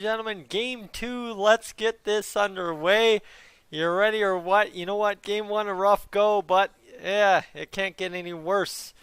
Gentlemen, game two, let's get this underway. You ready or what? You know what? Game one, a rough go, but yeah, it can't get any worse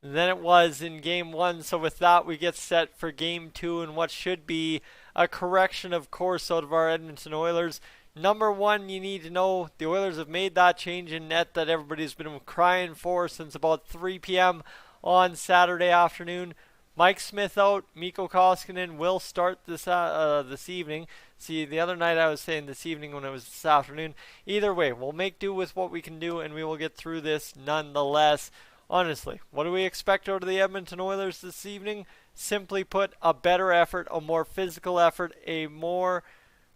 than it was in game one. So, with that, we get set for game two and what should be a correction, of course, out of our Edmonton Oilers. Number one, you need to know the Oilers have made that change in net that everybody's been crying for since about 3 p.m. on Saturday afternoon. Mike Smith out. Mikko Koskinen will start this evening. See, the other night I was saying this evening when it was this afternoon. Either way, we'll make do with what we can do, and we will get through this nonetheless. Honestly, what do we expect out of the Edmonton Oilers this evening? Simply put, a better effort, a more physical effort, a more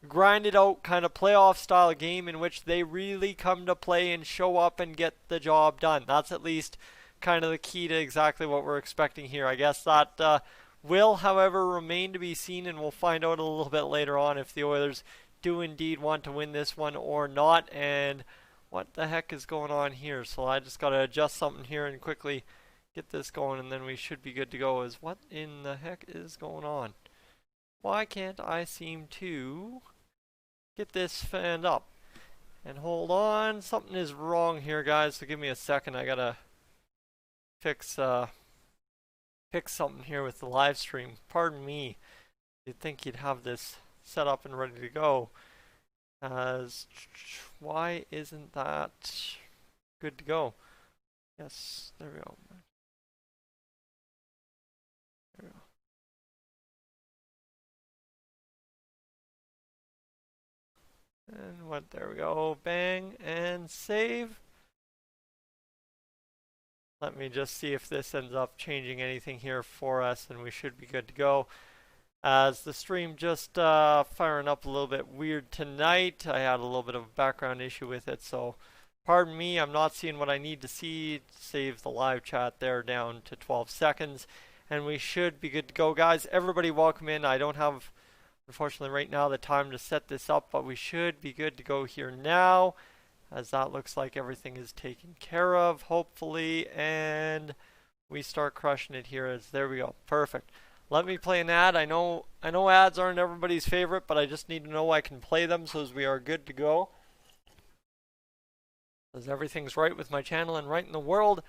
grinded out kind of playoff style game in which they really come to play and show up and get the job done. That's at least kind of the key to exactly what we're expecting here. I guess that will, however, remain to be seen, and we'll find out a little bit later on if the Oilers do indeed want to win this one or not. And what the heck is going on here? So I just got to adjust something here and quickly get this going, and then we should be good to go. Is what in the heck is going on? Why can't I seem to get this fanned up? And hold on, something is wrong here, guys, so give me a second. I gotta fix something here with the live stream. Pardon me. You'd think you'd have this set up and ready to go. As why isn't that good to go? Yes, there we go. There we go. And what? There we go. Bang and save. Let me just see if this ends up changing anything here for us, and we should be good to go. As the stream just firing up a little bit weird tonight. I had a little bit of a background issue with it, so pardon me. I'm not seeing what I need to see. Save the live chat there down to 12 seconds, and we should be good to go. Guys, everybody welcome in. I don't have, unfortunately, right now the time to set this up, but we should be good to go here now, as that looks like everything is taken care of, hopefully, and we start crushing it here. As there we go. Perfect. Let me play an ad. I know ads aren't everybody's favorite, but I just need to know I can play them, so as we are good to go. As everything's right with my channel and right in the world.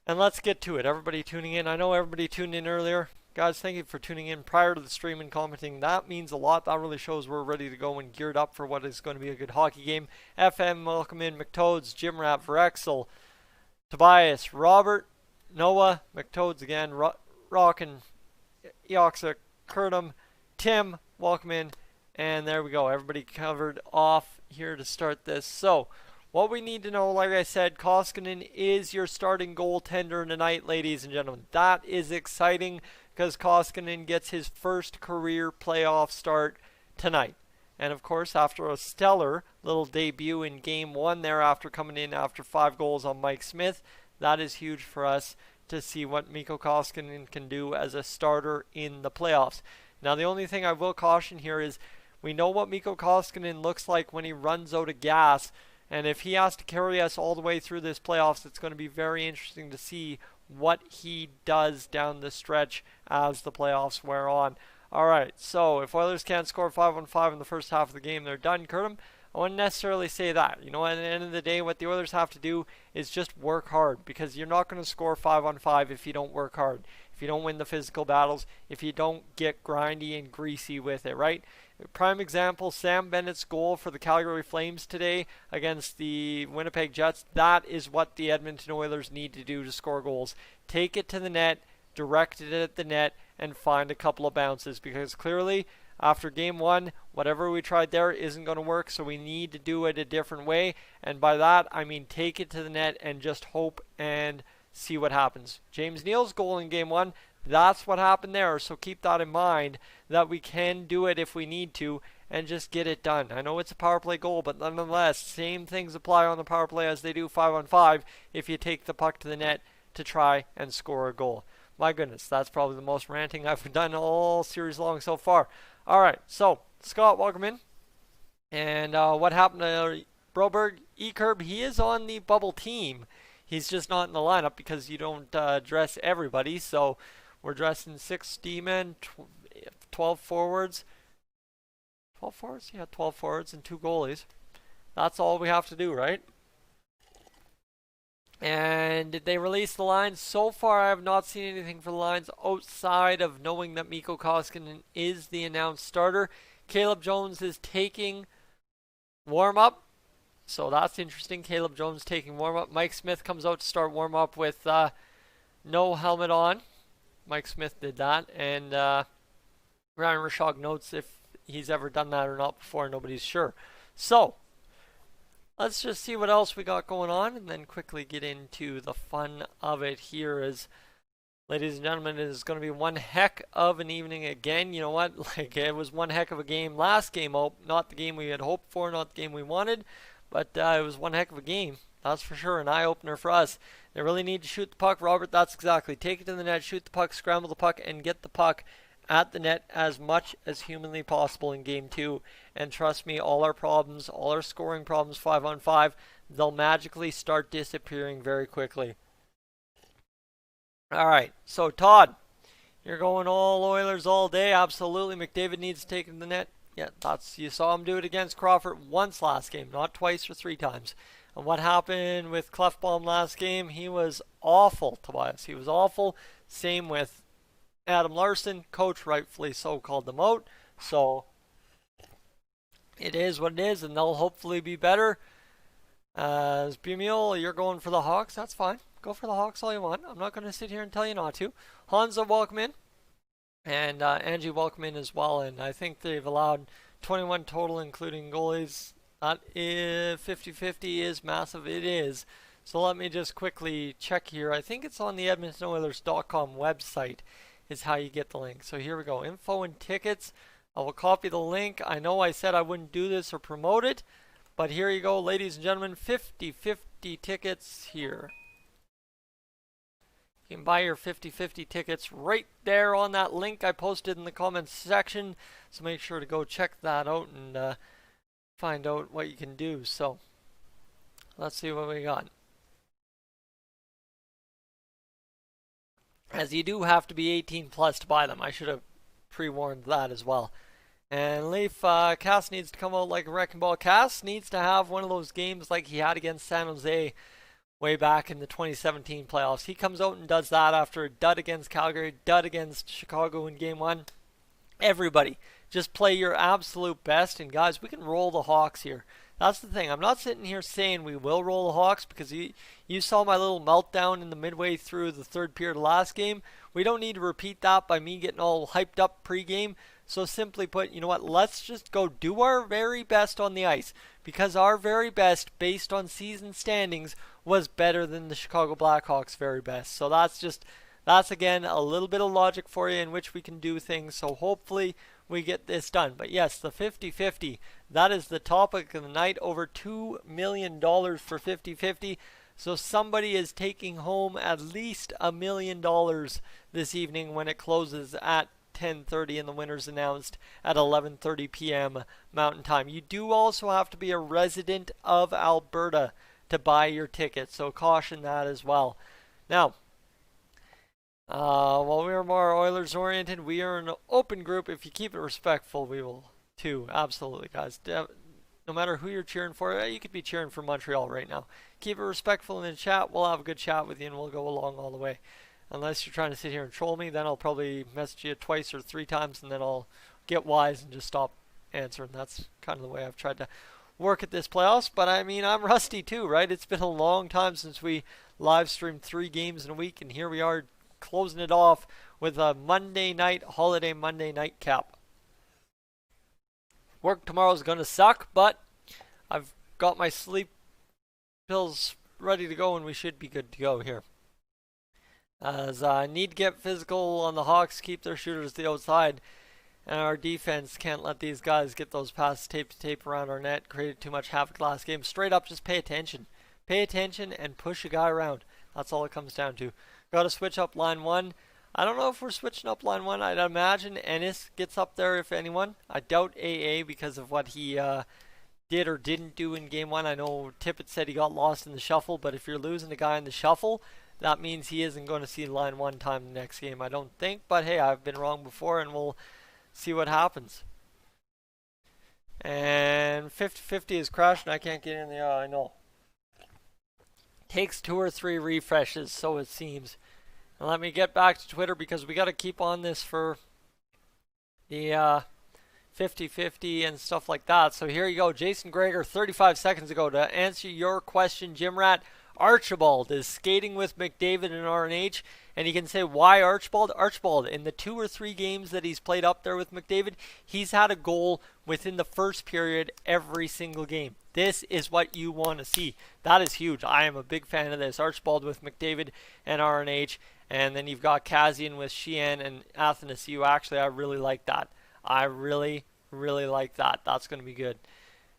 And let's get to it. Everybody tuning in. I know everybody tuned in earlier. Guys, thank you for tuning in prior to the stream and commenting. That means a lot. That really shows we're ready to go and geared up for what is going to be a good hockey game. FM, welcome in. McToads, Jim Rapp, Verexel, Tobias, Robert, Noah, McToads again, Rockin', Eoxa, Curtum, Tim, welcome in. And there we go. Everybody covered off here to start this. So, what we need to know, like I said, Koskinen is your starting goaltender tonight, ladies and gentlemen. That is exciting because Koskinen gets his first career playoff start tonight. And of course, after a stellar little debut in game one there, after coming in after 5 goals on Mike Smith, that is huge for us to see what Mikko Koskinen can do as a starter in the playoffs. Now, the only thing I will caution here is we know what Mikko Koskinen looks like when he runs out of gas. And if he has to carry us all the way through this playoffs, it's going to be very interesting to see what he does down the stretch as the playoffs wear on. All right, so if Oilers can't score 5-on-5 in the first half of the game, they're done. Curtum, I wouldn't necessarily say that. You know, at the end of the day, what the Oilers have to do is just work hard, because you're not going to score 5-on-5 if you don't work hard, if you don't win the physical battles, if you don't get grindy and greasy with it, right? Prime example, Sam Bennett's goal for the Calgary Flames today against the Winnipeg Jets. That is what the Edmonton Oilers need to do to score goals. Take it to the net, direct it at the net, and find a couple of bounces, because clearly after game one, whatever we tried there isn't going to work, so we need to do it a different way. And by that, I mean take it to the net and just hope and see what happens. James Neal's goal in game one, that's what happened there. So keep that in mind, that we can do it if we need to and just get it done. I know it's a power play goal, but nonetheless, same things apply on the power play as they do 5-on-5 if you take the puck to the net to try and score a goal. My goodness, that's probably the most ranting I've done all series long so far. All right, so Scott, welcome in. And what happened to Broberg? Ekerb, he is on the bubble team. He's just not in the lineup because you don't dress everybody. So we're dressing 6 D-men, 12 forwards, 12 forwards? Yeah, 12 forwards and 2 goalies. That's all we have to do, right? And did they release the lines? So far, I have not seen anything for the lines outside of knowing that Mikko Koskinen is the announced starter. Caleb Jones is taking warm-up. So that's interesting. Caleb Jones taking warm-up. Mike Smith comes out to start warm-up with no helmet on. Mike Smith did that. And Ryan Rishaug notes if he's ever done that or not before. Nobody's sure. So let's just see what else we got going on and then quickly get into the fun of it here. As ladies and gentlemen, it is going to be one heck of an evening again. You know what? Like, it was one heck of a game last game. Not the game we had hoped for, not the game we wanted, but it was one heck of a game. That's for sure. An eye-opener for us. They really need to shoot the puck, Robert. That's exactly. Take it to the net, shoot the puck, scramble the puck, and get the puck at the net as much as humanly possible in Game 2. And trust me, all our problems, all our scoring problems 5-on-5, they'll magically start disappearing very quickly. All right, so Todd, you're going all Oilers all day. Absolutely. McDavid needs to take it to the net. Yeah, you saw him do it against Crawford once last game, not twice or 3 times. And what happened with Clefbaum last game? He was awful, Tobias. He was awful. Same with Adam Larson. Coach rightfully so called them out. So it is what it is, and they'll hopefully be better. As Bumiel, you're going for the Hawks. That's fine. Go for the Hawks all you want. I'm not going to sit here and tell you not to. Hansa, welcome in. And Angie, welcome in as well. And I think they've allowed 21 total, including goalies. That 50-50 is massive. It is. So let me just quickly check here. I think it's on the EdmontonOilers.com website is how you get the link. So here we go. Info and tickets. I will copy the link. I know I said I wouldn't do this or promote it, but here you go, ladies and gentlemen. 50-50 tickets here. You can buy your 50-50 tickets right there on that link I posted in the comments section. So make sure to go check that out and find out what you can do. So let's see what we got. As you do have to be 18 plus to buy them. I should have pre-warned that as well. And Leaf, Cass needs to come out like a wrecking ball. Cass needs to have one of those games like he had against San Jose way back in the 2017 playoffs. He comes out and does that after a dud against Calgary, dud against Chicago in Game 1. Everybody, just play your absolute best. And guys, we can roll the Hawks here. That's the thing. I'm not sitting here saying we will roll the Hawks because you saw my little meltdown in the midway through the third period of last game. We don't need to repeat that by me getting all hyped up pregame. So simply put, you know what? Let's just go do our very best on the ice, because our very best, based on season standings, was better than the Chicago Blackhawks' very best. So that's again a little bit of logic for you in which we can do things. So hopefully we get this done. But yes, the 50-50, that is the topic of the night. Over $2 million for 50-50. So somebody is taking home at least $1 million this evening when it closes at 10:30 and the winners announced at 11:30 p.m. Mountain Time. You do also have to be a resident of Alberta to buy your ticket, so caution that as well. Now, while we are more Oilers oriented, we are an open group. If you keep it respectful, we will too. Absolutely, guys. No matter who you're cheering for, you could be cheering for Montreal right now. Keep it respectful in the chat. We'll have a good chat with you and we'll go along all the way. Unless you're trying to sit here and troll me, then I'll probably message you twice or 3 times and then I'll get wise and just stop answering. That's kind of the way I've tried to work at this playoffs. But I mean, I'm rusty too, right? It's been a long time since we live streamed 3 games in a week, and here we are closing it off with a Monday night, holiday Monday night cap. Work tomorrow is going to suck, but I've got my sleep pills ready to go and we should be good to go here. As I need to get physical on the Hawks, keep their shooters to the outside, and our defense can't let these guys get those passes tape to tape around our net. Created too much havoc last game. Straight up, just pay attention. Pay attention and push a guy around. That's all it comes down to. Got to switch up line 1. I don't know if we're switching up line 1. I'd imagine Ennis gets up there if anyone. I doubt AA because of what he did or didn't do in Game 1. I know Tippett said he got lost in the shuffle, but if you're losing a guy in the shuffle, that means he isn't going to see line 1 time the next game, I don't think. But hey, I've been wrong before, and we'll see what happens. And 50-50 is crashed and I can't get in the, I know. Takes 2 or 3 refreshes, so it seems. And let me get back to Twitter because we got to keep on this for the 50-50 and stuff like that. So here you go. Jason Greger, 35 seconds ago, to answer your question, Jim Rat. Archibald is skating with McDavid in RNH, and you can say, why Archibald? Archibald, in the 2 or 3 games that he's played up there with McDavid, he's had a goal within the first period every single game. This is what you want to see. That is huge. I am a big fan of this. Archibald with McDavid and RNH, and then you've got Kazian with Sheehan and Athanasiou. Actually, I really like that. I really like that. That's going to be good.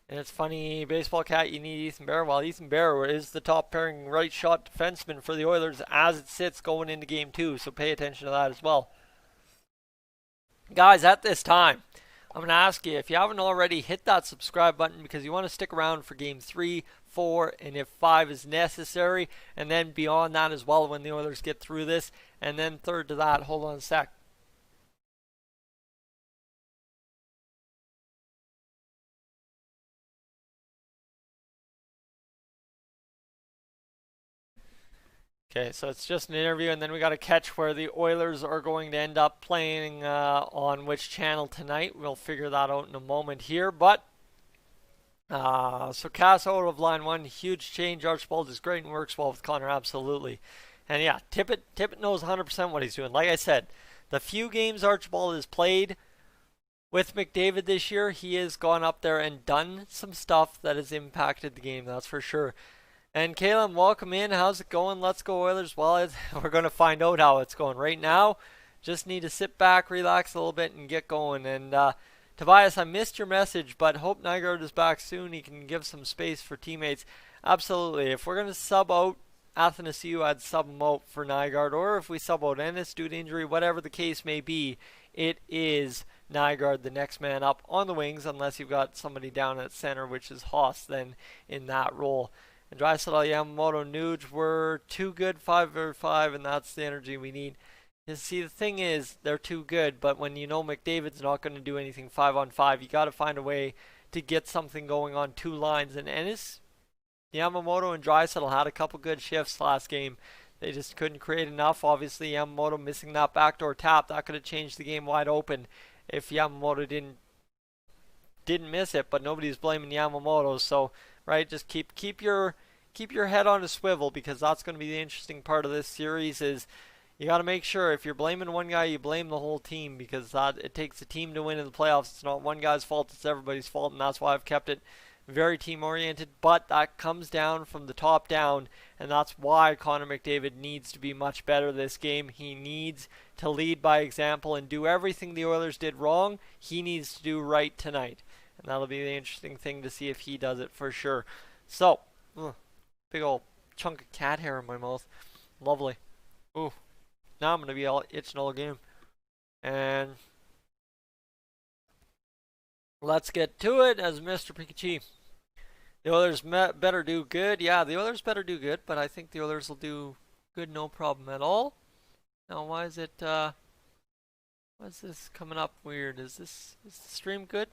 And it's funny, Baseball Cat, you need Ethan Bear. Well, Ethan Bear is the top pairing right shot defenseman for the Oilers as it sits going into Game 2. So pay attention to that as well. Guys, at this time, I'm going to ask you, if you haven't already, hit that subscribe button because you want to stick around for Game 3, 4, and if 5 is necessary. And then beyond that as well when the Oilers get through this. And then third to that, hold on a sec. Okay, so it's just an interview, and then we got to catch where the Oilers are going to end up playing on which channel tonight. We'll figure that out in a moment here. But so Cass out of line 1, huge change. Archibald is great and works well with Connor, absolutely. And yeah, Tippett knows 100% what he's doing. Like I said, the few games Archibald has played with McDavid this year, he has gone up there and done some stuff that has impacted the game. That's for sure. And Caleb, welcome in. How's it going? Let's go Oilers. Well, we're going to find out how it's going right now. Just need to sit back, relax a little bit, and get going. And Tobias, I missed your message, but hope Nygaard is back soon. He can give some space for teammates. Absolutely. If we're going to sub out Athanasiou, I'd sub him out for Nygaard. Or if we sub out Ennis due to injury, whatever the case may be, it is Nygaard, the next man up on the wings, unless you've got somebody down at center, which is Haas then in that role. And Draisaitl, Yamamoto, Nuge were too good 5-5, and that's the energy we need. You see, the thing is, they're too good, but when you know McDavid's not going to do anything 5-on-5, you got to find a way to get something going on 2 lines. And Ennis, Yamamoto, and Draisaitl had a couple good shifts last game. They just couldn't create enough. Obviously, Yamamoto missing that backdoor tap, that could have changed the game wide open if Yamamoto didn't miss it, but nobody's blaming Yamamoto. So, right, just keep your head on a swivel, because that's going to be the interesting part of this series. Is you got to make sure if you're blaming one guy, you blame the whole team, because it takes a team to win in the playoffs. It's not one guy's fault, it's everybody's fault, and that's why I've kept it very team oriented. But that comes down from the top down, and that's why Connor McDavid needs to be much better this game. He needs to lead by example and do everything the Oilers did wrong, he needs to do right tonight. And that'll be the interesting thing to see if he does it for sure. So, big old chunk of cat hair in my mouth. Lovely. Ooh. Now I'm going to be all itching all game. And let's get to it as Mr. Pikachu. The Oilers better do good. Yeah, the Oilers better do good, but I think the Oilers will do good no problem at all. Now, why is this coming up weird? Is the stream good?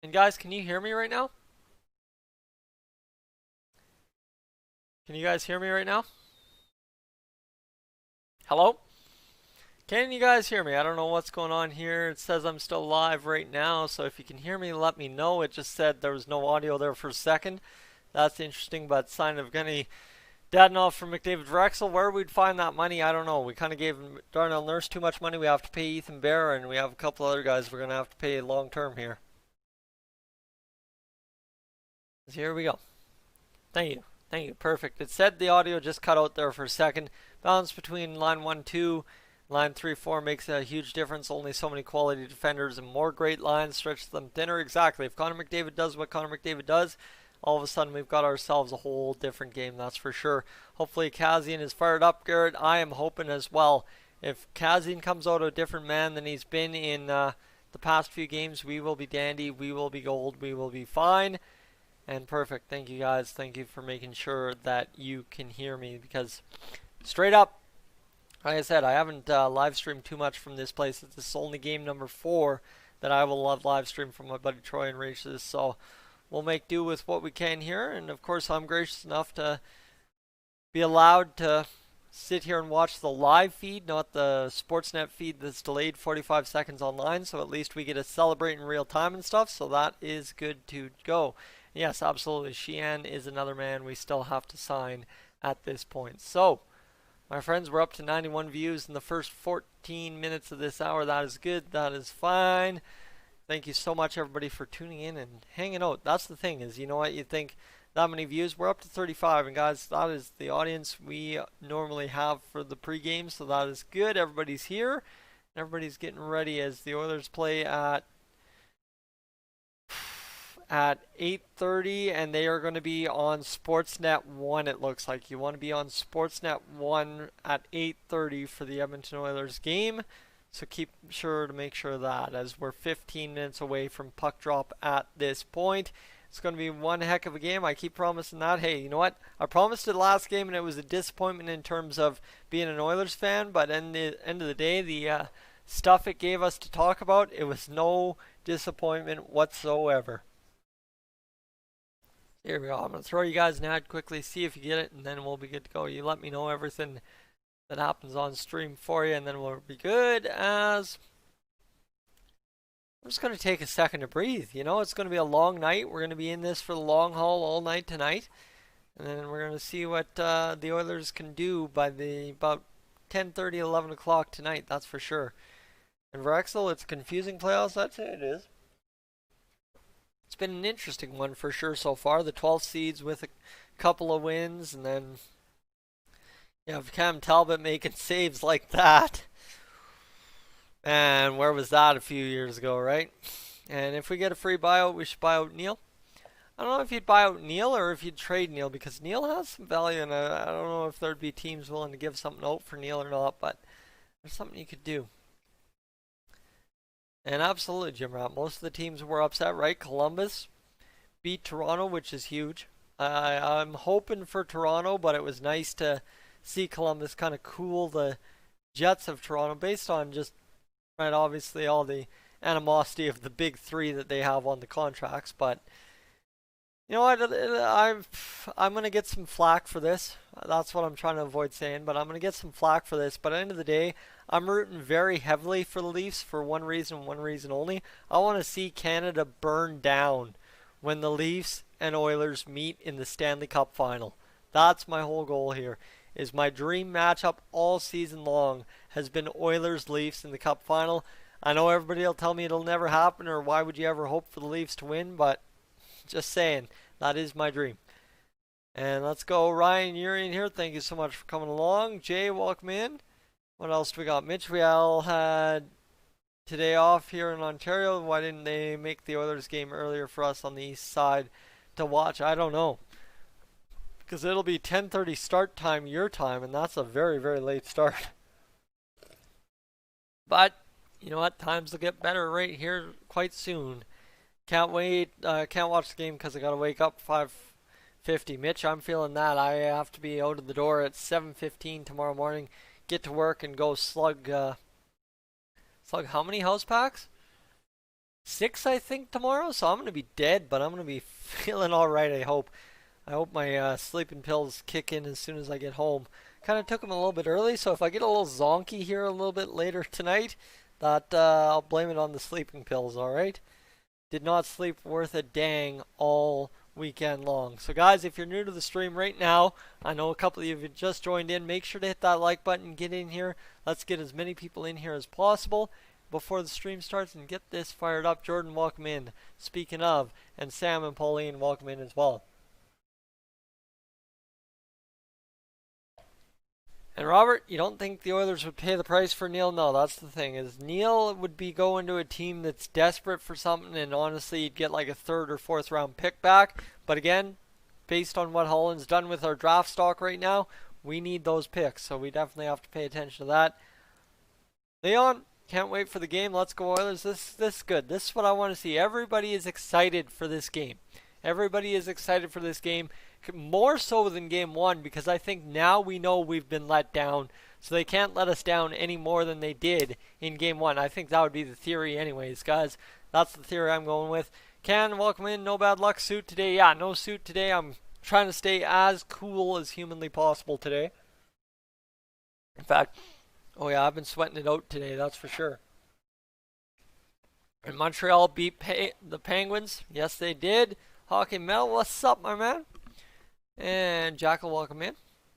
And guys, can you hear me right now? Can you guys hear me right now? Hello? Can you guys hear me? I don't know what's going on here. It says I'm still live right now, so if you can hear me, let me know. It just said there was no audio there for a second. That's interesting, but sign of any Dadonov from McDavid Drexel. Where we'd find that money, I don't know. We kind of gave Darnell Nurse too much money. We have to pay Ethan Bear, and we have a couple other guys we're going to have to pay long term here. So here we go. Thank you. Thank you. Perfect. It said the audio just cut out there for a second. Balance between line 1, 2, line 3, 4 makes a huge difference. Only so many quality defenders, and more great lines stretch them thinner. Exactly. If Connor McDavid does what Connor McDavid does, all of a sudden we've got ourselves a whole different game, that's for sure. Hopefully Kazian is fired up, Garrett. I am hoping as well. If Kazian comes out a different man than he's been in the past few games, we will be dandy, we will be gold, we will be fine. And perfect. Thank you guys. Thank you for making sure that you can hear me, because straight up, like I said, I haven't live streamed too much from this place. This is only game number 4 that I will live stream from my buddy Troy and races. So we'll make do with what we can here. And of course, I'm gracious enough to be allowed to sit here and watch the live feed, not the Sportsnet feed that's delayed 45 seconds online. So at least we get to celebrate in real time and stuff. So that is good to go. Yes, absolutely. Sheehan is another man we still have to sign at this point. So, my friends, we're up to 91 views in the first 14 minutes of this hour. That is good. That is fine. Thank you so much, everybody, for tuning in and hanging out. That's the thing is, you know what, you think that many views. We're up to 35, and guys, that is the audience we normally have for the pregame, so that is good. Everybody's here. Everybody's getting ready as the Oilers play at 8:30, and they are going to be on Sportsnet 1, it looks like. You want to be on Sportsnet 1 at 8:30 for the Edmonton Oilers game, so keep sure to make sure of that, as we're 15 minutes away from puck drop at this point. It's going to be one heck of a game. I keep promising that. Hey, you know what? I promised it last game, and it was a disappointment in terms of being an Oilers fan, but at the end of the day, the stuff it gave us to talk about, it was no disappointment whatsoever. Here we go. I'm going to throw you guys an ad quickly, see if you get it, and then we'll be good to go. You let me know everything that happens on stream for you, and then we'll be good as... I'm just going to take a second to breathe. You know, it's going to be a long night. We're going to be in this for the long haul all night tonight. And then we're going to see what the Oilers can do by about 10:30, 11 o'clock tonight. That's for sure. And for Exel, it's confusing playoffs. That's it is. It's been an interesting one for sure so far. The 12 seeds with a couple of wins, and then you have Cam Talbot making saves like that. And where was that a few years ago, right? And if we get a free buyout, we should buy out Neil. I don't know if you'd buy out Neil or if you'd trade Neil, because Neil has some value, and I don't know if there'd be teams willing to give something out for Neil or not, but there's something you could do. And absolutely, Jim Rat, most of the teams were upset, right? Columbus beat Toronto, which is huge. I'm hoping for Toronto, but it was nice to see Columbus kind of cool the Jets of Toronto based on just, right, obviously all the animosity of the big three that they have on the contracts. But you know what? I'm going to get some flack for this. That's what I'm trying to avoid saying, but I'm going to get some flack for this. But at the end of the day, I'm rooting very heavily for the Leafs for one reason only. I want to see Canada burn down when the Leafs and Oilers meet in the Stanley Cup final. That's my whole goal here. Is my dream matchup all season long has been Oilers-Leafs in the Cup final. I know everybody will tell me it'll never happen, or why would you ever hope for the Leafs to win, but just saying, that is my dream. And let's go. Ryan, you're in here. Thank you so much for coming along. Jay, welcome in. What else do we got? Mitch, we all had today off here in Ontario. Why didn't they make the Oilers game earlier for us on the east side to watch? I don't know. Because it'll be 10:30 start time your time, and that's a very, very late start. But, you know what? Times will get better right here quite soon. Can't wait. Can't watch the game because I got to wake up 5:50. Mitch, I'm feeling that. I have to be out of the door at 7:15 tomorrow morning. Get to work and go slug how many house packs? 6, I think, tomorrow. So I'm going to be dead, but I'm going to be feeling all right, I hope. I hope my sleeping pills kick in as soon as I get home. Kind of took them a little bit early, so if I get a little zonky here a little bit later tonight, that I'll blame it on the sleeping pills, alright? Did not sleep worth a dang all weekend long. So guys, if you're new to the stream right now, I know a couple of you have just joined in, make sure to hit that like button, get in here. Let's get as many people in here as possible before the stream starts and get this fired up. Jordan, welcome in. Speaking of, and Sam and Pauline, welcome in as well. And Robert, you don't think the Oilers would pay the price for Neil? No, that's the thing. Is Neil would be going to a team that's desperate for something, and honestly, you'd get like a 3rd or 4th round pick back. But again, based on what Holland's done with our draft stock right now, we need those picks, so we definitely have to pay attention to that. Leon, can't wait for the game. Let's go Oilers. This is good. This is what I want to see. Everybody is excited for this game. Everybody is excited for this game. More so than game 1, because I think now we know we've been let down So they can't let us down any more than they did in Game 1. I think that would be the theory anyways, guys. That's the theory I'm going with. Ken, welcome in. No bad luck suit today. Yeah, no suit today. I'm trying to stay as cool as humanly possible today. In fact, oh yeah, I've been sweating it out today, that's for sure. And Montreal beat the Penguins. Yes, they did. Hockey Mel, what's up, my man? And Jackal, welcome in.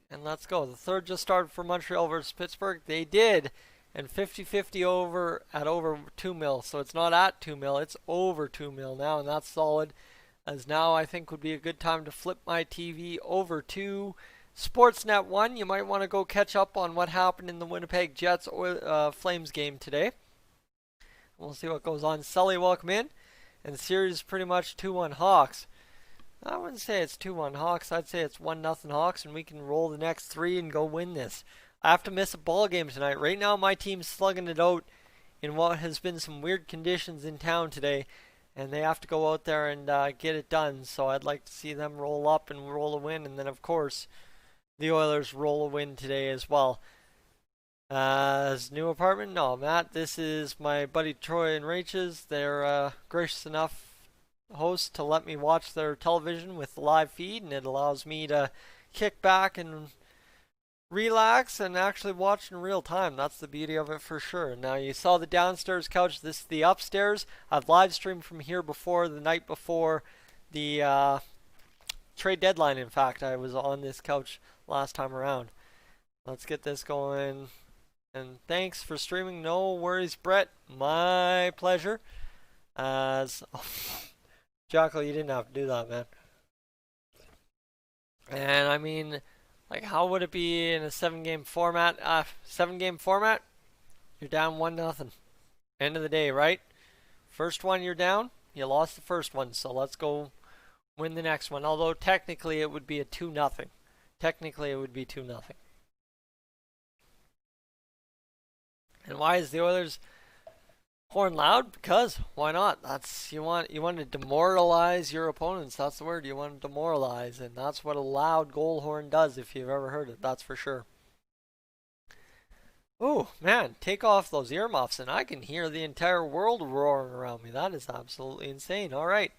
And let's go. The third just started for Montreal versus Pittsburgh. They did. And 50-50 over at over 2 mil. So it's not at 2 mil, it's over 2 mil now, and that's solid. As now I think would be a good time to flip my TV over to Sportsnet 1. You might want to go catch up on what happened in the Winnipeg Jets Flames game today. We'll see what goes on. Sully, welcome in. And the series is pretty much 2-1 Hawks. I wouldn't say it's 2-1 Hawks. I'd say it's 1-0 Hawks, and we can roll the next 3 and go win this. I have to miss a ball game tonight. Right now, my team's slugging it out in what has been some weird conditions in town today, and they have to go out there and get it done. So I'd like to see them roll up and roll a win, and then, of course, the Oilers roll a win today as well. His new apartment? No, Matt, this is my buddy Troy and Rachel's. They're gracious enough hosts to let me watch their television with the live feed, and it allows me to kick back and relax and actually watch in real time. That's the beauty of it for sure. Now, you saw the downstairs couch. This is the upstairs. I've live streamed from here before, the night before the trade deadline. In fact, I was on this couch last time around. Let's get this going. And thanks for streaming. No worries, Brett. My pleasure. As Jackal, you didn't have to do that, man. And I mean, like, how would it be in a 7-game format? 7-game format, you're down 1-0. End of the day, right? First one you're down, you lost the first one, so let's go win the next one. Although technically it would be a 2-0. Technically it would be 2-0. And why is the Oilers horn loud? Because why not? That's you want to demoralize your opponents. That's the word. You want to demoralize, and that's what a loud goal horn does. If you've ever heard it, that's for sure. Oh man, take off those earmuffs, and I can hear the entire world roaring around me. That is absolutely insane. All right.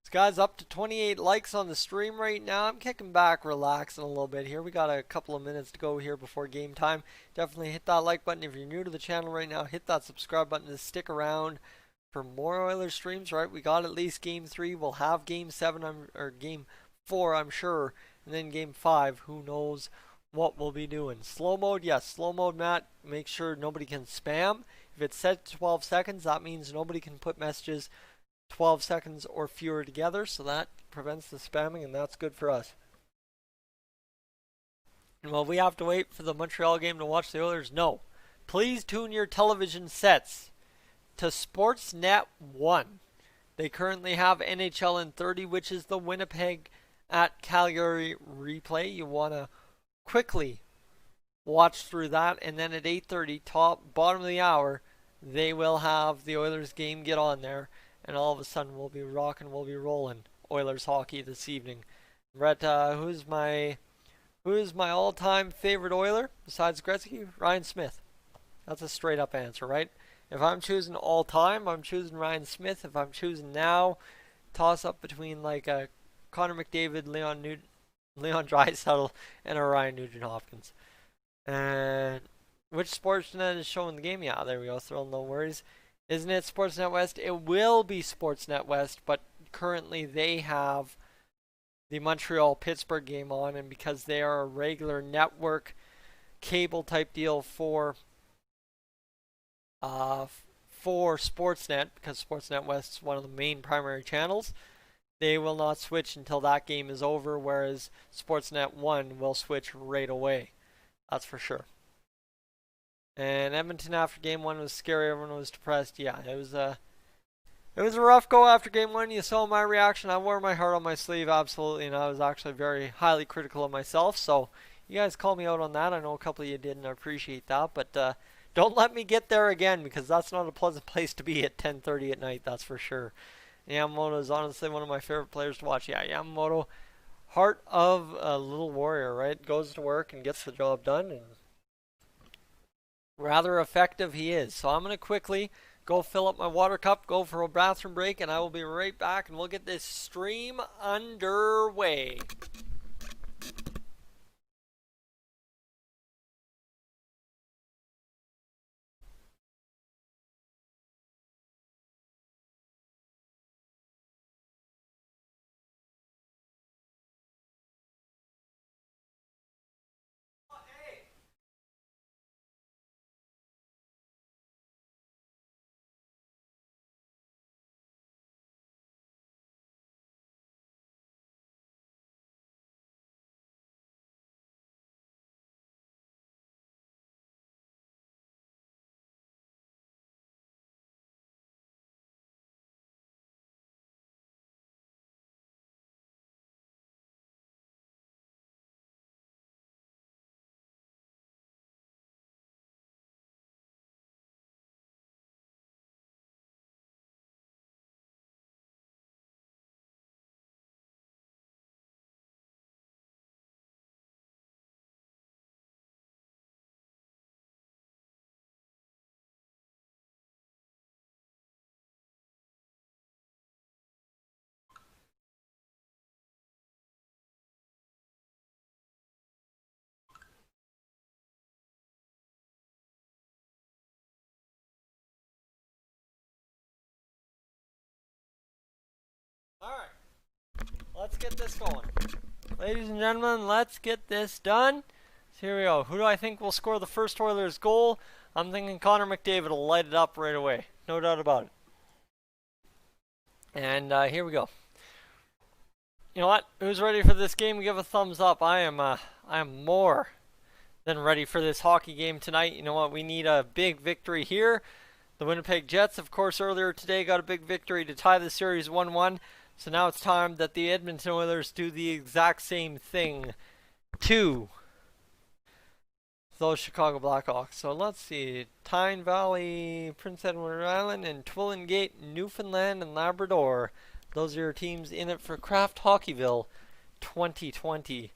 This guy's up to 28 likes on the stream right now. I'm kicking back, relaxing a little bit here. We got a couple of minutes to go here before game time. Definitely hit that like button if you're new to the channel right now. Hit that subscribe button to stick around for more Oilers streams, right? We got at least game 3. We'll have game 7 or game 4, I'm sure. And then game 5, who knows what we'll be doing. Slow mode, yes. Slow mode, Matt. Make sure nobody can spam. If it's set to 12 seconds, that means nobody can put messages 12 seconds or fewer together, so that prevents the spamming, and that's good for us. And will we have to wait for the Montreal game to watch the Oilers? No. Please tune your television sets to Sportsnet 1. They currently have NHL in 30, which is the Winnipeg at Calgary replay. You want to quickly watch through that, and then at 8:30, bottom of the hour, they will have the Oilers game get on there. And all of a sudden, we'll be rocking, we'll be rolling Oilers hockey this evening. Brett, who's my all-time favorite Oiler besides Gretzky? Ryan Smith. That's a straight-up answer, right? If I'm choosing all-time, I'm choosing Ryan Smith. If I'm choosing now, toss-up between like a Connor McDavid, Leon Draisaitl, and a Ryan Nugent-Hopkins. And which Sportsnet is showing the game? Yeah, there we go. Thrill, no worries. Isn't it Sportsnet West? It will be Sportsnet West, but currently they have the Montreal-Pittsburgh game on, and because they are a regular network cable type deal for Sportsnet, because Sportsnet West is one of the main primary channels, they will not switch until that game is over, whereas Sportsnet 1 will switch right away. That's for sure. And Edmonton after game 1 was scary. Everyone was depressed. Yeah, it was a rough go after game 1. You saw my reaction. I wore my heart on my sleeve, absolutely, and I was actually very highly critical of myself. So you guys call me out on that. I know a couple of you did, and I appreciate that. But don't let me get there again, because that's not a pleasant place to be at 10:30 at night. That's for sure. Yamamoto is honestly one of my favorite players to watch. Yeah, Yamamoto, heart of a little warrior, right? Goes to work and gets the job done, and rather effective he is. So I'm going to quickly go fill up my water cup, go for a bathroom break, and I will be right back, and we'll get this stream underway. Alright, let's get this going. Ladies and gentlemen, let's get this done. So here we go. Who do I think will score the first Oilers goal? I'm thinking Connor McDavid will light it up right away. No doubt about it. And here we go. You know what? Who's ready for this game? Give a thumbs up. I am more than ready for this hockey game tonight. You know what? We need a big victory here. The Winnipeg Jets, of course, earlier today got a big victory to tie the series 1-1. So now it's time that the Edmonton Oilers do the exact same thing to those Chicago Blackhawks. So let's see. Tyne Valley, Prince Edward Island, and Twillingate, Newfoundland, and Labrador. Those are your teams in it for Kraft Hockeyville 2020.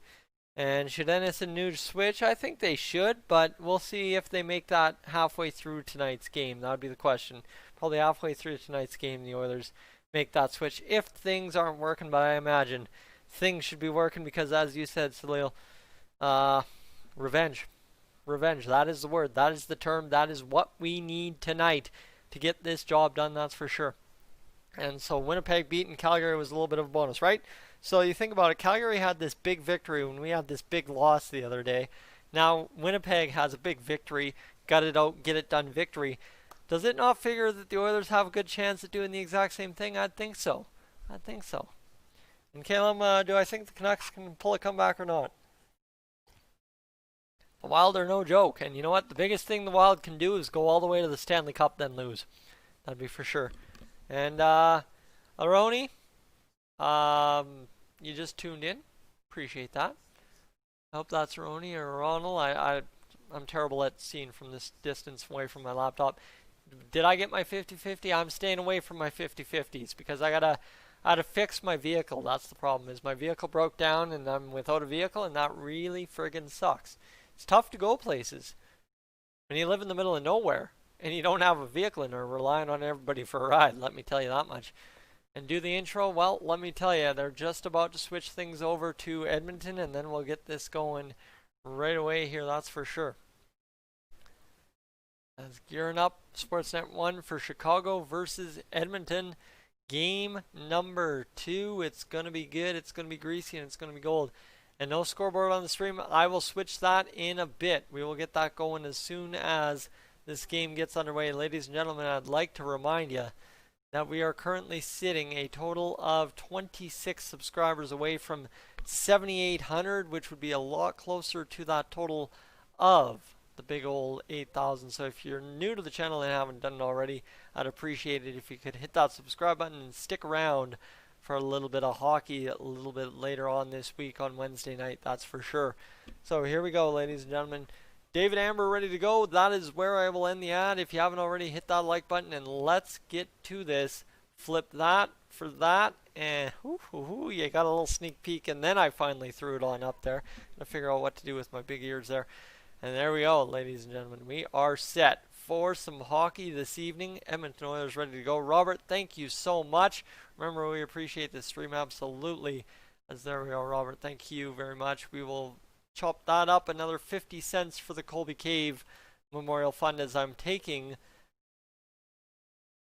And should Ennis and Nuge switch? I think they should, but we'll see if they make that halfway through tonight's game. That would be the question. Probably halfway through tonight's game, the Oilers make that switch if things aren't working, but I imagine things should be working because, as you said, Salil, revenge. Revenge, that is the word, that is the term, that is what we need tonight to get this job done, that's for sure. And so Winnipeg beating Calgary was a little bit of a bonus, right? So you think about it, Calgary had this big victory when we had this big loss the other day. Now Winnipeg has a big victory, got it out, get it done victory. Does it not figure that the Oilers have a good chance at doing the exact same thing? I'd think so. I'd think so. And Caleb, do I think the Canucks can pull a comeback or not? The Wild are no joke. And you know what? The biggest thing the Wild can do is go all the way to the Stanley Cup, then lose. That'd be for sure. And Aroni, you just tuned in. Appreciate that. I hope that's Aroni or Ronald. I'm terrible at seeing from this distance away from my laptop. Did I get my 50-50? I'm staying away from my 50-50s because I had to fix my vehicle. That's the problem, is my vehicle broke down and I'm without a vehicle, and that really friggin' sucks. It's tough to go places when you live in the middle of nowhere and you don't have a vehicle and are relying on everybody for a ride, let me tell you that much. And do the intro, well, let me tell you, they're just about to switch things over to Edmonton, and then we'll get this going right away here, that's for sure. As gearing up, Sportsnet 1 for Chicago versus Edmonton. Game number 2. It's going to be good, it's going to be greasy, and it's going to be gold. And no scoreboard on the stream. I will switch that in a bit. We will get that going as soon as this game gets underway. Ladies and gentlemen, I'd like to remind you that we are currently sitting a total of 26 subscribers away from 7,800, which would be a lot closer to that total of the big old 8,000. So if you're new to the channel and haven't done it already, I'd appreciate it if you could hit that subscribe button and stick around for a little bit of hockey a little bit later on this week on Wednesday night, that's for sure. So here we go, ladies and gentlemen. David Amber ready to go. That is where I will end the ad. If you haven't already, hit that like button and let's get to this. Flip that for that, and you got a little sneak peek, and then I finally threw it on up there. I figure out what to do with my big ears there. And there we go, ladies and gentlemen. We are set for some hockey this evening. Edmonton Oilers ready to go. Robert, thank you so much. Remember, we appreciate this stream absolutely. As there we go, Robert. Thank you very much. We will chop that up. Another 50 cents for the Colby Cave Memorial Fund as I'm taking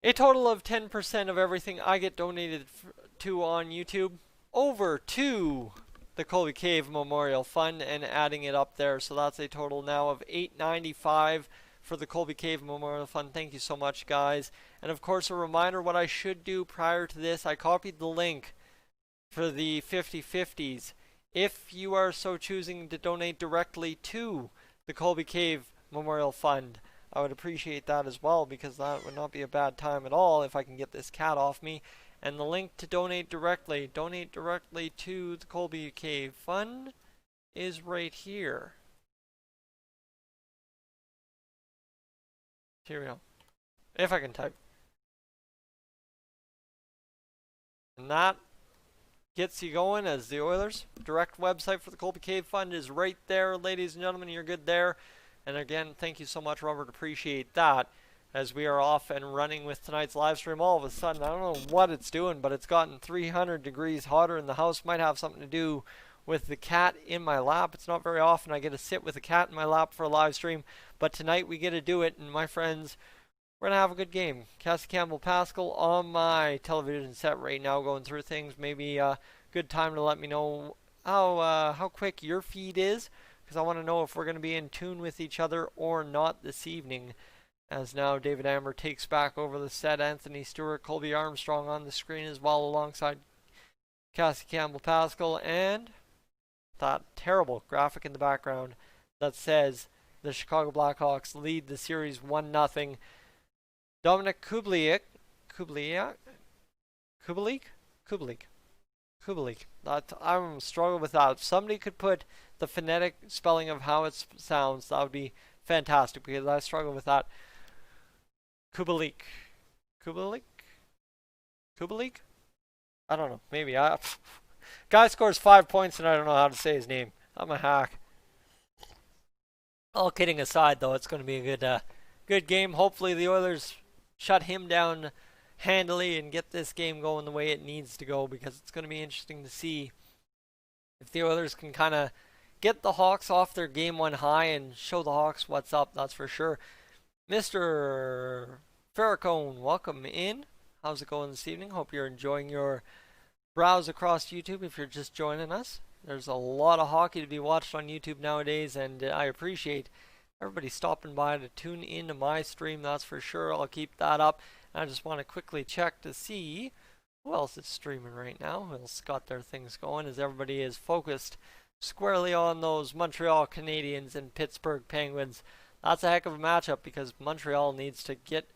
a total of 10% of everything I get donated to on YouTube over to the Colby Cave Memorial Fund and adding it up there. So that's a total now of $8.95 for the Colby Cave Memorial Fund. Thank you so much, guys. And of course, a reminder what I should do prior to this. I copied the link for the 50/50s. If you are so choosing to donate directly to the Colby Cave Memorial Fund, I would appreciate that as well, because that would not be a bad time at all if I can get this cat off me. And the link to donate directly to the Colby Cave Fund is right here. Here we go. If I can type. And that gets you going as the Oilers. Direct website for the Colby Cave Fund is right there, ladies and gentlemen. You're good there. And again, thank you so much, Robert. Appreciate that. As we are off and running with tonight's live stream, all of a sudden, I don't know what it's doing, but it's gotten 300 degrees hotter in the house. Might have something to do with the cat in my lap. It's not very often I get to sit with a cat in my lap for a live stream, but tonight we get to do it. And my friends, we're going to have a good game. Cassie Campbell-Pascal on my television set right now going through things. Maybe a good time to let me know how quick your feed is, because I want to know if we're going to be in tune with each other or not this evening. As now David Amber takes back over the set. Anthony Stewart, Colby Armstrong on the screen as well, alongside Cassie Campbell-Pascal, and that terrible graphic in the background that says the Chicago Blackhawks lead the series 1-0. Dominic Kubalik. That I'm struggling with that. If somebody could put the phonetic spelling of how it sounds, that would be fantastic, because I struggle with that. Kubalik. I don't know. Maybe guy scores 5 points and I don't know how to say his name. I'm a hack. All kidding aside, though, it's going to be a good game. Hopefully the Oilers shut him down handily and get this game going the way it needs to go, because it's going to be interesting to see if the Oilers can kind of get the Hawks off their game one high and show the Hawks what's up, that's for sure. Mr. Farrakhan, welcome in. How's it going this evening? Hope you're enjoying your browse across YouTube if you're just joining us. There's a lot of hockey to be watched on YouTube nowadays, and I appreciate everybody stopping by to tune into my stream, that's for sure. I'll keep that up. And I just want to quickly check to see who else is streaming right now. Who else got their things going, as everybody is focused squarely on those Montreal Canadiens and Pittsburgh Penguins. That's a heck of a matchup, because Montreal needs to get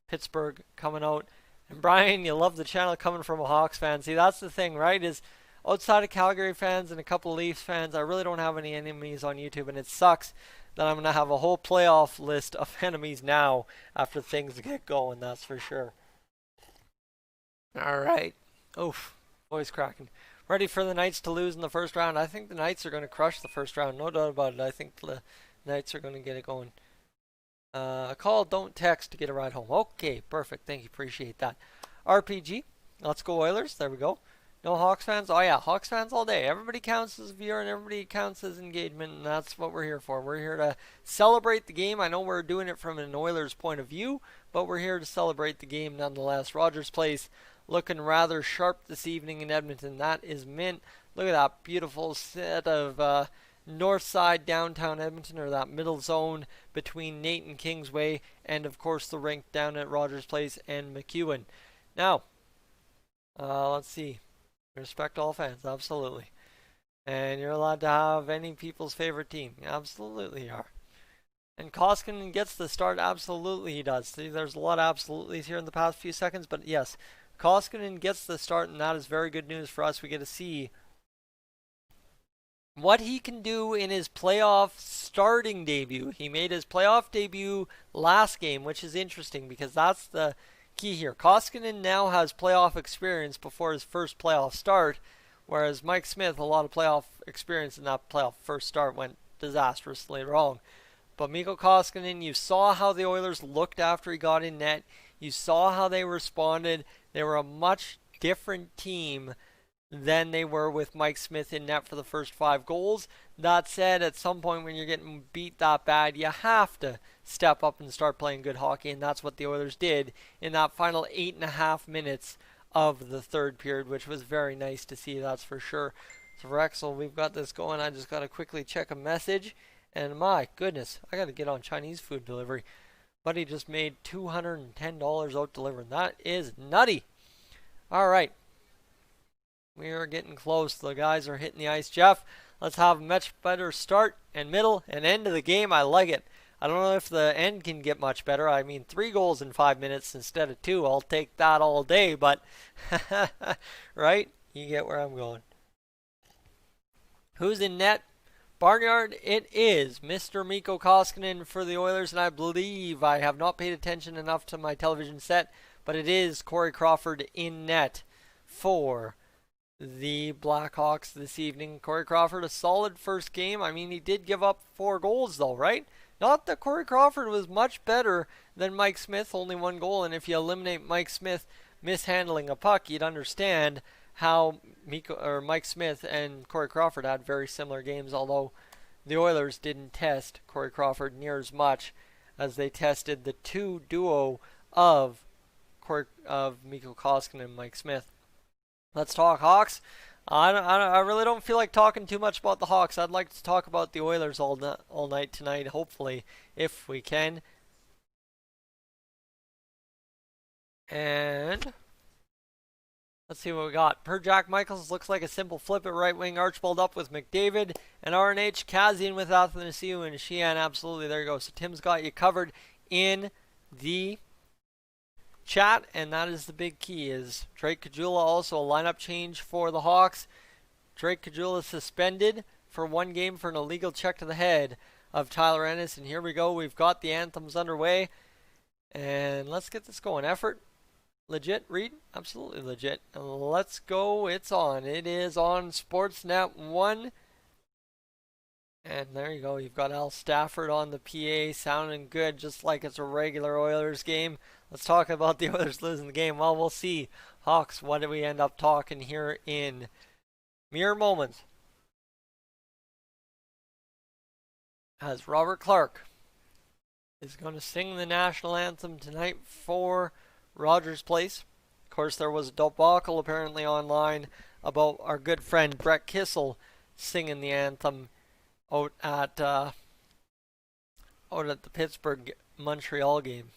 Pittsburgh coming out. And Brian, you love the channel coming from a Hawks fan. See, that's the thing, right? Is outside of Calgary fans and a couple of Leafs fans, I really don't have any enemies on YouTube, and it sucks that I'm going to have a whole playoff list of enemies now after things get going, that's for sure. All right. Oof. Voice cracking. Ready for the Knights to lose in the first round? I think the Knights are going to crush the first round, no doubt about it. I think the Knights are going to get it going. Call, don't text to get a ride home. Okay, perfect. Thank you. Appreciate that. RPG. Let's go Oilers. There we go. No Hawks fans? Oh yeah, Hawks fans all day. Everybody counts as a viewer and everybody counts as engagement, and that's what we're here for. We're here to celebrate the game. I know we're doing it from an Oilers point of view, but we're here to celebrate the game nonetheless. Rogers Place looking rather sharp this evening in Edmonton. That is mint. Look at that beautiful set of north side downtown Edmonton, or that middle zone between Nate and Kingsway, and of course the rink down at Rogers Place and McEwen. Now, let's see. Respect all fans, absolutely. And you're allowed to have any people's favorite team. Absolutely you are. And Koskinen gets the start. Absolutely he does. See, there's a lot of absolutelys here in the past few seconds, but yes, Koskinen gets the start, and that is very good news for us. We get to see what he can do in his playoff starting debut. He made his playoff debut last game, which is interesting because that's the key here. Koskinen now has playoff experience before his first playoff start, whereas Mike Smith, a lot of playoff experience in that playoff first start, went disastrously wrong. But Mikko Koskinen, you saw how the Oilers looked after he got in net. You saw how they responded. They were a much different team than they were with Mike Smith in net for the first 5 goals. That said, at some point when you're getting beat that bad, you have to step up and start playing good hockey, and that's what the Oilers did in that final 8.5 minutes of the third period, which was very nice to see, that's for sure. So for Exel, we've got this going. I just got to quickly check a message. And my goodness, I got to get on Chinese food delivery. Buddy just made $210 out delivering. That is nutty. All right. We are getting close. The guys are hitting the ice. Jeff, let's have a much better start and middle and end of the game. I like it. I don't know if the end can get much better. I mean, 3 goals in 5 minutes instead of 2. I'll take that all day, but right? You get where I'm going. Who's in net? Barnyard, it is Mr. Mikko Koskinen for the Oilers, and I believe I have not paid attention enough to my television set, but it is Corey Crawford in net for the Blackhawks this evening. Corey Crawford, a solid first game. I mean, he did give up 4 goals though, right? Not that Corey Crawford was much better than Mike Smith, only 1 goal, and if you eliminate Mike Smith mishandling a puck, you'd understand how Mike Smith and Corey Crawford had very similar games, although the Oilers didn't test Corey Crawford near as much as they tested the duo of Mikko Koskinen and Mike Smith. Let's talk Hawks. I really don't feel like talking too much about the Hawks. I'd like to talk about the Oilers all night tonight, hopefully, if we can. And let's see what we got. Per Jack Michaels, looks like a simple flip at right wing. Archibald up with McDavid. And RNH, Kazian with Athanasiou and Sheehan. Absolutely, there you go. So Tim's got you covered in the chat. And that is the big key, is Drake Caggiula also a lineup change for the Hawks. Drake Caggiula suspended for 1 game for an illegal check to the head of Tyler Ennis. And here we go. We've got the anthems underway. And let's get this going. Effort. Legit, Reed? Absolutely legit. Let's go. It's on. It is on Sportsnet 1. And there you go. You've got Al Stafford on the PA sounding good, just like it's a regular Oilers game. Let's talk about the Oilers losing the game. Well, we'll see. Hawks, what do we end up talking here in mere moments? As Robert Clark is going to sing the national anthem tonight for Rogers Place. Of course, there was a debacle apparently online about our good friend Brett Kissel singing the anthem out at the Pittsburgh Montreal game.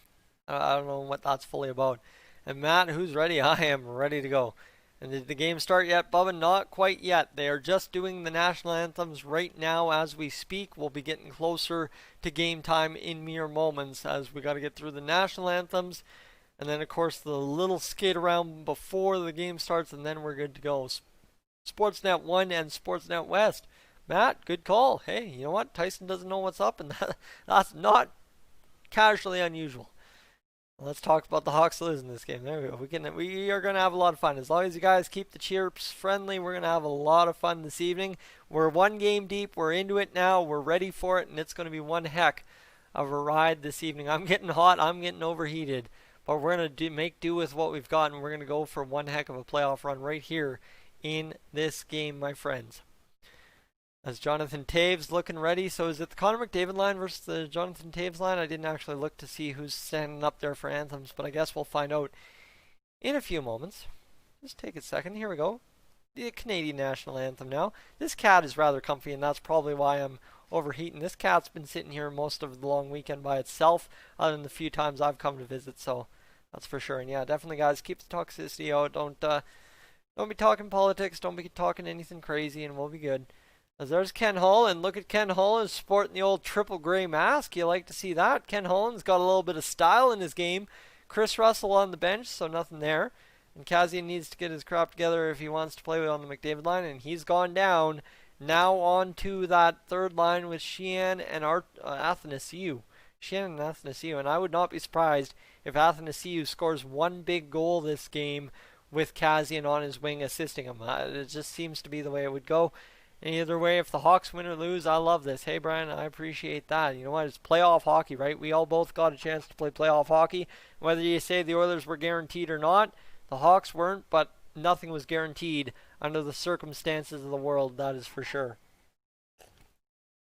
I don't know what that's fully about. And Matt, who's ready? I am ready to go. And did the game start yet, Bubba? Not quite yet. They are just doing the national anthems right now as we speak. We'll be getting closer to game time in mere moments as we got to get through the national anthems. And then, of course, the little skate around before the game starts, and then we're good to go. Sportsnet 1 and Sportsnet West. Matt, good call. Hey, you know what? Tyson doesn't know what's up, and that's not casually unusual. Let's talk about the Hawks losing this game. There we go. We are going to have a lot of fun. As long as you guys keep the chirps friendly, we're going to have a lot of fun this evening. We're 1 game deep. We're into it now. We're ready for it, and it's going to be one heck of a ride this evening. I'm getting hot. I'm getting overheated. But we're going to make do with what we've got, and we're going to go for one heck of a playoff run right here in this game, my friends. As Jonathan Taves looking ready. So is it the Connor McDavid line versus the Jonathan Taves line? I didn't actually look to see who's standing up there for anthems, but I guess we'll find out in a few moments. Just take a second. Here we go. The Canadian national anthem now. This cat is rather comfy, and that's probably why I'm overheating. This cat's been sitting here most of the long weekend by itself, other than the few times I've come to visit, so that's for sure. And yeah, definitely, guys, keep the toxicity out. Don't be talking politics. Don't be talking anything crazy, and we'll be good. As there's Ken Holland. Look at Ken Holland sporting the old triple gray mask. You like to see that. Ken Holland's got a little bit of style in his game. Chris Russell on the bench, so nothing there. And Kazian needs to get his crap together if he wants to play on the McDavid line, and he's gone down. Now on to that third line with Sheehan and Athanasiou. Sheehan and Athanasiou, and I would not be surprised if Athanasiou scores 1 big goal this game with Kazian on his wing assisting him. It just seems to be the way it would go. Either way, if the Hawks win or lose, I love this. Hey, Brian, I appreciate that. You know what? It's playoff hockey, right? We all both got a chance to play playoff hockey. Whether you say the Oilers were guaranteed or not, the Hawks weren't, but nothing was guaranteed under the circumstances of the world, that is for sure.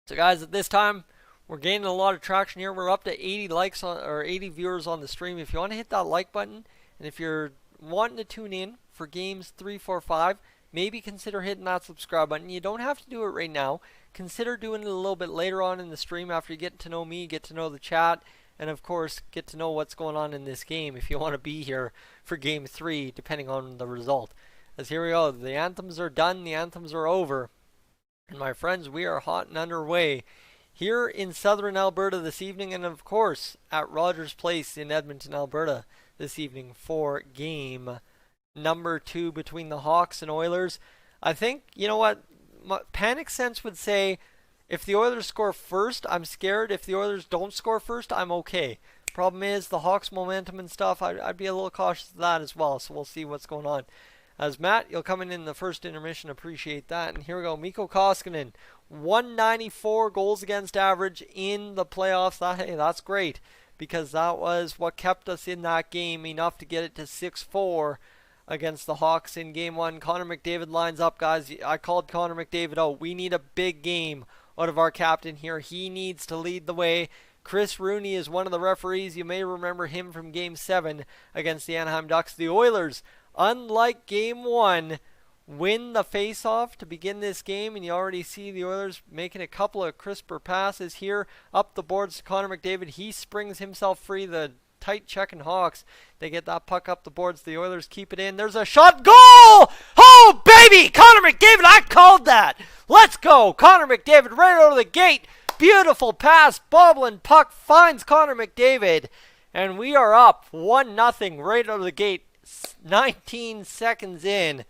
So, guys, at this time, we're gaining a lot of traction here. We're up to 80 likes or 80 viewers on the stream. If you want to hit that like button, and if you're wanting to tune in for games 3, 4, 5, maybe consider hitting that subscribe button. You don't have to do it right now. Consider doing it a little bit later on in the stream after you get to know me, get to know the chat, and of course, get to know what's going on in this game if you want to be here for game 3, depending on the result. As here we go. The anthems are done. The anthems are over. And my friends, we are hot and underway here in southern Alberta this evening, and of course at Rogers Place in Edmonton, Alberta this evening for game number 2 between the Hawks and Oilers. I think, you know what, Panic Sense would say if the Oilers score first, I'm scared. If the Oilers don't score first, I'm okay. Problem is the Hawks momentum and stuff, I'd be a little cautious of that as well, so we'll see what's going on. As Matt, you'll come in the first intermission, appreciate that. And here we go, Mikko Koskinen, 194 goals against average in the playoffs. Hey, that's great, because that was what kept us in that game, enough to get it to 6-4 against the Hawks in game 1. Connor McDavid lines up, guys. I called Connor McDavid out. We need a big game out of our captain here. He needs to lead the way. Chris Rooney is one of the referees. You may remember him from game 7 against the Anaheim Ducks. The Oilers, unlike game 1, win the face-off to begin this game, and you already see the Oilers making a couple of crisper passes here up the boards to Connor McDavid. He springs himself free. The tight checking Hawks, they get that puck up the boards. The Oilers keep it in. There's a shot. Goal! Oh, baby! Connor McDavid, I called that! Let's go! Connor McDavid right out of the gate. Beautiful pass. Bobbling puck finds Connor McDavid, and we are up 1-0 right out of the gate. 19 seconds in.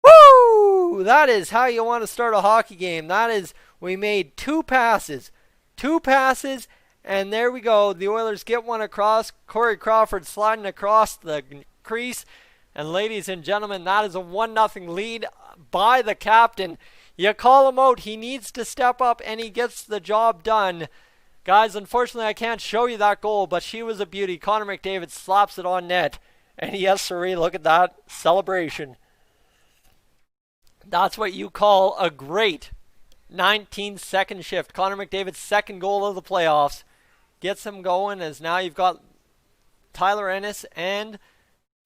Woo! That is how you want to start a hockey game. That is, we made 2 passes. 2 passes, and there we go. The Oilers get one across. Corey Crawford sliding across the crease. And ladies and gentlemen, that is a 1-0 lead by the captain. You call him out. He needs to step up, and he gets the job done. Guys, unfortunately, I can't show you that goal, but she was a beauty. Connor McDavid slaps it on net. And yes, sirree, look at that celebration. That's what you call a great 19-second shift. Connor McDavid's second goal of the playoffs gets him going, as now you've got Tyler Ennis and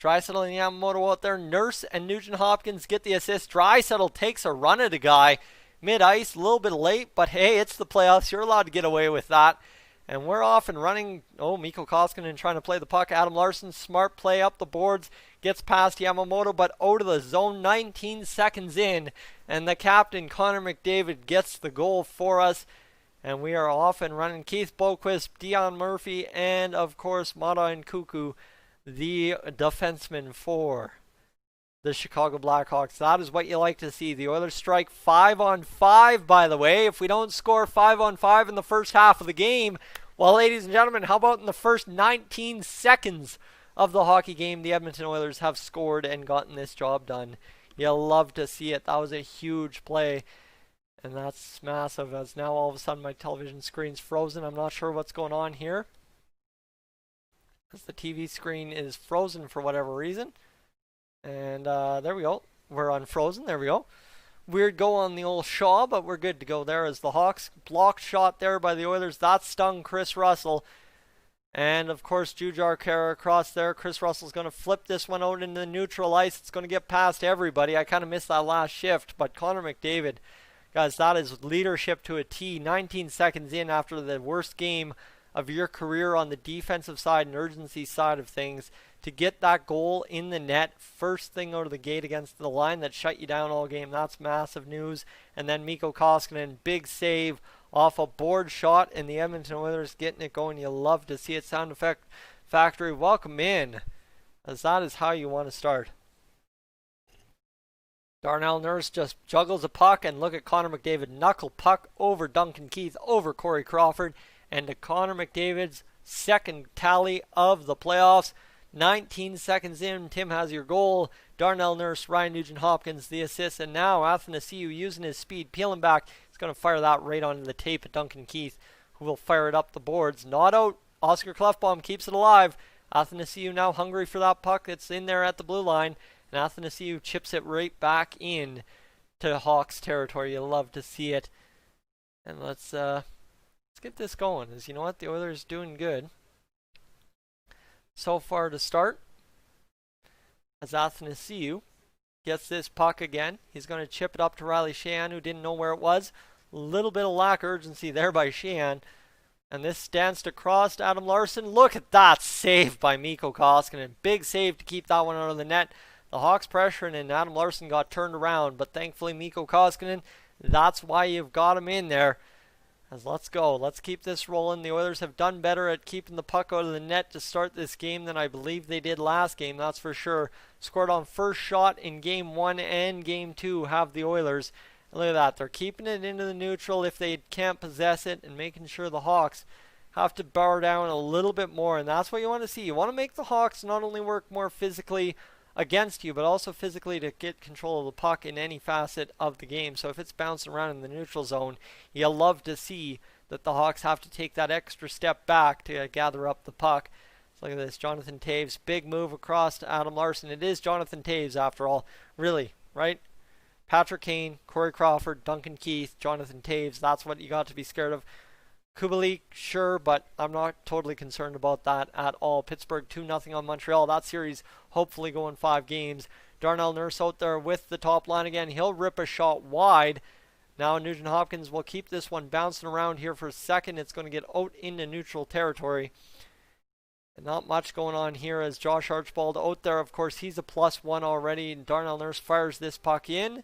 Draisaitl and Yamamoto out there. Nurse and Nugent Hopkins get the assist. Draisaitl takes a run at a guy mid-ice, a little bit late, but hey, it's the playoffs. You're allowed to get away with that. And we're off and running. Oh, Mikko Koskinen trying to play the puck. Adam Larson, smart play up the boards. Gets past Yamamoto, but out of the zone. 19 seconds in. And the captain, Connor McDavid, gets the goal for us. And we are off and running. Keith Boquist, Dion Murphy, and of course, Mata and Kuku, the defenseman for the Chicago Blackhawks. That is what you like to see. The Oilers strike 5-on-5, by the way. If we don't score 5-on-5 in the first half of the game, well, ladies and gentlemen, how about in the first 19 seconds of the hockey game, the Edmonton Oilers have scored and gotten this job done. You'll love to see it. That was a huge play, and that's massive, as now all of a sudden my television screen's frozen. I'm not sure what's going on here, because the TV screen is frozen for whatever reason. And there we go. We're unfrozen. There we go. Weird goal on the old Shaw, but we're good to go there as the Hawks blocked shot there by the Oilers. That stung Chris Russell. And, of course, Jujhar Khaira across there. Chris Russell's going to flip this one out into the neutral ice. It's going to get past everybody. I kind of missed that last shift, but Connor McDavid, guys, that is leadership to a T. 19 seconds in after the worst game of your career on the defensive side and urgency side of things, to get that goal in the net first thing out of the gate against the line that shut you down all game. That's massive news. And then Mikko Koskinen, big save off a board shot, and the Edmonton Oilers getting it going. You love to see it. Sound Effect Factory, welcome in, as that is how you want to start. Darnell Nurse just juggles a puck, and look at Connor McDavid knuckle puck over Duncan Keith, over Corey Crawford, and to Connor McDavid's second tally of the playoffs. 19 seconds in, Tim has your goal Darnell Nurse, Ryan Nugent-Hopkins, the assist, and now Athanasiou using his speed, peeling back. He's going to fire that right onto the tape at Duncan Keith, who will fire it up the boards. Not out. Oscar Clefbaum keeps it alive. Athanasiou now hungry for that puck that's in there at the blue line, and Athanasiou chips it right back in to Hawks territory. You'll love to see it. And let's get this going. As you know what, the Oilers doing good so far to start. As Athanasiou gets this puck again, he's going to chip it up to Riley Sheahan, who didn't know where it was. A little bit of lack of urgency there by Sheahan. And this stands to cross to Adam Larsson. Look at that save by Mikko Koskinen. Big save to keep that one out of the net. The Hawks pressuring and Adam Larsson got turned around. But thankfully Mikko Koskinen, that's why you've got him in there. As let's go. Let's keep this rolling. The Oilers have done better at keeping the puck out of the net to start this game than I believe they did last game. That's for sure. Scored on first shot in Game 1 and Game 2 have the Oilers. Look at that. They're keeping it into the neutral if they can't possess it and making sure the Hawks have to bar down a little bit more. And that's what you want to see. You want to make the Hawks not only work more physically against you, but also physically to get control of the puck in any facet of the game. So if it's bouncing around in the neutral zone, you'll love to see that the Hawks have to take that extra step back to gather up the puck. So look at this. Jonathan Toews, big move across to Adam Larsson. It is Jonathan Toews after all. Really, right? Patrick Kane, Corey Crawford, Duncan Keith, Jonathan Toews. That's what you got to be scared of. Kubalik, sure, but I'm not totally concerned about that at all. Pittsburgh 2-0 on Montreal. That series hopefully going 5 games. Darnell Nurse out there with the top line again. He'll rip a shot wide. Now Nugent-Hopkins will keep this one bouncing around here for a second. It's going to get out into neutral territory. And not much going on here as Josh Archibald out there. Of course, he's a +1 already. And Darnell Nurse fires this puck in.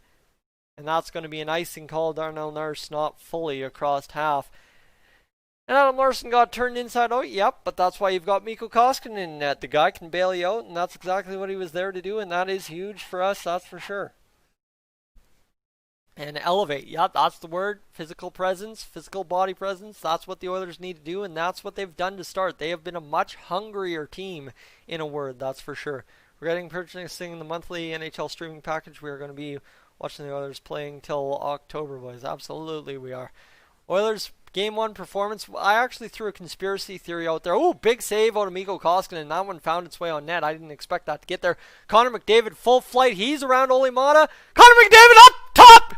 And that's going to be an icing call. Darnell Nurse not fully across half. And Adam Larsson got turned inside out. Yep, but that's why you've got Mikko Koskinen in net. The guy can bail you out, and that's exactly what he was there to do. And that is huge for us, that's for sure. And elevate. Yeah, that's the word. Physical presence, physical body presence. That's what the Oilers need to do, and that's what they've done to start. They have been a much hungrier team, in a word, that's for sure. We're getting purchasing the monthly NHL streaming package. We are going to be watching the Oilers playing till October, boys. Absolutely we are. Oilers, Game 1 performance. I actually threw a conspiracy theory out there. Oh, big save out of Mikko Koskinen. That one found its way on net. I didn't expect that to get there. Connor McDavid, full flight. He's around Olli Maatta. Connor McDavid up top!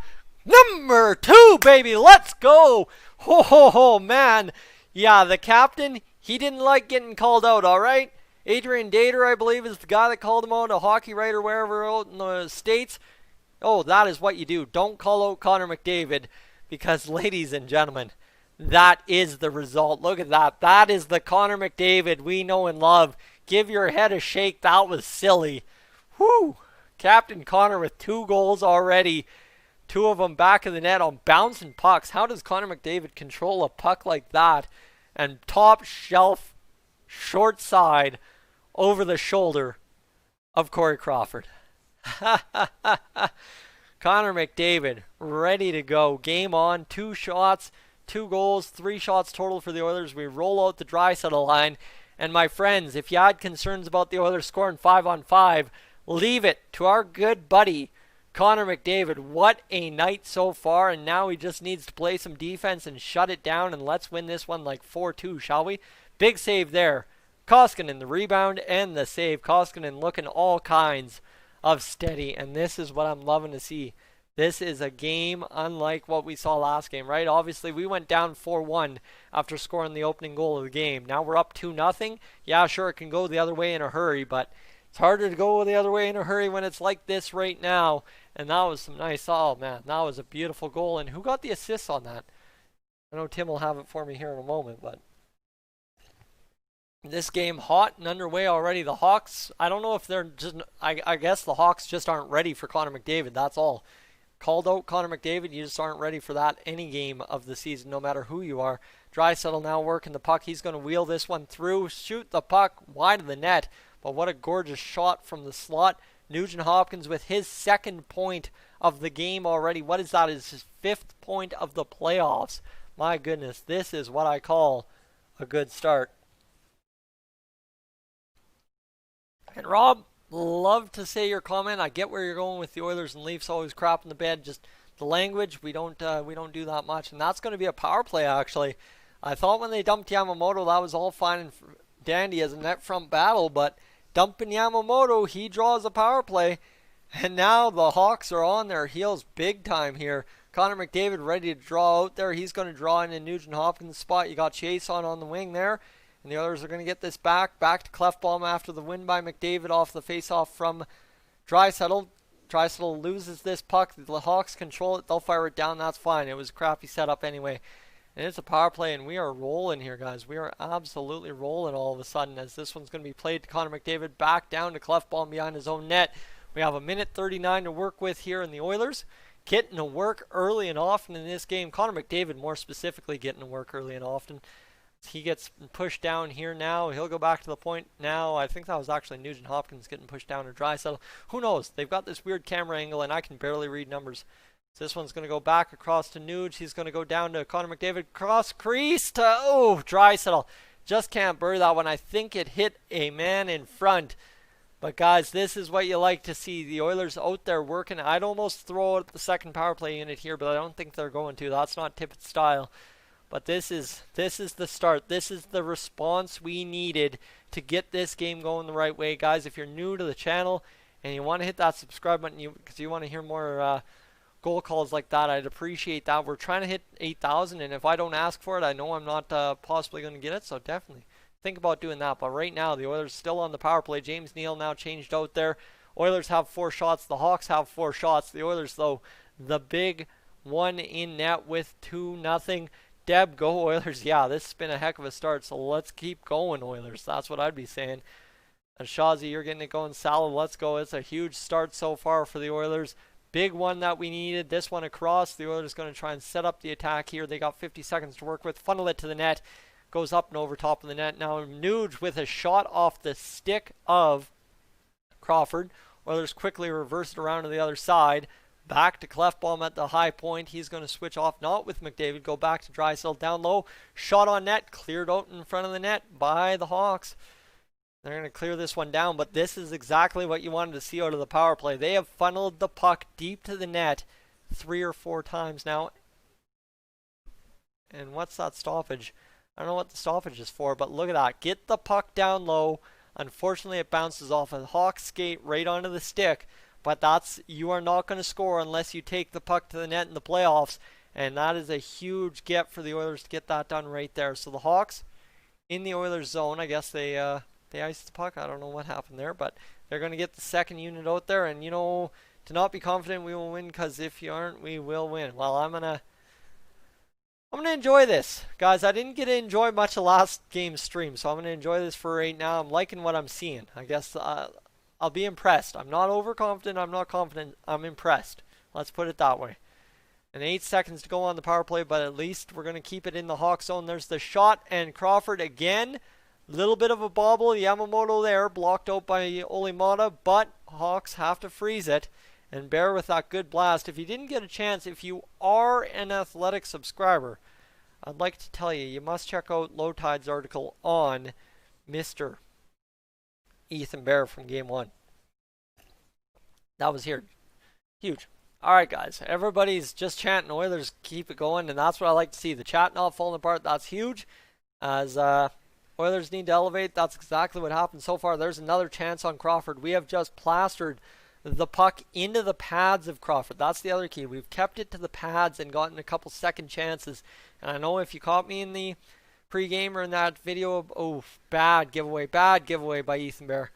Number 2, baby. Let's go. Ho, ho, ho, man. Yeah, the captain, he didn't like getting called out, all right? Adrian Dater, I believe, is the guy that called him out, a hockey writer wherever out in the States. Oh, that is what you do. Don't call out Connor McDavid because, ladies and gentlemen, that is the result. Look at that. That is the Connor McDavid we know and love. Give your head a shake. That was silly. Whew. Captain Connor with 2 goals already. 2 of them back of the net on bouncing pucks. How does Connor McDavid control a puck like that? And top shelf, short side, over the shoulder of Corey Crawford. Connor McDavid ready to go. Game on. 2 shots, 2 goals, 3 shots total for the Oilers. We roll out the Draisaitl line. And my friends, if you had concerns about the Oilers scoring 5-on-5, leave it to our good buddy Connor McDavid. What a night so far, and now he just needs to play some defense and shut it down, and let's win this one like 4-2, shall we? Big save there. Koskinen, the rebound and the save. Koskinen looking all kinds of steady, and this is what I'm loving to see. This is a game unlike what we saw last game, right? Obviously, we went down 4-1 after scoring the opening goal of the game. Now we're up 2-0. Yeah, sure, it can go the other way in a hurry, but it's harder to go the other way in a hurry when it's like this right now. And that was some nice, oh man, that was a beautiful goal. And who got the assist on that? I know Tim will have it for me here in a moment, but this game hot and underway already. The Hawks, I don't know if they're just, I guess the Hawks just aren't ready for Connor McDavid, that's all. Called out Connor McDavid, you just aren't ready for that any game of the season, no matter who you are. Draisaitl now working the puck. He's going to wheel this one through, shoot the puck wide of the net. But what a gorgeous shot from the slot. Nugent-Hopkins with his 2nd point of the game already. What is that? It's his 5th point of the playoffs. My goodness, this is what I call a good start. And Rob, love to say your comment. I get where you're going with the Oilers and Leafs always crap in the bed. Just the language, we don't do that much, and that's going to be a power play actually. I thought when they dumped Yamamoto that was all fine and dandy as a net front battle, but dumping Yamamoto, he draws a power play, and now the Hawks are on their heels big time here. Connor McDavid ready to draw out there. He's going to draw in Nugent Hopkins' spot. You got Chase on the wing there. And the Oilers are going to get this back to Clefbaum after the win by McDavid off the faceoff from Draisaitl. Draisaitl loses this puck. The Hawks control it. They'll fire it down. That's fine. It was a crappy setup anyway. And it's a power play, and we are rolling here, guys. We are absolutely rolling all of a sudden as this one's going to be played to Connor McDavid. Back down to Clefbaum behind his own net. We have a minute 39 to work with here in the Oilers. Getting to work early and often in this game. Connor McDavid more specifically getting to work early and often. He gets pushed down here now. He'll go back to the point now. I think that was actually Nugent Hopkins getting pushed down to Draisaitl. Who knows? They've got this weird camera angle, and I can barely read numbers. So this one's going to go back across to Nuge. He's going to go down to Connor McDavid. Cross crease to, Draisaitl. Just can't bury that one. I think it hit a man in front. But guys, this is what you like to see. The Oilers out there working. I'd almost throw out the second power play unit here, but I don't think they're going to. That's not Tippett's style. But this is the start. This is the response we needed to get this game going the right way. Guys, if you're new to the channel and you want to hit that subscribe button because you want to hear more goal calls like that, I'd appreciate that. We're trying to hit 8,000, and if I don't ask for it, I know I'm not possibly going to get it, so definitely think about doing that. But right now, the Oilers still on the power play. James Neal now changed out there. Oilers have 4 shots. The Hawks have 4 shots. The Oilers, though, the big one in net with 2-0. Deb, go Oilers. Yeah, this has been a heck of a start, so let's keep going, Oilers. That's what I'd be saying. And Shawzy, you're getting it going. Salah, let's go. It's a huge start so far for the Oilers. Big one that we needed. This one across. The Oilers going to try and set up the attack here. They got 50 seconds to work with. Funnel it to the net. Goes up and over top of the net. Now Nuge with a shot off the stick of Crawford. Oilers quickly reverse it around to the other side. Back to Clefbaum at the high point. He's going to switch off, not with McDavid. Go back to Draisaitl down low. Shot on net. Cleared out in front of the net by the Hawks. They're going to clear this one down, but this is exactly what you wanted to see out of the power play. They have funneled the puck deep to the net 3 or 4 times now. And what's that stoppage? I don't know what the stoppage is for, but look at that. Get the puck down low. Unfortunately, it bounces off a Hawks skate right onto the stick. But you are not going to score unless you take the puck to the net in the playoffs. And that is a huge get for the Oilers to get that done right there. So the Hawks in the Oilers zone, I guess they iced the puck. I don't know what happened there, but they're going to get the second unit out there. And, to not be confident we will win, because if you aren't, we will win. Well, I'm going to enjoy this. Guys, I didn't get to enjoy much of last game's stream, so I'm going to enjoy this for right now. I'm liking what I'm seeing. I guess I'll be impressed. I'm not overconfident. I'm not confident. I'm impressed. Let's put it that way. And 8 seconds to go on the power play, but at least we're going to keep it in the Hawk zone. There's the shot, and Crawford again. Little bit of a bobble. Yamamoto there, blocked out by Olimata, but Hawks have to freeze it and bear with that good blast. If you didn't get a chance, if you are an Athletic subscriber, I'd like to tell you, you must check out Low Tide's article on Mr. Ethan Bear from Game 1. That was here. Huge. Alright, guys. Everybody's just chanting Oilers, keep it going, and that's what I like to see. The chat not falling apart, that's huge. As Oilers need to elevate, that's exactly what happened so far. There's another chance on Crawford. We have just plastered the puck into the pads of Crawford. That's the other key. We've kept it to the pads and gotten a couple second chances. And I know if you caught me in the pregame or in that video, bad giveaway by Ethan Bear.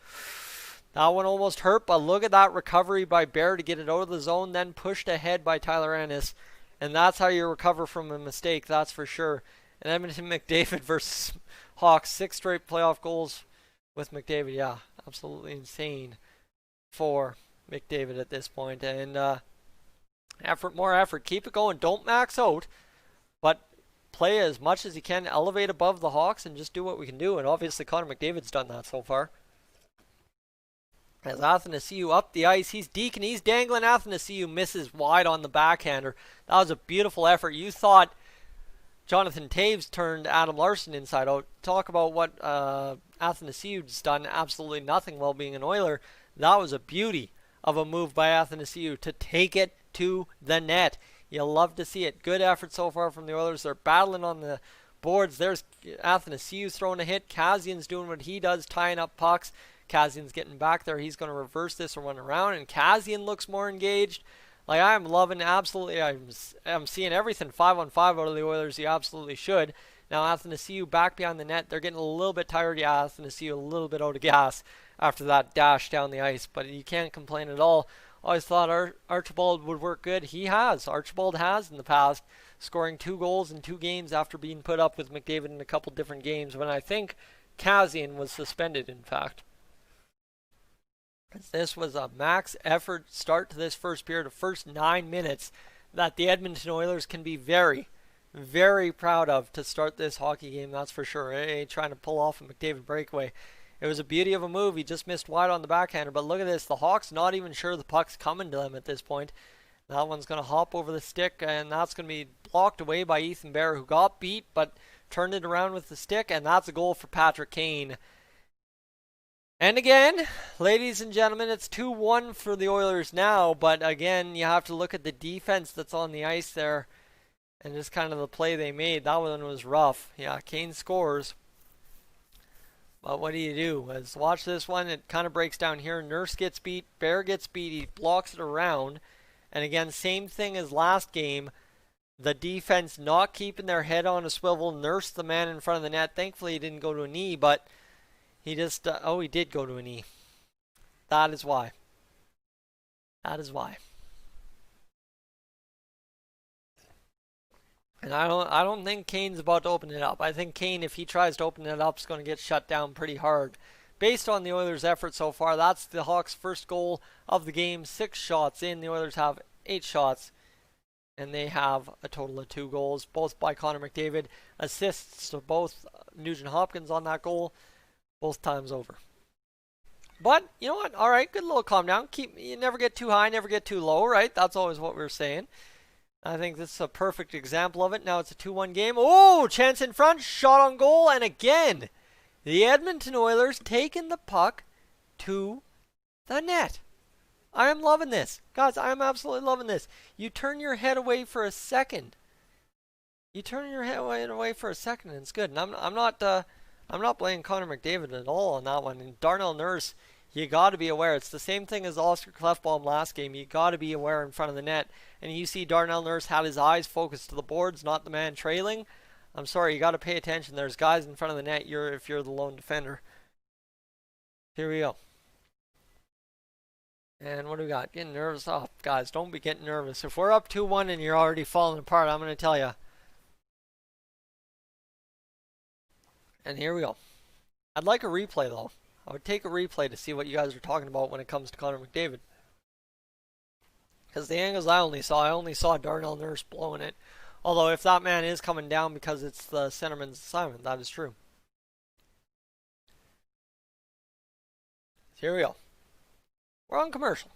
That one almost hurt, but look at that recovery by Bear to get it out of the zone, then pushed ahead by Tyler Ennis. And that's how you recover from a mistake, that's for sure. And Edmonton McDavid versus Hawks, 6 straight playoff goals with McDavid. Yeah, absolutely insane for McDavid at this point. And more effort. Keep it going. Don't max out, but play as much as you can. Elevate above the Hawks and just do what we can do. And obviously Connor McDavid's done that so far. As Athanasiou up the ice, he's deking, he's dangling. Athanasiou misses wide on the backhander. That was a beautiful effort. You thought Jonathan Taves turned Adam Larson inside out. Talk about what Athanasiou's done. Absolutely nothing while being an Oiler. That was a beauty of a move by Athanasiou to take it to the net. You'll love to see it. Good effort so far from the Oilers. They're battling on the boards. There's Athanasiou throwing a hit. Kazian's doing what he does, tying up pucks. Kazian's getting back there. He's going to reverse this or run around, and Kazian looks more engaged. Like, I'm loving, absolutely, I'm seeing everything 5-on-5 out of the Oilers. You absolutely should. Now, Athanasiou back behind the net. They're getting a little bit tired. Yeah, Athanasiou a little bit out of gas after that dash down the ice, but you can't complain at all. Always thought Archibald would work good. He has. Archibald has in the past, scoring 2 goals in 2 games after being put up with McDavid in a couple different games, when I think Kazian was suspended, in fact. This was a max effort start to this first period, the first 9 minutes, that the Edmonton Oilers can be very, very proud of to start this hockey game, that's for sure. Trying to pull off a McDavid breakaway. It was a beauty of a move. He just missed wide on the backhander, but look at this. The Hawks not even sure the puck's coming to them at this point. That one's going to hop over the stick, and that's going to be blocked away by Ethan Bear, who got beat, but turned it around with the stick, and that's a goal for Patrick Kane. And again, ladies and gentlemen, it's 2-1 for the Oilers now, but again, you have to look at the defense that's on the ice there, and just kind of the play they made. That one was rough. Yeah, Kane scores. But what do you do? Let's watch this one. It kind of breaks down here. Nurse gets beat. Bear gets beat. He blocks it around. And again, same thing as last game. The defense not keeping their head on a swivel. Nurse the man in front of the net. Thankfully, he didn't go to a knee, but he just... he did go to a knee. That is why. That is why. And I don't think Kane's about to open it up. I think Kane, if he tries to open it up, is going to get shut down pretty hard. Based on the Oilers' effort so far, that's the Hawks' first goal of the game. 6 shots in. The Oilers have 8 shots. And they have a total of 2 goals, both by Connor McDavid. Assists to both Nugent Hopkins on that goal, both times over. But, you know what? All right, good little calm down. You never get too high, never get too low, right? That's always what we're saying. I think this is a perfect example of it. Now it's a 2-1 game. Oh, chance in front, shot on goal, and again, the Edmonton Oilers taking the puck to the net. I am loving this. Guys, I am absolutely loving this. You turn your head away for a second. You turn your head away for a second, and it's good. And I'm not blaming Connor McDavid at all on that one. And Darnell Nurse, you got to be aware. It's the same thing as Oscar Klefbom last game. You got to be aware in front of the net. And you see Darnell Nurse had his eyes focused to the boards, not the man trailing. I'm sorry, you got to pay attention. There's guys in front of the net if you're the lone defender. Here we go. And what do we got? Getting nervous. Oh, guys, don't be getting nervous. If we're up 2-1 and you're already falling apart, I'm going to tell you. And here we go. I'd like a replay, though. I would take a replay to see what you guys are talking about when it comes to Connor McDavid. Because the angles I only saw Darnell Nurse blowing it. Although if that man is coming down because it's the centerman's assignment, that is true. Here we go. We're on commercial.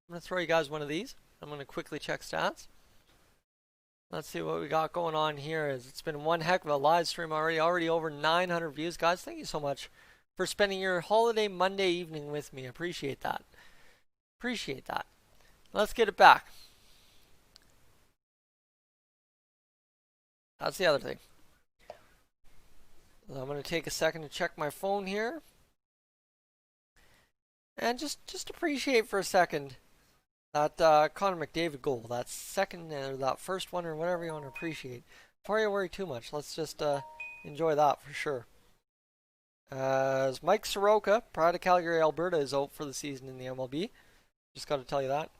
I'm going to throw you guys one of these. I'm going to quickly check stats. Let's see what we got going on here. It's been one heck of a live stream already. Already over 900 views. Guys, thank you so much for spending your holiday Monday evening with me. Appreciate that. Appreciate that. Let's get it back. That's the other thing. I'm going to take a second to check my phone here. And just appreciate for a second that Connor McDavid goal. That second, or that first one, or whatever you want to appreciate. Before you worry too much, let's just enjoy that for sure. As Mike Soroka, prior to Calgary, Alberta, is out for the season in the MLB. Just got to tell you that.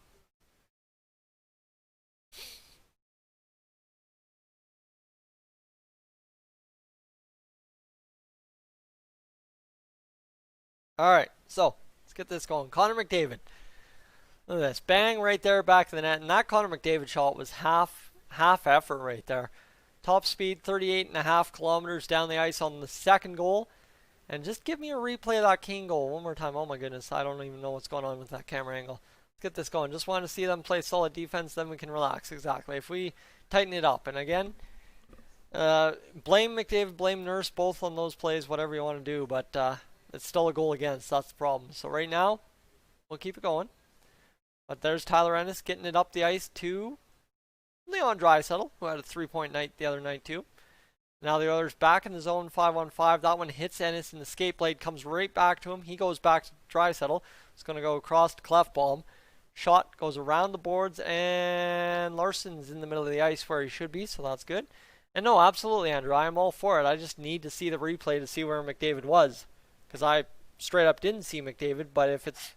Alright, so let's get this going. Connor McDavid. Look at this. Bang right there, back to the net. And that Connor McDavid shot was half effort right there. Top speed, 38.5 kilometers down the ice on the second goal. And just give me a replay of that Kane goal one more time. Oh my goodness, I don't even know what's going on with that camera angle. Let's get this going. Just want to see them play solid defense, then we can relax. Exactly. If we tighten it up. And again, blame McDavid, blame Nurse, both on those plays, whatever you want to do. But it's still a goal against. That's the problem. So right now, we'll keep it going. But there's Tyler Ennis getting it up the ice to Leon Draisaitl, who had a 3-point night the other night too. Now the Oilers back in the zone, 5-on-5. That one hits Ennis in the skate blade, comes right back to him. He goes back to Draisaitl. It's going to go across to Clefbaum. Shot goes around the boards, and Larson's in the middle of the ice where he should be, so that's good. And no, absolutely, Andrew, I am all for it. I just need to see the replay to see where McDavid was, because I straight up didn't see McDavid, but if it's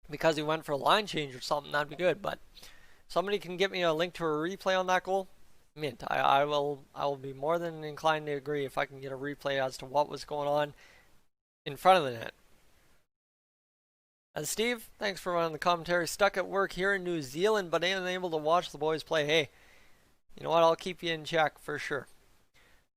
because he went for a line change or something, that'd be good. But somebody can get me a link to a replay on that goal, mint. I will be more than inclined to agree if I can get a replay as to what was going on in front of the net. Steve, thanks for running the commentary. Stuck at work here in New Zealand, but ain't able to watch the boys play. Hey, you know what? I'll keep you in check for sure.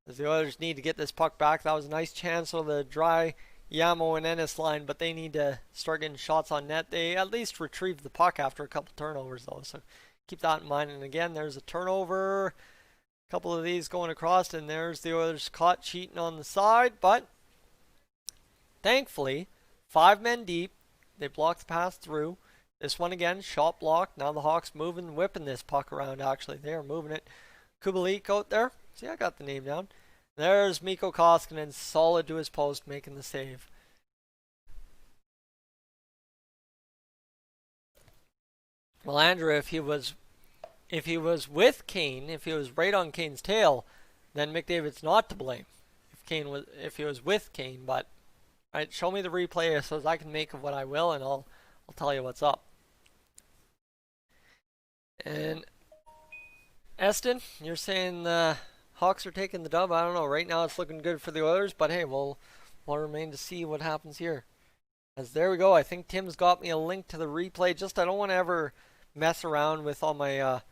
As the Oilers need to get this puck back. That was a nice chance on the dry Yamo and Ennis line, but they need to start getting shots on net. They at least retrieved the puck after a couple turnovers, though, so keep that in mind. And again, there's a turnover. A couple of these going across, and there's the Oilers caught cheating on the side, but thankfully, 5 men deep. They blocked the pass through. This one again, shot blocked. Now the Hawks moving, whipping this puck around, actually. They are moving it. Kubalik out there. See, I got the name down. There's Mikko Koskinen, solid to his post, making the save. Well, Andrew, if he was with Kane, if he was right on Kane's tail, then McDavid's not to blame. If he was with Kane, but right, show me the replay so as I can make of what I will, and I'll tell you what's up. And Eston, you're saying the Hawks are taking the dub. I don't know. Right now it's looking good for the Oilers, but hey, we'll remain to see what happens here. As there we go. I think Tim's got me a link to the replay. Just I don't want to ever mess around with on my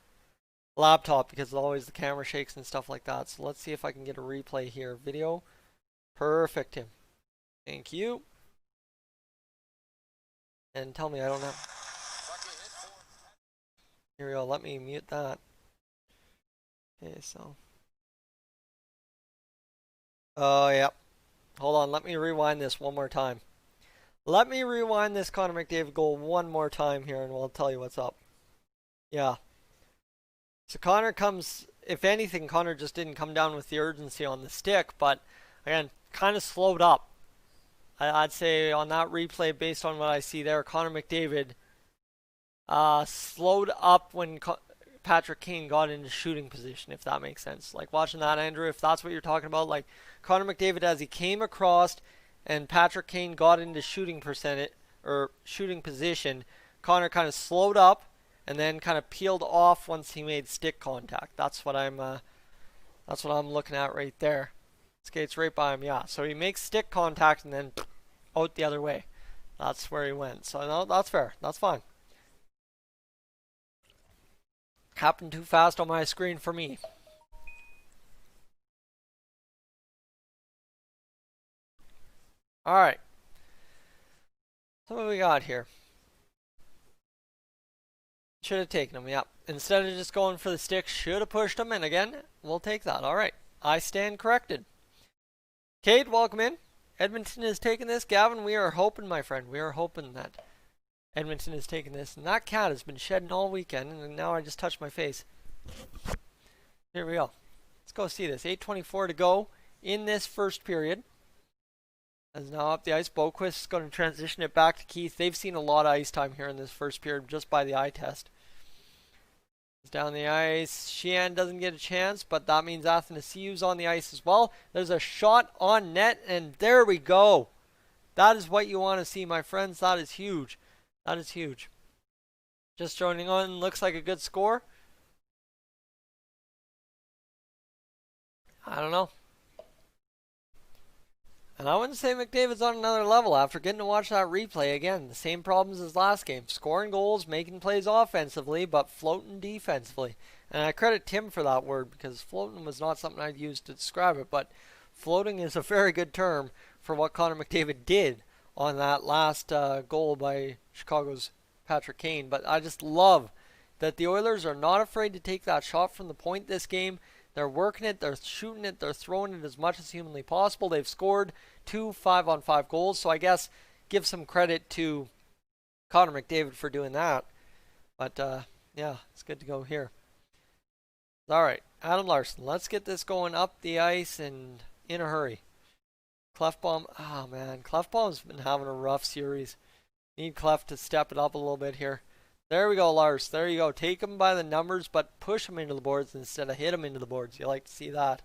laptop because always the camera shakes and stuff like that. So let's see if I can get a replay here. Video. Perfect, Tim. Thank you. And tell me I don't have... Here we go. Let me mute that. Okay, so... Oh, yep. Hold on. Let me rewind this one more time. Let me rewind this Connor McDavid goal one more time here, and we'll tell you what's up. Yeah. So Connor comes... If anything, Connor just didn't come down with the urgency on the stick, but, again, kind of slowed up. I'd say on that replay, based on what I see there, Connor McDavid slowed up when Patrick Kane got into shooting position, if that makes sense. Like watching that, Andrew, if that's what you're talking about, like Connor McDavid as he came across and Patrick Kane got into shooting position, Connor kind of slowed up and then kind of peeled off once he made stick contact. That's what I'm looking at right there. Skates right by him, yeah. So he makes stick contact and then out the other way. That's where he went. So no, that's fair. That's fine. Happened too fast on my screen for me. Alright. So what we got here? Should have taken him, yeah. Instead of just going for the stick, should have pushed him. And again, we'll take that. Alright. I stand corrected. Kate, welcome in. Edmonton is taking this. Gavin, we are hoping, my friend. We are hoping that Edmonton is taking this. And that cat has been shedding all weekend. And now I just touched my face. Here we go. Let's go see this. 8:24 to go in this first period. As now up the ice. Boquist is going to transition it back to Keith. They've seen a lot of ice time here in this first period just by the eye test. He's down the ice. Sheehan doesn't get a chance, but that means Athanasiou's on the ice as well. There's a shot on net, and there we go. That is what you want to see, my friends. That is huge. That is huge. Just joining on. Looks like a good score. I don't know. And I wouldn't say McDavid's on another level after getting to watch that replay again. The same problems as last game. Scoring goals, making plays offensively, but floating defensively. And I credit Tim for that word because floating was not something I'd use to describe it. But floating is a very good term for what Connor McDavid did on that last goal by Chicago's Patrick Kane. But I just love that the Oilers are not afraid to take that shot from the point this game. They're working it, they're shooting it, they're throwing it as much as humanly possible. They've scored 2 5-on-5 goals, so I guess give some credit to Connor McDavid for doing that. But yeah, it's good to go here. All right, Adam Larson, let's get this going up the ice and in a hurry. Clefbaum, oh man, Clefbaum's been having a rough series. Need Clef to step it up a little bit here. There we go, Lars. There you go. Take him by the numbers, but push him into the boards instead of hit him into the boards. You like to see that.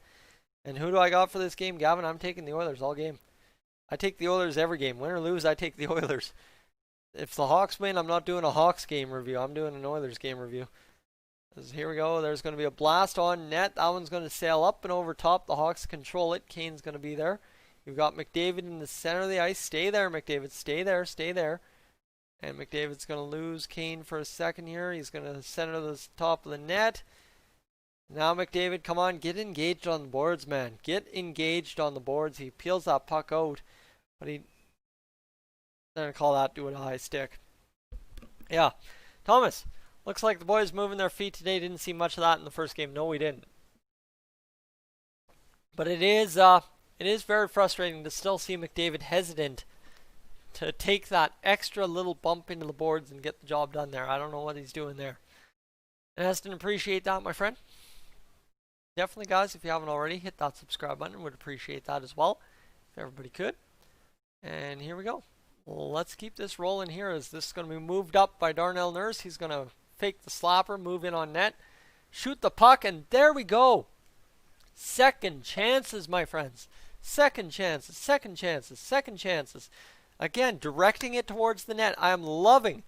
And who do I got for this game, Gavin? I'm taking the Oilers all game. I take the Oilers every game. Win or lose, I take the Oilers. If the Hawks win, I'm not doing a Hawks game review. I'm doing an Oilers game review. Here we go. There's going to be a blast on net. That one's going to sail up and over top. The Hawks control it. Kane's going to be there. You've got McDavid in the center of the ice. Stay there, McDavid. Stay there. Stay there. And McDavid's going to lose Kane for a second here. He's going to center the top of the net. Now McDavid, come on. Get engaged on the boards, man. Get engaged on the boards. He peels that puck out. But they're going to call that doing a high stick. Yeah. Thomas, looks like the boys moving their feet today. Didn't see much of that in the first game. No, we didn't. But it is very frustrating to still see McDavid hesitant to take that extra little bump into the boards and get the job done there. I don't know what he's doing there. And Aston, appreciate that, my friend. Definitely, guys, if you haven't already, hit that subscribe button. Would appreciate that as well, if everybody could. And here we go. Let's keep this rolling here as this is going to be moved up by Darnell Nurse. He's going to fake the slapper, move in on net, shoot the puck, and there we go. Second chances, my friends. Second chances, second chances, second chances. Again, directing it towards the net. I am loving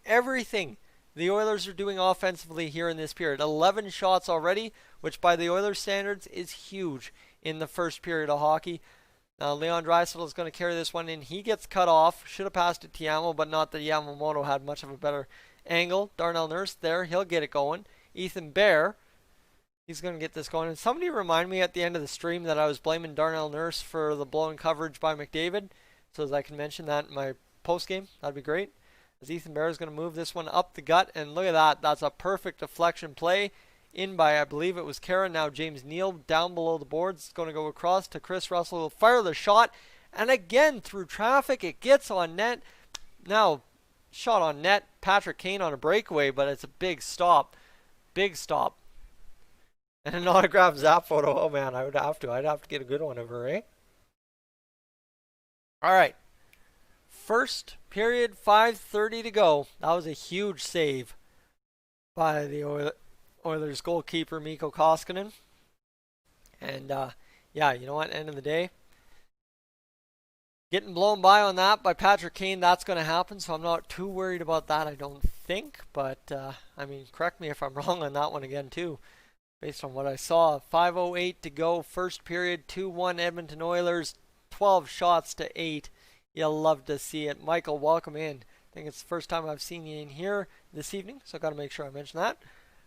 everything the Oilers are doing offensively here in this period. 11 shots already, which by the Oilers standards is huge in the first period of hockey. Now Leon Draisaitl is going to carry this one in. He gets cut off. Should have passed it to Yamo, but not that Yamamoto had much of a better angle. Darnell Nurse there. He'll get it going. Ethan Bear, he's going to get this going. And somebody remind me at the end of the stream that I was blaming Darnell Nurse for the blown coverage by McDavid. So as I can mention that in my post game, that'd be great. As Ethan Bear is going to move this one up the gut. And look at that. That's a perfect deflection play. In by, I believe it was Kara. Now James Neal down below the boards. It's going to go across to Chris Russell. He'll fire the shot. And again, through traffic, it gets on net. Now, shot on net. Patrick Kane on a breakaway, but it's a big stop. Big stop. And an autographed Zap photo. Oh, man, I'd have to get a good one of her, eh? All right. First period, 5:30 to go. That was a huge save by the Oilers goalkeeper Mikko Koskinen. And yeah, you know what? End of the day, getting blown by on that by Patrick Kane, that's going to happen. So I'm not too worried about that, I don't think. But I mean, correct me if I'm wrong on that one again too, based on what I saw. 5:08 to go, first period, 2-1 Edmonton Oilers, 12 shots to 8. You'll love to see it. Michael, welcome in. I think it's the first time I've seen you in here this evening, so I got to make sure I mention that.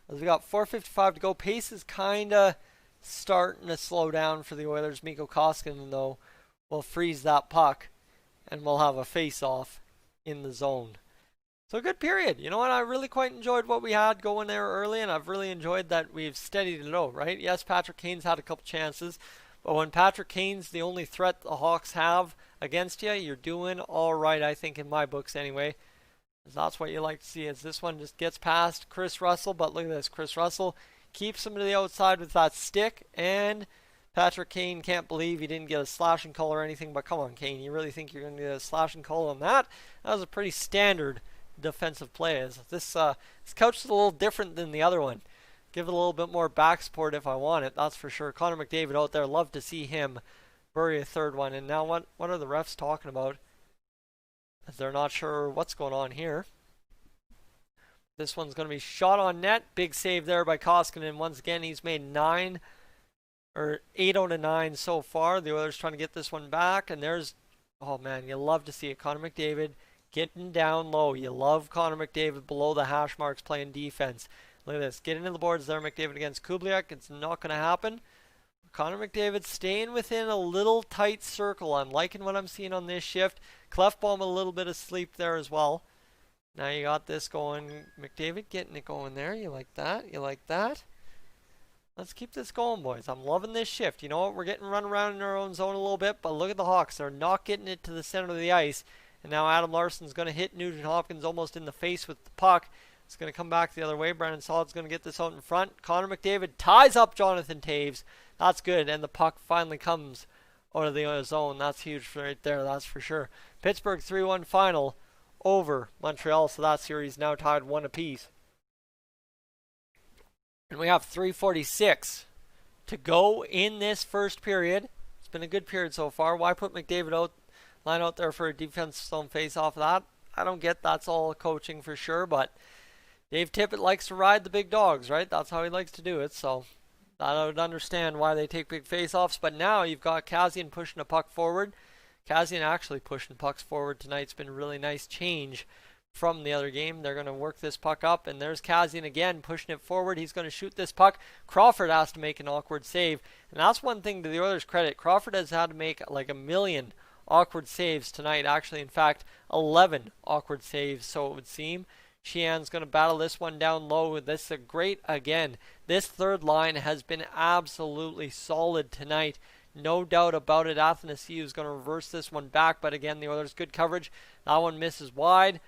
As we got 4:55 to go, pace is kind of starting to slow down for the Oilers. Mikko Koskinen, though, will freeze that puck, and we'll have a face-off in the zone. So a good period. You know what? I really quite enjoyed what we had going there early, and I've really enjoyed that we've steadied it out, right? Yes, Patrick Kane's had a couple chances, but when Patrick Kane's the only threat the Hawks have against you, you're doing all right, I think, in my books anyway. That's what you like to see, as this one just gets past Chris Russell. But look at this. Chris Russell keeps him to the outside with that stick. And Patrick Kane can't believe he didn't get a slashing call or anything. But come on, Kane. You really think you're going to get a slashing call on that? That was a pretty standard defensive play. This couch is a little different than the other one. Give it a little bit more back support if I want it. That's for sure. Connor McDavid out there. Love to see him bury a third one. And now what are the refs talking about? As they're not sure what's going on here. This one's going to be shot on net. Big save there by Koskinen. Once again, he's made 8 out of 9 so far. The Oilers trying to get this one back. And there's, oh man, you love to see it. Connor McDavid getting down low. You love Connor McDavid below the hash marks playing defense. Look at this. Get into the boards there, McDavid against Kubliak. It's not going to happen. Connor McDavid staying within a little tight circle. I'm liking what I'm seeing on this shift. Clefbaum a little bit asleep there as well. Now you got this going. McDavid getting it going there. You like that? You like that? Let's keep this going, boys. I'm loving this shift. You know what? We're getting run around in our own zone a little bit, but look at the Hawks. They're not getting it to the center of the ice. And now Adam Larson's going to hit Nugent Hopkins almost in the face with the puck. It's going to come back the other way. Brandon Saad's going to get this out in front. Connor McDavid ties up Jonathan Toews. That's good. And the puck finally comes out of the zone. That's huge right there. That's for sure. Pittsburgh 3-1 final over Montreal. So that series now tied 1 apiece. And we have 3:46 to go in this first period. It's been a good period so far. Why put McDavid line out there for a defense zone face off of that? I don't get that's all coaching for sure, but Dave Tippett likes to ride the big dogs, right? That's how he likes to do it. So I would understand why they take big face-offs. But now you've got Kassian pushing a puck forward. Kassian actually pushing pucks forward tonight. It's been a really nice change from the other game. They're going to work this puck up, and there's Kassian again pushing it forward. He's going to shoot this puck. Crawford has to make an awkward save, and that's one thing to the Oilers' credit. Crawford has had to make like a million awkward saves tonight. Actually, in fact, 11 awkward saves, so it would seem. Sheehan's going to battle this one down low. This is a great, again, this third line has been absolutely solid tonight. No doubt about it. Athanasiou is going to reverse this one back, but again, the Oilers' good coverage. That one misses wide.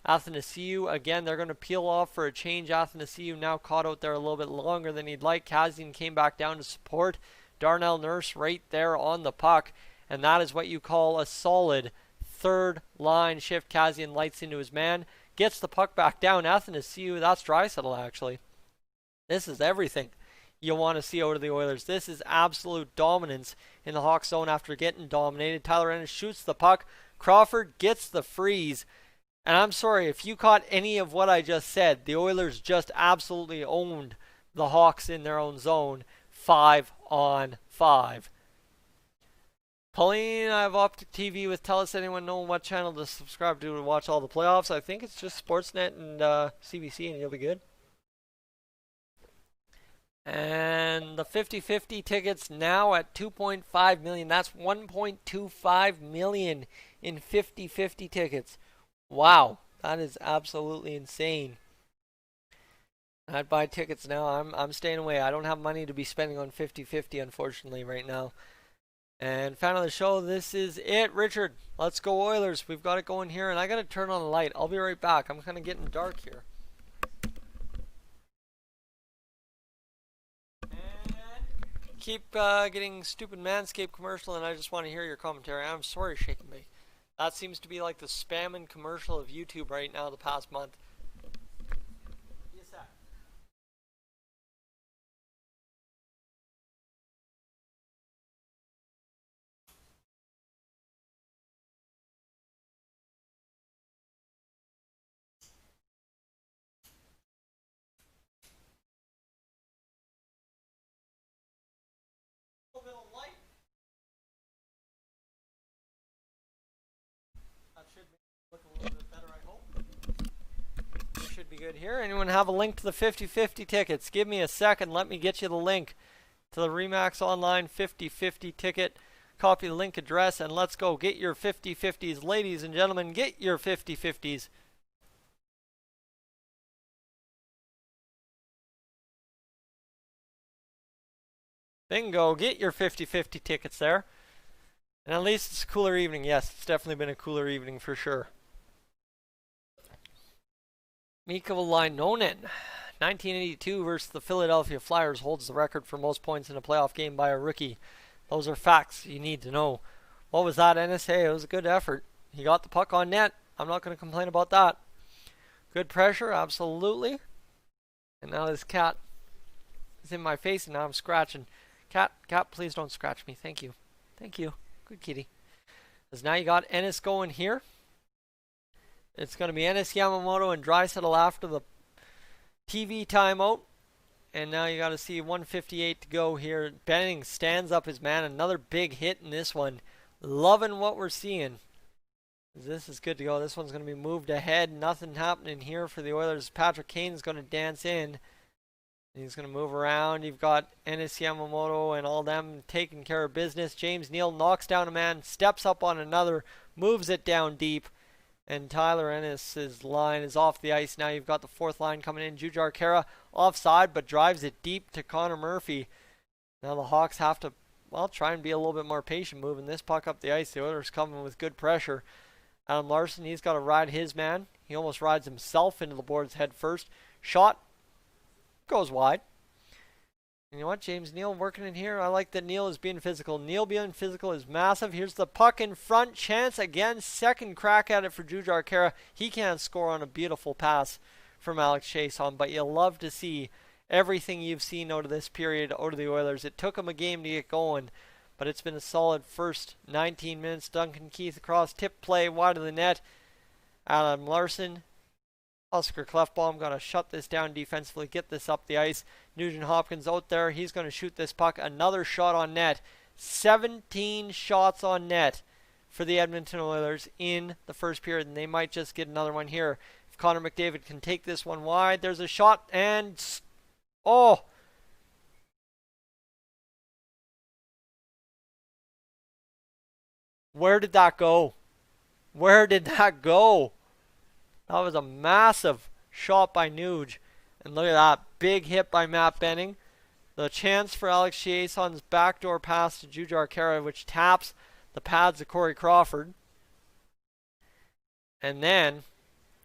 Athanasiou, again, they're going to peel off for a change. Athanasiou now caught out there a little bit longer than he'd like. Kassian came back down to support. Darnell Nurse right there on the puck. And that is what you call a solid third line shift. Kassian lights into his man. Gets the puck back down. Athanasiou, that's Draisaitl actually. This is everything you want to see out of the Oilers. This is absolute dominance in the Hawks zone after getting dominated. Tyler Ennis shoots the puck. Crawford gets the freeze. And I'm sorry, if you caught any of what I just said, the Oilers just absolutely owned the Hawks in their own zone 5-on-5. Pauline, I have Optic TV with Telus. Anyone know what channel to subscribe to watch all the playoffs? I think it's just Sportsnet and CBC, and you'll be good. And the 50-50 tickets now at 2.5 million. That's 1.25 million in 50-50 tickets. Wow, that is absolutely insane. I'd buy tickets now. I'm staying away. I don't have money to be spending on 50-50, unfortunately, right now. And fan of the show, this is it. Richard, let's go Oilers. We've got it going here, and I got to turn on the light. I'll be right back. I'm kind of getting dark here. And keep getting stupid Manscaped commercial, and I just want to hear your commentary. I'm sorry, Shaking Bake. That seems to be like the spamming commercial of YouTube right now the past month. Yes, sir. A little bit of light. That should look a little bit better, I hope. We should be good here. Anyone have a link to the 50-50 tickets? Give me a second. Let me get you the link to the Remax Online 50-50 ticket. Copy the link address, and let's go. Get your 50-50s. Ladies and gentlemen, get your 50-50s. Bingo. Get your 50-50 tickets there. And at least it's a cooler evening. Yes, it's definitely been a cooler evening for sure. Mikko Lainonen, 1982 versus the Philadelphia Flyers, holds the record for most points in a playoff game by a rookie. Those are facts you need to know. What was that, Ennis? Hey, it was a good effort. He got the puck on net. I'm not going to complain about that. Good pressure, absolutely. And now this cat is in my face, and now I'm scratching. Cat, please don't scratch me. Thank you. Thank you. Good kitty. Because now you got Ennis going here. It's going to be Ennis, Yamamoto, and Draisaitl after the TV timeout. And now you got to see 1:58 to go here. Benning stands up his man. Another big hit in this one. Loving what we're seeing. This is good to go. This one's going to be moved ahead. Nothing happening here for the Oilers. Patrick Kane's going to dance in. He's going to move around. You've got Ennis, Yamamoto, and all them taking care of business. James Neal knocks down a man, steps up on another, moves it down deep. And Tyler Ennis's line is off the ice. Now you've got the fourth line coming in. Jujhar Khaira offside, but drives it deep to Connor Murphy. Now the Hawks have to, well, try and be a little bit more patient moving this puck up the ice. The Oilers coming with good pressure. Adam Larsson, he's got to ride his man. He almost rides himself into the boards head first. Shot goes wide. And you know what? James Neal working in here. I like that Neal is being physical. Neal being physical is massive. Here's the puck in front. Chance again. Second crack at it for Jujhar Khaira. He can't score on a beautiful pass from Alex Chiasson, but you love to see everything you've seen out of this period out of the Oilers. It took them a game to get going, but it's been a solid first 19 minutes. Duncan Keith across, tip play wide of the net. Adam Larsson, Oscar Clefbaum got to shut this down defensively, get this up the ice. Nugent Hopkins out there. He's going to shoot this puck. Another shot on net. 17 shots on net for the Edmonton Oilers in the first period, and they might just get another one here. If Connor McDavid can take this one wide, there's a shot, and oh! Where did that go? Where did that go? That was a massive shot by Nuge. And look at that. Big hit by Matt Benning. The chance for Alex Chiasson's backdoor pass to Jujhar Khaira, which taps the pads of Corey Crawford. And then,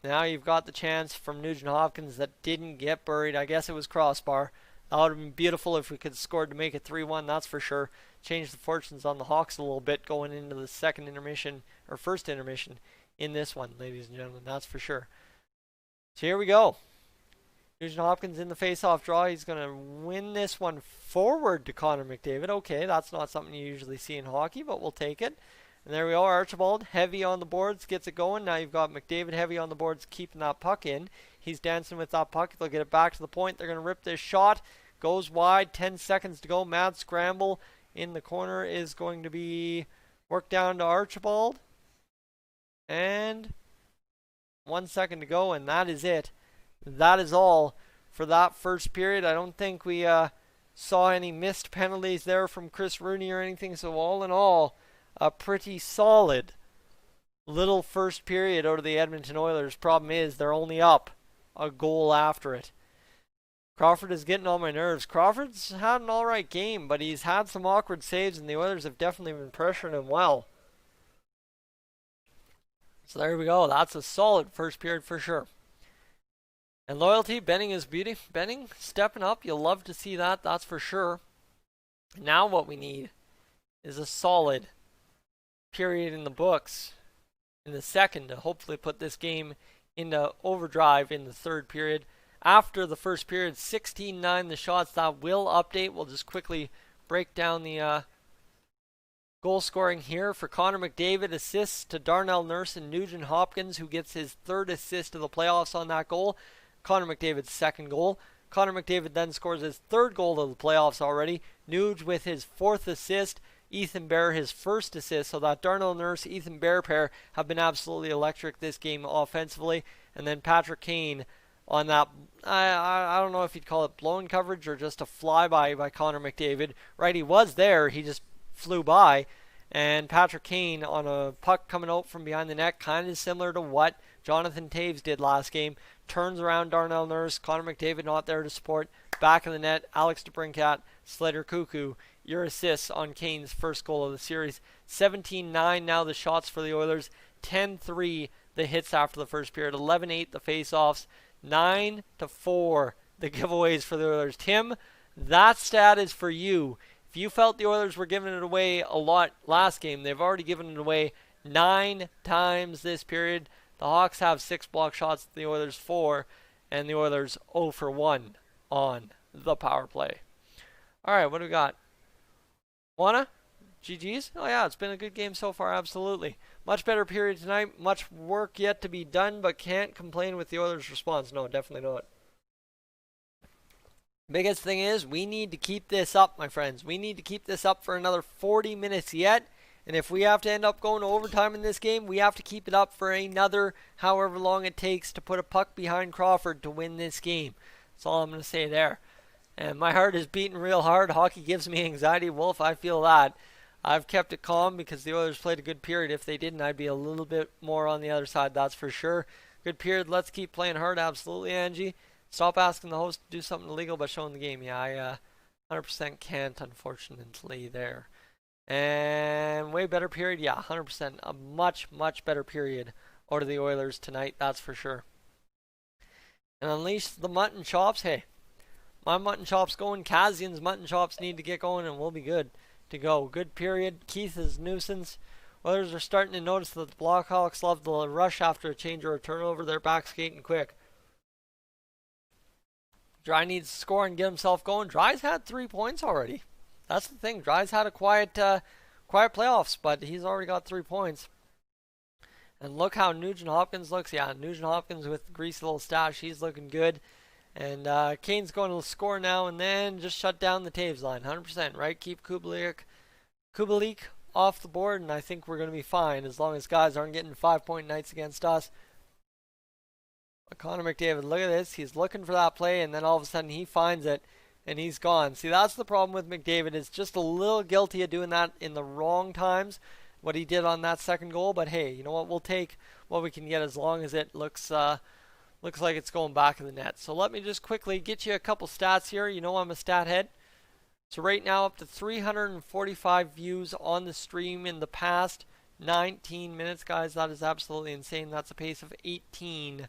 now you've got the chance from Nugent Hopkins that didn't get buried. I guess it was crossbar. That would have been beautiful if we could have scored to make it 3-1, that's for sure. Change the fortunes on the Hawks a little bit going into the second intermission, or first intermission in this one, ladies and gentlemen, that's for sure. So here we go. Nugent Hopkins in the face-off draw. He's going to win this one forward to Connor McDavid. Okay, that's not something you usually see in hockey, but we'll take it. And there we go. Archibald, heavy on the boards, gets it going. Now you've got McDavid heavy on the boards, keeping that puck in. He's dancing with that puck. They'll get it back to the point. They're going to rip this shot. Goes wide. 10 seconds to go. Mad scramble in the corner is going to be worked down to Archibald. And 1 second to go, and that is it. That is all for that first period. I don't think we saw any missed penalties there from Chris Rooney or anything. So all in all, a pretty solid little first period out of the Edmonton Oilers. Problem is, they're only up a goal after it. Crawford is getting on my nerves. Crawford's had an alright game, but he's had some awkward saves, and the Oilers have definitely been pressuring him well. So there we go. That's a solid first period for sure. And loyalty, Benning is beauty. Benning stepping up. You'll love to see that, that's for sure. Now what we need is a solid period in the books in the second to hopefully put this game into overdrive in the third period. After the first period, 16-9 the shots. That will update. We'll just quickly break down the goal scoring here for Connor McDavid. Assists to Darnell Nurse and Nugent Hopkins, who gets his third assist of the playoffs on that goal. Connor McDavid's second goal. Connor McDavid then scores his third goal of the playoffs already. Nuge with his fourth assist. Ethan Bear his first assist. So that Darnell Nurse, Ethan Bear pair have been absolutely electric this game offensively. And then Patrick Kane on that, I don't know if you'd call it blown coverage or just a flyby by Connor McDavid. Right, he was there. He just flew by. And Patrick Kane on a puck coming out from behind the net, kind of similar to what Jonathan Taves did last game. Turns around Darnell Nurse, Connor McDavid not there to support. Back of the net, Alex DeBrincat, Slater Cuckoo. Your assists on Kane's first goal of the series. 17-9 now the shots for the Oilers. 10-3 the hits after the first period. 11-8 the face-offs. 9-4 the giveaways for the Oilers. Tim, that stat is for you. If you felt the Oilers were giving it away a lot last game, they've already given it away 9 times this period. The Hawks have 6 block shots, the Oilers 4, and the Oilers 0 for 1 on the power play. All right, what do we got? Wanna? GG's? Oh yeah, it's been a good game so far, absolutely. Much better period tonight, much work yet to be done, but can't complain with the Oilers' response. No, definitely not. Biggest thing is, we need to keep this up, my friends. We need to keep this up for another 40 minutes yet. And if we have to end up going to overtime in this game, we have to keep it up for another however long it takes to put a puck behind Crawford to win this game. That's all I'm going to say there. And my heart is beating real hard. Hockey gives me anxiety. Wolf, I feel that. I've kept it calm because the Oilers played a good period. If they didn't, I'd be a little bit more on the other side, that's for sure. Good period. Let's keep playing hard. Absolutely, Angie. Stop asking the host to do something illegal by showing the game. Yeah, I 100% can't, unfortunately, there. And way better period. Yeah, 100%. A much, much better period out of the Oilers tonight, that's for sure. And unleash the mutton chops. Hey, my mutton chops going. Kazian's mutton chops need to get going, and we'll be good to go. Good period. Keith is nuisance. Oilers are starting to notice that the Blackhawks love the rush after a change or a turnover. They're back skating quick. Dry needs to score and get himself going. Dry's had 3 points already. That's the thing. Dry's had a quiet playoffs, but he's already got 3 points. And look how Nugent Hopkins looks. Yeah, Nugent Hopkins with the greasy little stash. He's looking good. And Kane's going to score now and then. Just shut down the Taves line. 100%, right? Keep Kubalik off the board, and I think we're going to be fine as long as guys aren't getting 5-point nights against us. But Connor McDavid, look at this. He's looking for that play, and then all of a sudden he finds it, and he's gone. See, that's the problem with McDavid. Is just a little guilty of doing that in the wrong times, what he did on that second goal. But hey, you know what? We'll take what we can get as long as it looks like it's going back in the net. So let me just quickly get you a couple stats here. You know I'm a stat head. So right now up to 345 views on the stream in the past 19 minutes, guys. That is absolutely insane. That's a pace of 18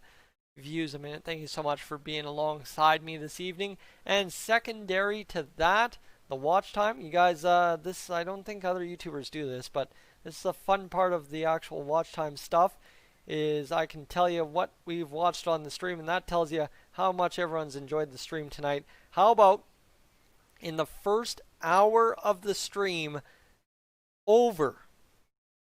views a minute. Thank you so much for being alongside me this evening. And secondary to that, the watch time. You guys, this, I don't think other YouTubers do this, but this is a fun part of the actual watch time stuff, is I can tell you what we've watched on the stream, and that tells you how much everyone's enjoyed the stream tonight. How about in the first hour of the stream, over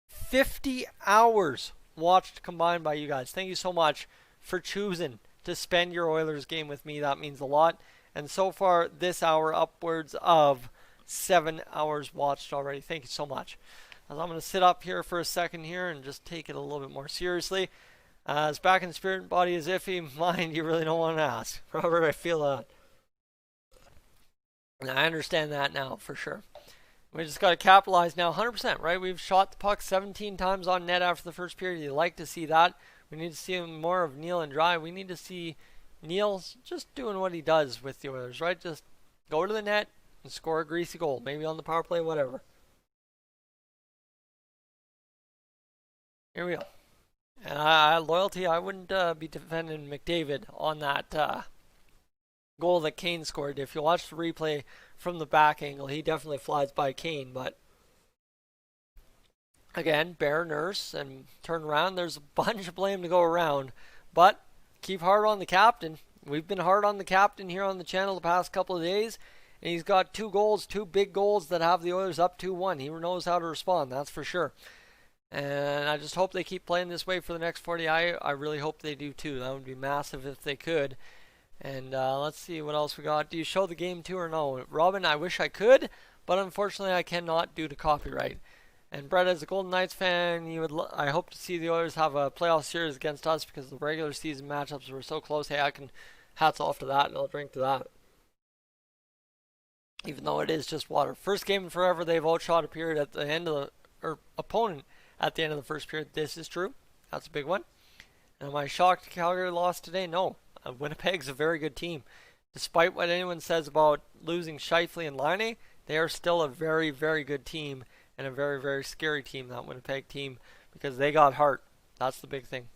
50 hours watched combined by you guys. Thank you so much for choosing to spend your Oilers game with me. That means a lot. And so far this hour, upwards of 7 hours watched already. Thank you so much. As I'm going to sit up here for a second here and just take it a little bit more seriously. As back in spirit and body is iffy, mind you really don't want to ask. Robert, I feel that. I understand that now for sure. We just got to capitalize now 100%, right? We've shot the puck 17 times on net after the first period. You like to see that. We need to see more of Neil and Dry. We need to see Neil just doing what he does with the Oilers, right? Just go to the net and score a greasy goal. Maybe on the power play, whatever. Here we go. And loyalty, I wouldn't be defending McDavid on that goal that Kane scored. If you watch the replay from the back angle, he definitely flies by Kane. But again, bear nurse and turn around. There's a bunch of blame to go around. But keep hard on the captain. We've been hard on the captain here on the channel the past couple of days. And he's got 2 goals, 2 big goals that have the Oilers up 2-1. He knows how to respond, that's for sure. And I just hope they keep playing this way for the next 40. I really hope they do too. That would be massive if they could. And let's see what else we got. Do you show the game too or no? Robin, I wish I could, but unfortunately I cannot due to copyright. And Brett, as a Golden Knights fan, I hope to see the Oilers have a playoff series against us because the regular season matchups were so close. Hey, I can hats off to that, and I'll drink to that. Even though it is just water. First game in forever, they've outshot a period at the end of opponent at the end of the first period. This is true. That's a big one. And am I shocked Calgary lost today? No. Winnipeg's a very good team. Despite what anyone says about losing Scheifele and Laine, they are still a very, very good team and a very, very scary team, that Winnipeg team, because they got heart. That's the big thing.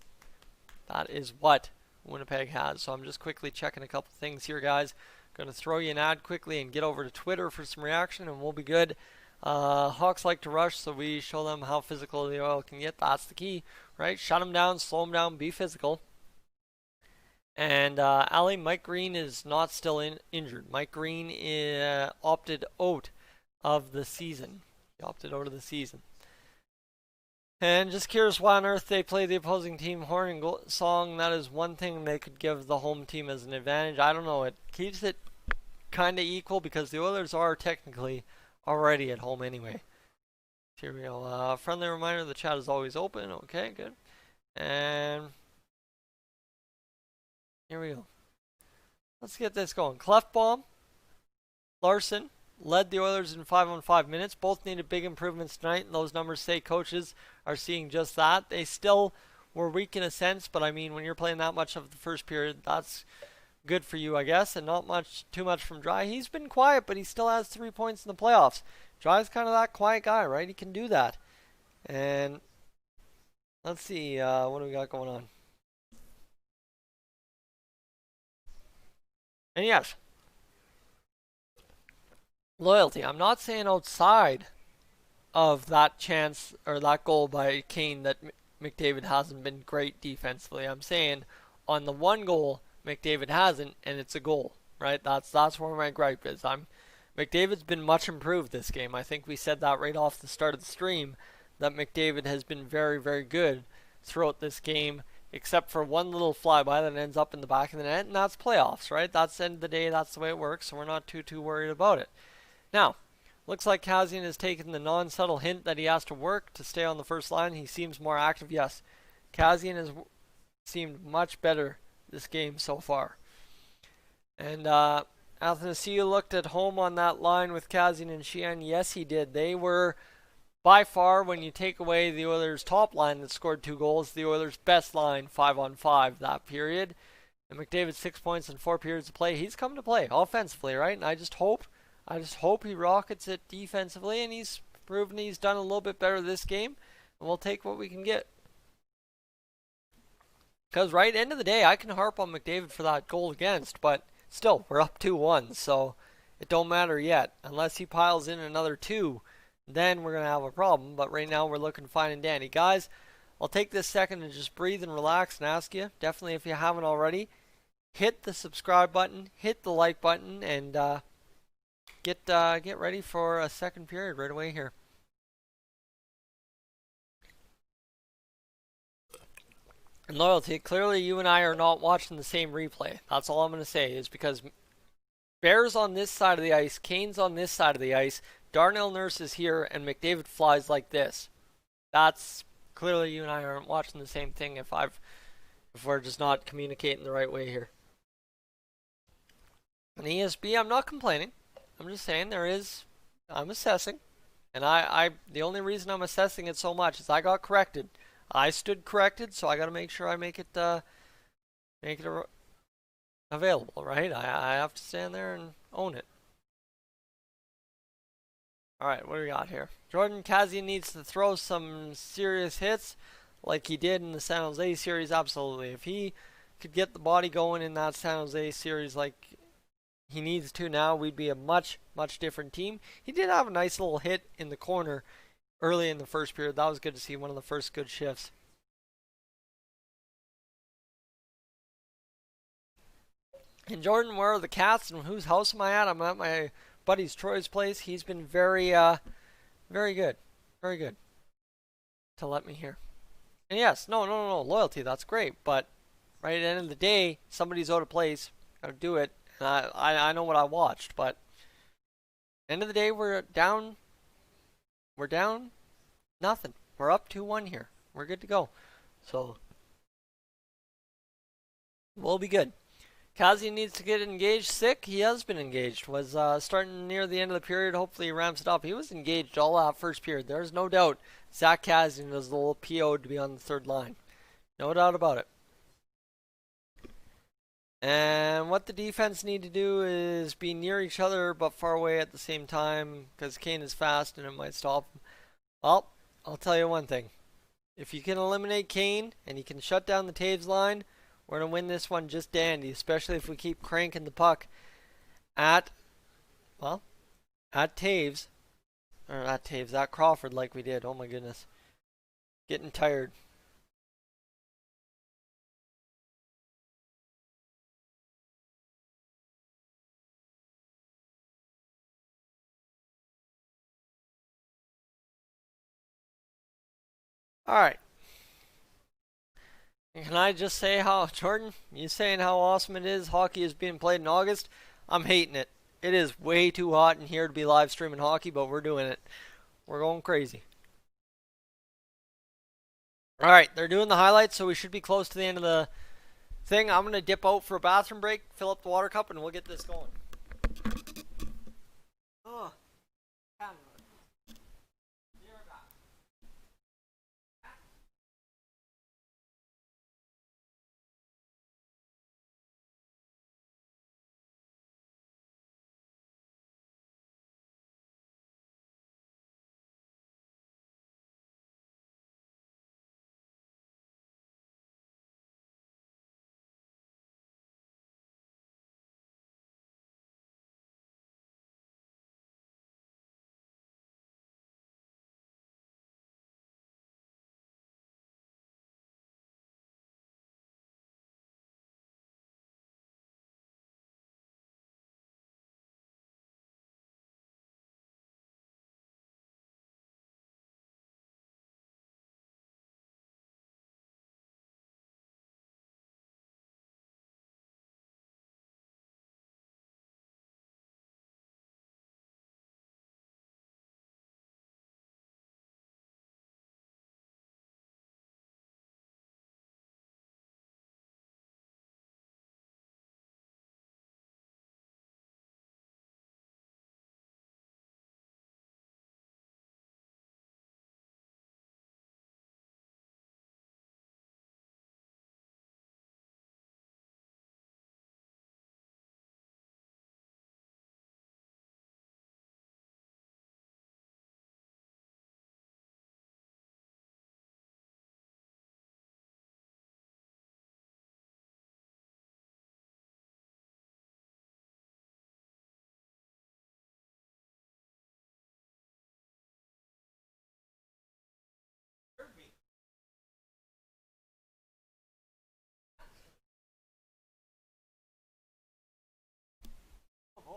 That is what Winnipeg has. So I'm just quickly checking a couple things here, guys. Going to throw you an ad quickly and get over to Twitter for some reaction, and we'll be good. Hawks like to rush, so we show them how physical the Oil can get. That's the key, right? Shut them down, slow them down, be physical. And Ali, Mike Green is not still injured. Mike Green opted out of the season. He opted out of the season. And just curious why on earth they play the opposing team horn and song. That is one thing they could give the home team as an advantage. I don't know. It keeps it kind of equal because the Oilers are technically already at home anyway. Here we go. Friendly reminder, the chat is always open. Okay, good. And here we go. Let's get this going. Clefbaum, Larson, led the Oilers in 5-on-5 minutes. Both needed big improvements tonight, and those numbers say coaches are seeing just that. They still were weak in a sense, but I mean, when you're playing that much of the first period, that's good for you, I guess, and not too much from Dry. He's been quiet, but he still has 3 points in the playoffs. Dry's kind of that quiet guy, right? He can do that. And let's see, what do we got going on? And yes, loyalty. I'm not saying outside of that chance or that goal by Kane that McDavid hasn't been great defensively. I'm saying on the one goal McDavid hasn't, and it's a goal, right? That's where my gripe is. McDavid's been much improved this game. I think we said that right off the start of the stream, that McDavid has been very, very good throughout this game, except for one little flyby that ends up in the back of the net, and that's playoffs, right? That's the end of the day. That's the way it works, so we're not too worried about it. Now, looks like Kassian has taken the non-subtle hint that he has to work to stay on the first line. He seems more active. Yes, Kassian has seemed much better this game so far. And Athanasiou looked at home on that line with Kassian and Sheehan. Yes, he did. They were by far, when you take away the Oilers' top line that scored 2 goals, the Oilers' best line 5-on-5 that period. And McDavid 6 points in 4 periods of play. He's come to play offensively, right? And I just hope he rockets it defensively, and he's proven he's done a little bit better this game, and we'll take what we can get. Because right, end of the day, I can harp on McDavid for that goal against, but still, we're up 2-1, so it don't matter yet. Unless he piles in another 2, then we're going to have a problem. But right now, we're looking fine and dandy. Guys, I'll take this second to just breathe and relax and ask you, definitely if you haven't already, hit the subscribe button, hit the like button, and get ready for a second period right away here. And loyalty, clearly you and I are not watching the same replay. That's all I'm going to say, is because Bear's on this side of the ice, Kane's on this side of the ice, Darnell Nurse is here, and McDavid flies like this. That's clearly you and I aren't watching the same thing if we're just not communicating the right way here. And ESB, I'm not complaining. I'm just saying I'm assessing. And the only reason I'm assessing it so much is I got corrected. I stood corrected, so I got to make sure I make it available, right? I have to stand there and own it. All right, what do we got here? Jordan Kassian needs to throw some serious hits like he did in the San Jose series, absolutely. If he could get the body going in that San Jose series like he needs to now, we'd be a much different team. He did have a nice little hit in the corner early in the first period. That was good to see, one of the first good shifts. And Jordan, where are the cats and whose house am I at? I'm at my buddy's Troy's place. He's been very good. Very good to let me hear. And yes, no, loyalty, that's great. But right at the end of the day, somebody's out of place. Gotta do it. And I know what I watched, but end of the day, we're down nothing. We're up 2-1 here. We're good to go. So we'll be good. Kassian needs to get engaged. Sick. He has been engaged. Was starting near the end of the period. Hopefully he ramps it up. He was engaged all that first period. There's no doubt Zach Kassian was a little PO'd to be on the third line. No doubt about it. And what the defense need to do is be near each other but far away at the same time, because Kane is fast and it might stop him. Well, I'll tell you one thing. If you can eliminate Kane and you can shut down the Taves line, we're going to win this one just dandy, especially if we keep cranking the puck at Taves, at Crawford like we did. Oh my goodness. Getting tired. Alright. Can I just say how, Jordan, you saying how awesome it is hockey is being played in August? I'm hating it. It is way too hot in here to be live streaming hockey, but we're doing it. We're going crazy. Alright, they're doing the highlights, so we should be close to the end of the thing. I'm going to dip out for a bathroom break, fill up the water cup, and we'll get this going. Oh.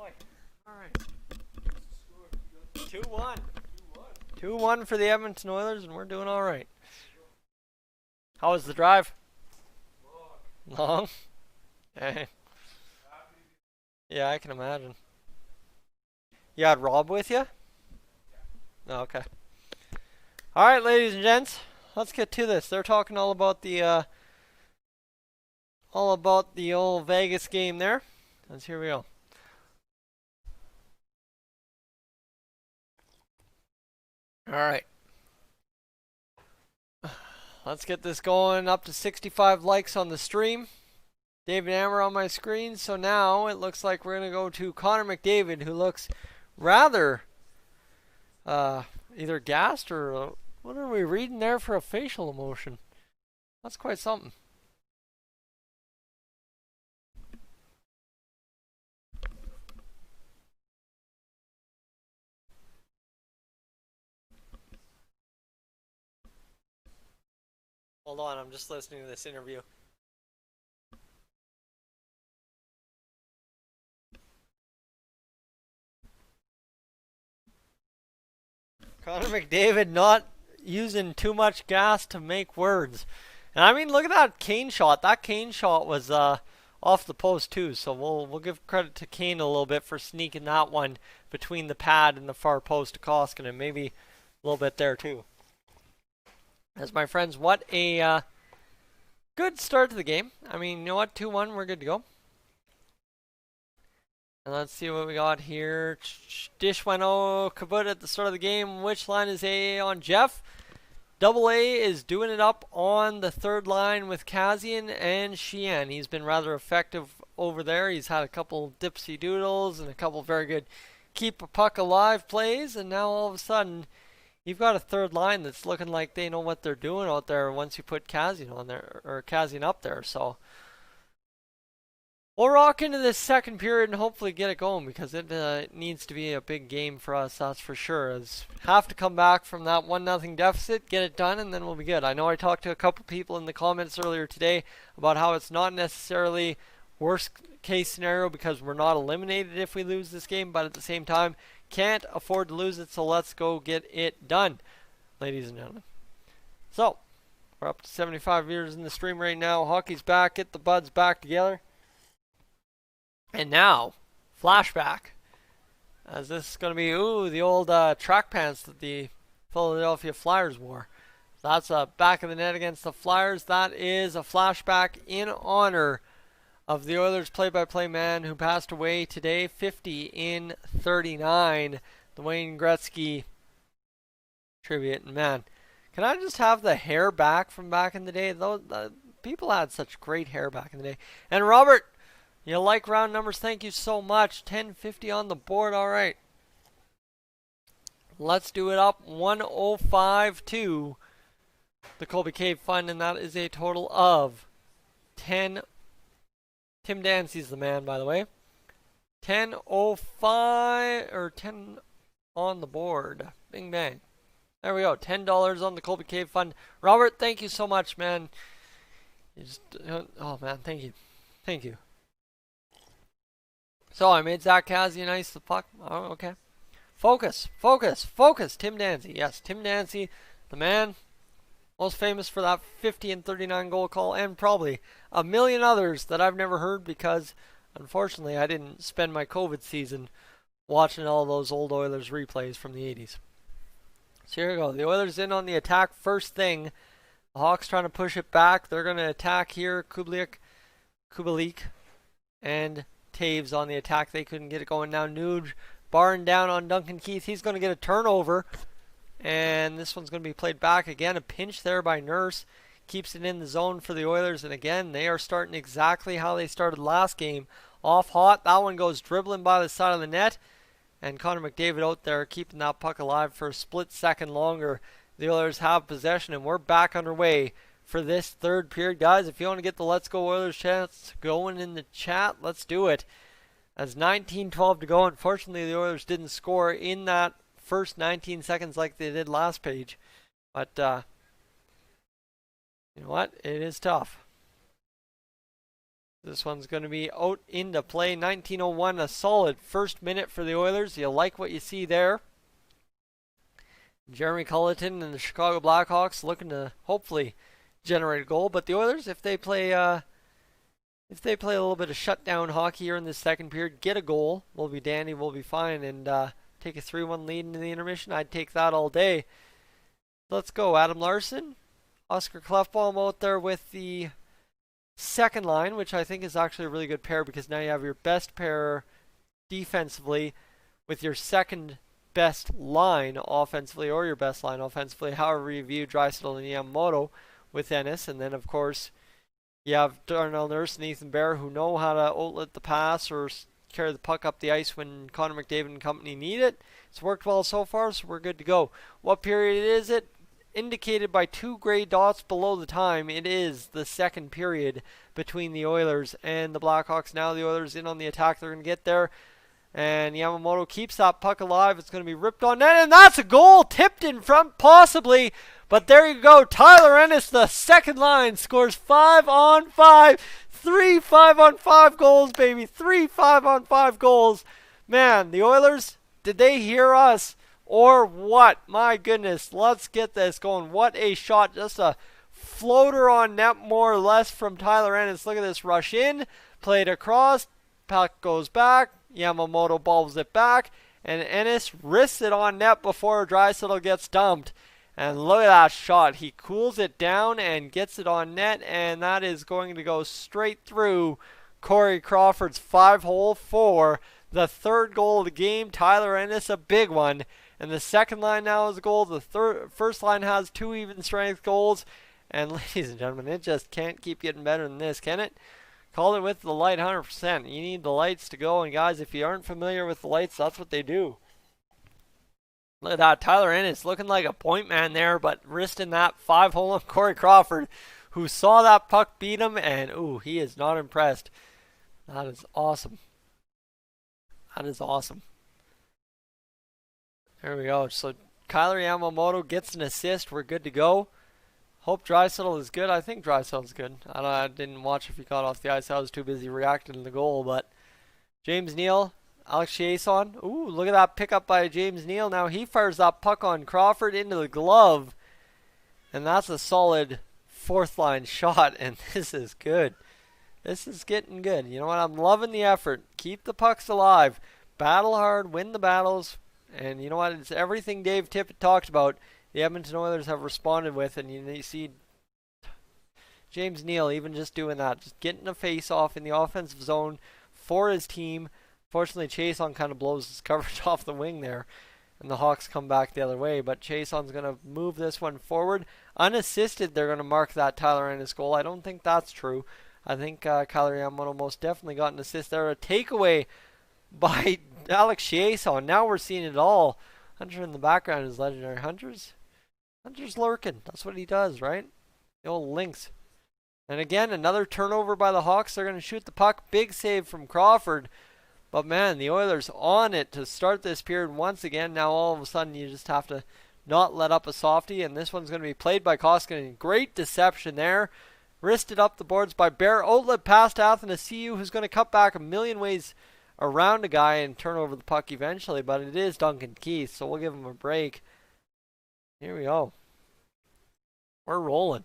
boy. All right. 2-1. 2-1 for the Edmonton Oilers, and we're doing all right. How was the drive? Long? Hey. Yeah, I can imagine. You had Rob with you? Oh, okay. All right, ladies and gents, let's get to this. They're talking all about the old Vegas game there. Let's here we go. All right. Let's get this going. Up to 65 likes on the stream. David Amber on my screen. So now it looks like we're going to go to Connor McDavid, who looks rather either gassed or what are we reading there for a facial emotion? That's quite something. Hold on, I'm just listening to this interview. Connor McDavid not using too much gas to make words. And I mean, look at that Kane shot. That Kane shot was off the post too. So we'll give credit to Kane a little bit for sneaking that one between the pad and the far post to Koskinen. Maybe a little bit there too. As my friends, what a good start to the game. I mean, you know what? 2-1, we're good to go. And let's see what we got here. Dish went kaput at the start of the game. Which line is A on Jeff? Double A is doing it up on the third line with Kazian and Sheehan. He's been rather effective over there. He's had a couple dipsy doodles and a couple very good keep a puck alive plays. And now all of a sudden, you've got a third line that's looking like they know what they're doing out there once you put Kazian on there, or Kazian up there. So we'll rock into this second period and hopefully get it going, because it needs to be a big game for us, that's for sure. As have to come back from that 1-0 deficit, get it done, and then we'll be good. I know I talked to a couple people in the comments earlier today about how it's not necessarily worst case scenario because we're not eliminated if we lose this game, but at the same time, can't afford to lose it, so let's go get it done, ladies and gentlemen. So, we're up to 75 viewers in the stream right now. Hockey's back. Get the buds back together. And now, flashback. As this is going to be, the old track pants that the Philadelphia Flyers wore. That's a back of the net against the Flyers. That is a flashback in honor of the Oilers play-by-play man who passed away today, 50 in 39. The Wayne Gretzky tribute. And man, can I just have the hair back from back in the day? Those people had such great hair back in the day. And Robert, you like round numbers? Thank you so much. 1050 on the board. All right. Let's do it up. 105 to the Colby Cave Fund, and that is a total of 10. Tim Dancy's the man, by the way. 10.05 or 10 on the board. Bing bang. There we go. $10 on the Colby Cave Fund. Robert, thank you so much, man. You just, oh man, thank you. Thank you. So I made Zach Kazian ice the puck. Oh, okay. Focus, focus, focus. Tim Dancy. Yes, Tim Dancy, the man. Most famous for that 50 and 39 goal call, and probably a million others that I've never heard because, unfortunately, I didn't spend my COVID season watching all those old Oilers replays from the 80s. So here we go. The Oilers in on the attack first thing. The Hawks trying to push it back. They're going to attack here. Kubalik, and Taves on the attack. They couldn't get it going. Now Nuge barring down on Duncan Keith. He's going to get a turnover. And this one's going to be played back again. A pinch there by Nurse. Keeps it in the zone for the Oilers. And again, they are starting exactly how they started last game. Off hot. That one goes dribbling by the side of the net. And Connor McDavid out there keeping that puck alive for a split second longer. The Oilers have possession. And we're back underway for this third period. Guys, if you want to get the Let's Go Oilers chants going in the chat, let's do it. As 19-12 to go. Unfortunately, the Oilers didn't score in that first 19 seconds like they did last page, but you know what, it is tough. This one's going to be out into play. 19:01, a solid first minute for the Oilers. You like what you see there. Jeremy Culleton and the Chicago Blackhawks looking to hopefully generate a goal. But the Oilers, if they play a little bit of shutdown hockey here in the second period, get a goal, we'll be dandy, we'll be fine, and take a 3-1 lead into the intermission. I'd take that all day. Let's go. Adam Larsson, Oscar Klefbom out there with the second line, which I think is actually a really good pair because now you have your best pair defensively with your second best line offensively, or your best line offensively, however you view Draisaitl and Yamamoto with Ennis. And then, of course, you have Darnell Nurse and Ethan Bear who know how to outlet the pass or carry the puck up the ice when Connor McDavid and company need it. It's worked well so far, so we're good to go. What period is it? Indicated by 2 gray dots below the time, it is the second period between the Oilers and the Blackhawks. Now the Oilers in on the attack. They're going to get there. And Yamamoto keeps that puck alive. It's going to be ripped on net. And that's a goal. Tipped in front, possibly. But there you go. Tyler Ennis, the second line, scores 5-on-5. 3 5-on-5 goals, baby. 3 5-on-5 goals. Man, the Oilers, did they hear us? Or what? My goodness. Let's get this going. What a shot. Just a floater on net, more or less, from Tyler Ennis. Look at this rush in. Played across. Puck goes back. Yamamoto balls it back. And Ennis wrists it on net before Draisaitl gets dumped. And look at that shot. He cools it down and gets it on net. And that is going to go straight through Corey Crawford's 5-hole for the third goal of the game. Tyler Ennis, a big one. And the second line now has a goal. The first line has 2 even strength goals. And ladies and gentlemen, it just can't keep getting better than this, can it? Call it with the light 100%. You need the lights to go. And guys, if you aren't familiar with the lights, that's what they do. Look at that. Tyler Ennis looking like a point man there, but wristing that 5-hole of Corey Crawford, who saw that puck beat him. And, ooh, he is not impressed. That is awesome. That is awesome. There we go. So Kyler Yamamoto gets an assist. We're good to go. Hope Draisaitl is good. I think Draisaitl's good. I didn't watch if he got off the ice. I was too busy reacting to the goal. But James Neal, Alex Chiasson. Ooh, look at that pickup by James Neal. Now he fires that puck on Crawford into the glove. And that's a solid fourth line shot. And this is good. This is getting good. You know what? I'm loving the effort. Keep the pucks alive. Battle hard. Win the battles. And you know what? It's everything Dave Tippett talked about. The Edmonton Oilers have responded with, and you see James Neal even just doing that, just getting a face off in the offensive zone for his team. Fortunately, Chiasson kind of blows his coverage off the wing there, and the Hawks come back the other way. But Chiasson's going to move this one forward. Unassisted, they're going to mark that Tyler Ennis goal. I don't think that's true. I think Kyler Yamamoto most definitely got an assist there. A takeaway by Alex Chiasson. Now we're seeing it all. Hunter in the background is legendary. Hunter's lurking. That's what he does, right? The old Lynx. And again, another turnover by the Hawks. They're going to shoot the puck. Big save from Crawford. But man, the Oilers on it to start this period once again. Now all of a sudden you just have to not let up a softie. And this one's going to be played by Koskinen. Great deception there. Wristed up the boards by Bear. Outlet pass to Athanasiou, who's going to cut back a million ways around a guy and turn over the puck eventually. But it is Duncan Keith, so we'll give him a break. Here we go. We're rolling.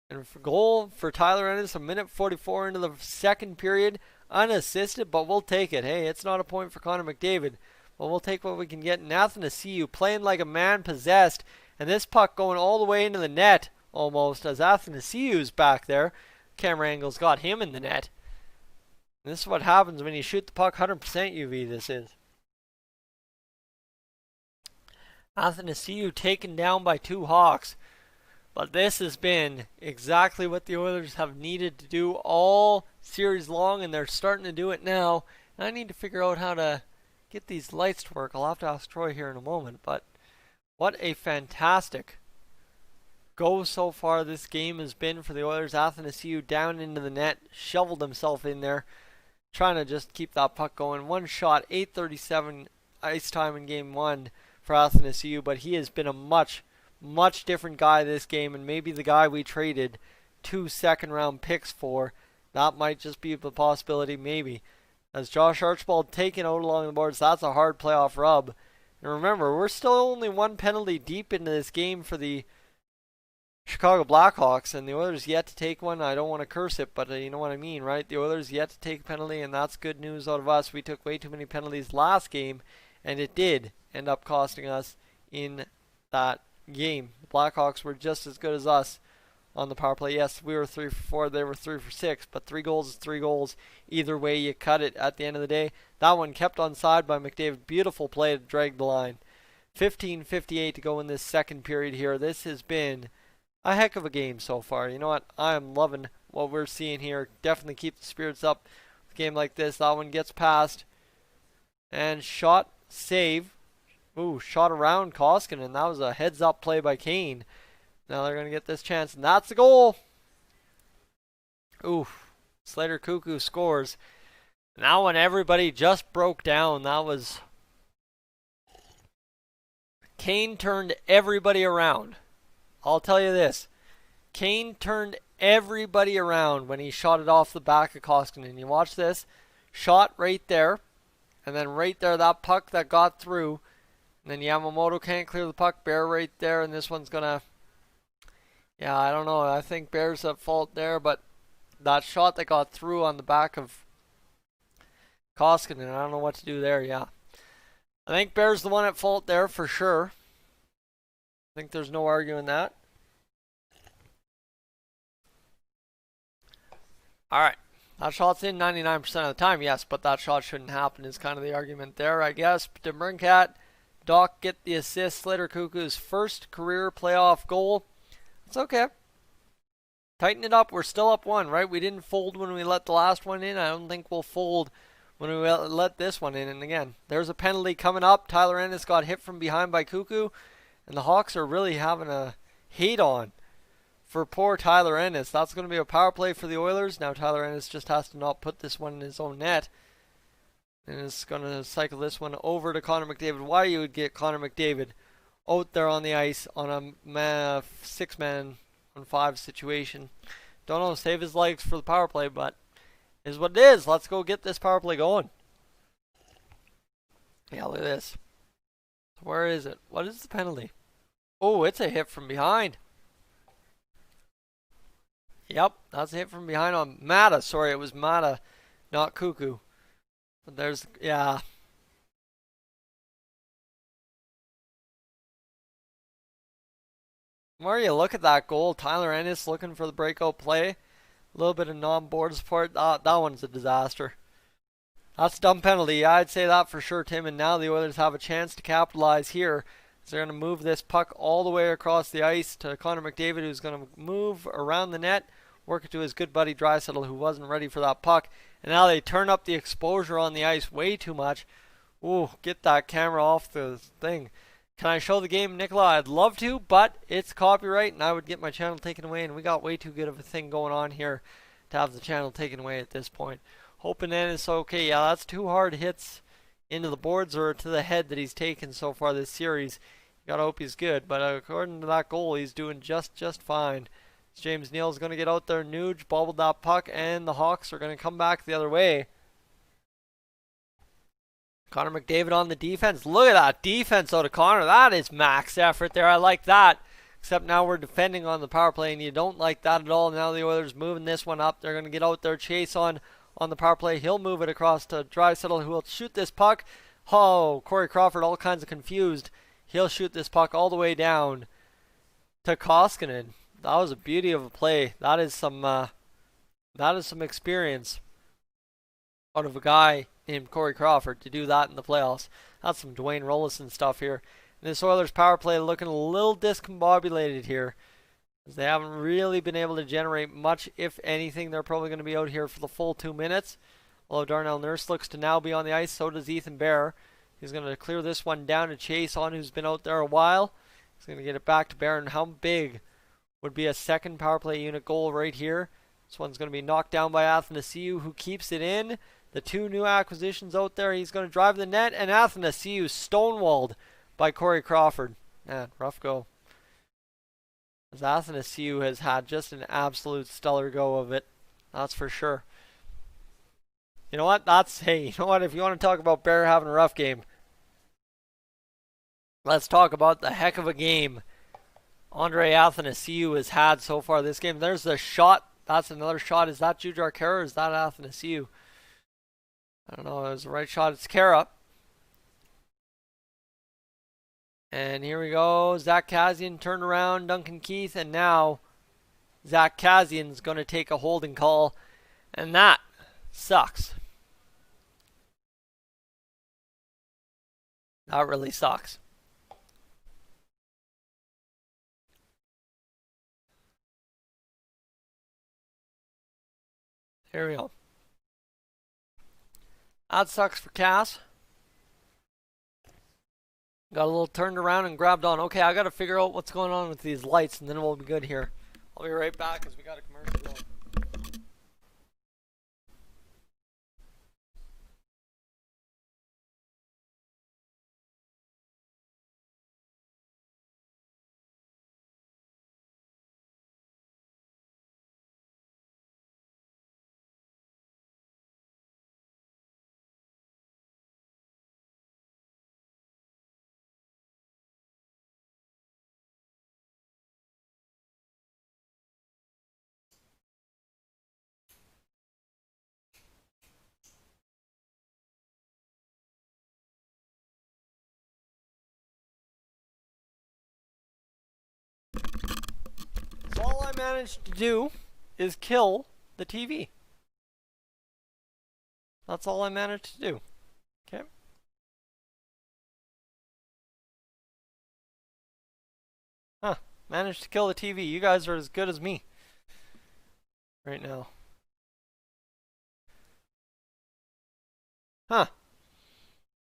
And for goal for Tyler Ennis, a minute 44 into the second period. Unassisted, but we'll take it. Hey, it's not a point for Connor McDavid. But we'll take what we can get. Athanasiou playing like a man possessed. And this puck going all the way into the net almost as Athanasiou's back there. Camera angle's got him in the net. And this is what happens when you shoot the puck 100% UV, this is. Athanasiou taken down by 2 Hawks. But this has been exactly what the Oilers have needed to do all series long, and they're starting to do it now. And I need to figure out how to get these lights to work. I'll have to ask Troy here in a moment. But what a fantastic go so far this game has been for the Oilers. Athanasiou down into the net, shoveled himself in there, trying to just keep that puck going. One shot, 8:37 ice time in game 1 for Athanasiou, but he has been a much different guy this game, and maybe the guy we traded 2 second-round picks for That might just be the possibility, maybe. As Josh Archibald taking out along the boards, that's a hard playoff rub. And remember, we're still only one penalty deep into this game for the Chicago Blackhawks, and the Oilers yet to take one. I don't want to curse it, but you know what I mean, right? The Oilers yet to take a penalty, and that's good news out of us. We took way too many penalties last game, and it did end up costing us in that game. The Blackhawks were just as good as us on the power play. Yes, we were 3 for 4, they were 3 for 6, but 3 goals is 3 goals. Either way you cut it at the end of the day. That one kept onside by McDavid. Beautiful play to drag the line. 15:58 to go in this second period here. This has been a heck of a game so far. You know what? I am loving what we're seeing here. Definitely keep the spirits up with a game like this. That one gets past. And shot, save. Ooh, shot around Koskinen. That was a heads-up play by Kane. Now they're going to get this chance, and that's the goal. Ooh, Slater Cuckoo scores. Now when everybody just broke down, that was... Kane turned everybody around. I'll tell you this. Kane turned everybody around when he shot it off the back of Koskinen. You watch this. Shot right there. And then right there, that puck that got through. And then Yamamoto can't clear the puck. Bear right there. And this one's going to... Yeah, I don't know. I think Bear's at fault there. But that shot that got through on the back of Koskinen, I don't know what to do there. Yeah. I think Bear's the one at fault there for sure. I think there's no arguing that. Alright. That shot's in 99% of the time, yes, but that shot shouldn't happen is kind of the argument there, I guess. DeBrincat, Doc get the assist. Slater Cuckoo's first career playoff goal. It's okay. Tighten it up. We're still up 1, right? We didn't fold when we let the last one in. I don't think we'll fold when we let this one in. And again, there's a penalty coming up. Tyler Ennis got hit from behind by Cuckoo. And the Hawks are really having a hate on for poor Tyler Ennis. That's going to be a power play for the Oilers. Now Tyler Ennis just has to not put this one in his own net. And it's going to cycle this one over to Connor McDavid. Why you would get Connor McDavid out there on the ice on a 6-man on 5 situation. Don't know, save his legs for the power play, but is what it is. Let's go get this power play going. Yeah, look at this. Where is it? What is the penalty? Oh, it's a hit from behind. Yep, that's a hit from behind on Mata. Sorry, it was Mata, not Cuckoo. But there's, yeah. Where you look at that goal, Tyler Ennis looking for the breakout play. A little bit of non-board support. That one's a disaster. That's a dumb penalty. I'd say that for sure, Tim. And now the Oilers have a chance to capitalize here. They're going to move this puck all the way across the ice to Connor McDavid, who's going to move around the net, work it to his good buddy Draisaitl, who wasn't ready for that puck. And now they turn up the exposure on the ice way too much. Ooh, get that camera off the thing. Can I show the game, Nicola? I'd love to, but it's copyright, and I would get my channel taken away, and we got way too good of a thing going on here to have the channel taken away at this point. Hoping then it's okay. Yeah, that's 2 hard hits into the boards or to the head that he's taken so far this series. You gotta hope he's good, but according to that goal, he's doing just fine. James Neal's gonna get out there. Nuge bobbled that puck, and the Hawks are gonna come back the other way. Connor McDavid on the defense. Look at that defense out of Connor. That is max effort there. I like that. Except now we're defending on the power play, and you don't like that at all. Now the Oilers moving this one up. They're gonna get out there, chase on the power play. He'll move it across to Draisaitl, who will shoot this puck. Oh, Corey Crawford all kinds of confused. He'll shoot this puck all the way down to Koskinen. That was a beauty of a play. That is some experience out of a guy named Corey Crawford to do that in the playoffs. That's some Dwayne Rollison stuff here. And this Oilers power play looking a little discombobulated here, as they haven't really been able to generate much, if anything. They're probably going to be out here for the full 2 minutes. Although Darnell Nurse looks to now be on the ice, so does Ethan Bear. He's going to clear this one down to Chase on, who's been out there a while. He's going to get it back to Bear. And how big would be a second power play unit goal right here? This one's going to be knocked down by Athanasiou, who keeps it in. The 2 new acquisitions out there. He's going to drive the net, and Athanasiou stonewalled by Corey Crawford. Man, rough go. As Athanasiou has had just an absolute stellar go of it. That's for sure. You know what? Hey, you know what? If you want to talk about Bear having a rough game, let's talk about the heck of a game Andre Athanasiou has had so far this game. There's the shot. That's another shot. Is that Jujhar Khaira or is that Athanasiou? I don't know. It was the right shot. It's Khaira. And here we go. Zach Kassian turned around. Duncan Keith. And now Zach Kassian's going to take a holding call. And that sucks. That really sucks. Here we go. That sucks for Cass. Got a little turned around and grabbed on. Okay, I got to figure out what's going on with these lights, and then we'll be good here. I'll be right back because we got a commercial going. So all I managed to do is kill the TV. That's all I managed to do. Okay. Huh. Managed to kill the TV. You guys are as good as me right now. Huh.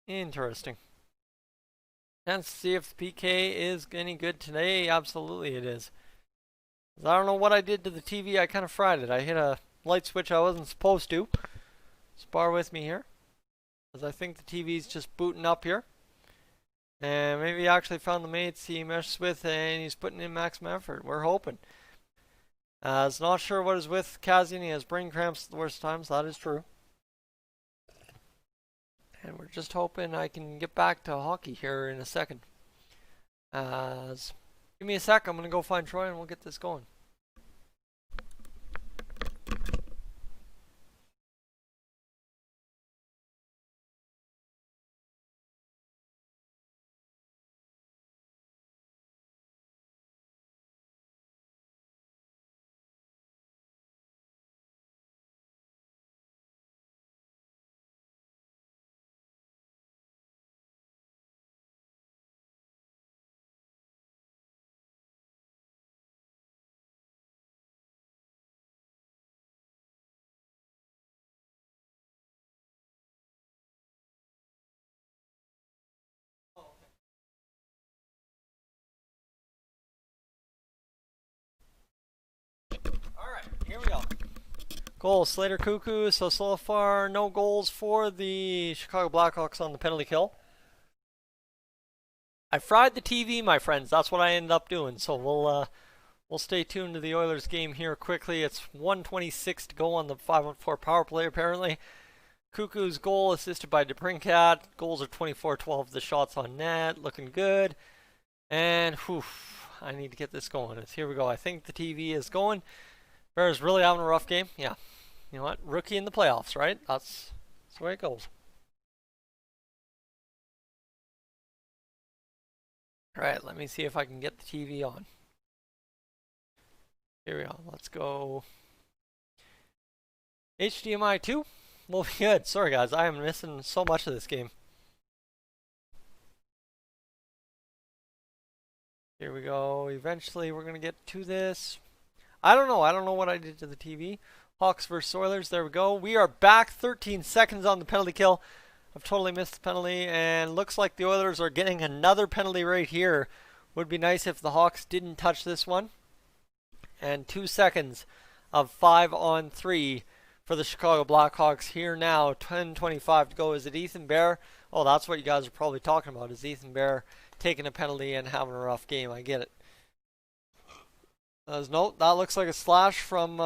Interesting. Let's see if the PK is any good today. Absolutely it is. I don't know what I did to the TV. I kind of fried it. I hit a light switch I wasn't supposed to. Spar with me here. Because I think the TV's just booting up here. And maybe he actually found the mates he meshes with and he's putting in maximum effort. We're hoping. I was not sure what is with Kassian. He has brain cramps at the worst times. That is true. And we're just hoping I can get back to hockey here in a second. Give me a sec. I'm going to go find Troy and we'll get this going. Alright, here we go. Goal, Slater Cuckoo. So far, no goals for the Chicago Blackhawks on the penalty kill. I fried the TV, my friends. That's what I ended up doing. So we'll stay tuned to the Oilers game here quickly. It's 1:26 to go on the 5-on-4 power play, apparently. Cuckoo's goal assisted by DeBrincat. Goals are 24-12. The shots on net. Looking good. And, whew, I need to get this going. Here we go. I think the TV is going. Bears really having a rough game. Yeah. You know what? Rookie in the playoffs, right? That's the way it goes. Alright, let me see if I can get the TV on. Here we go. Let's go. HDMI 2 will be good. Sorry, guys. I am missing so much of this game. Here we go. Eventually, we're going to get to this. I don't know. I don't know what I did to the TV. Hawks versus Oilers. There we go. We are back 13 seconds on the penalty kill. I've totally missed the penalty. And looks like the Oilers are getting another penalty right here. Would be nice if the Hawks didn't touch this one. And 2 seconds of 5-on-3 for the Chicago Blackhawks here now. 10:25 to go. Is it Ethan Bear? Oh, that's what you guys are probably talking about. Is Ethan Bear taking a penalty and having a rough game? I get it. No, that looks like a slash from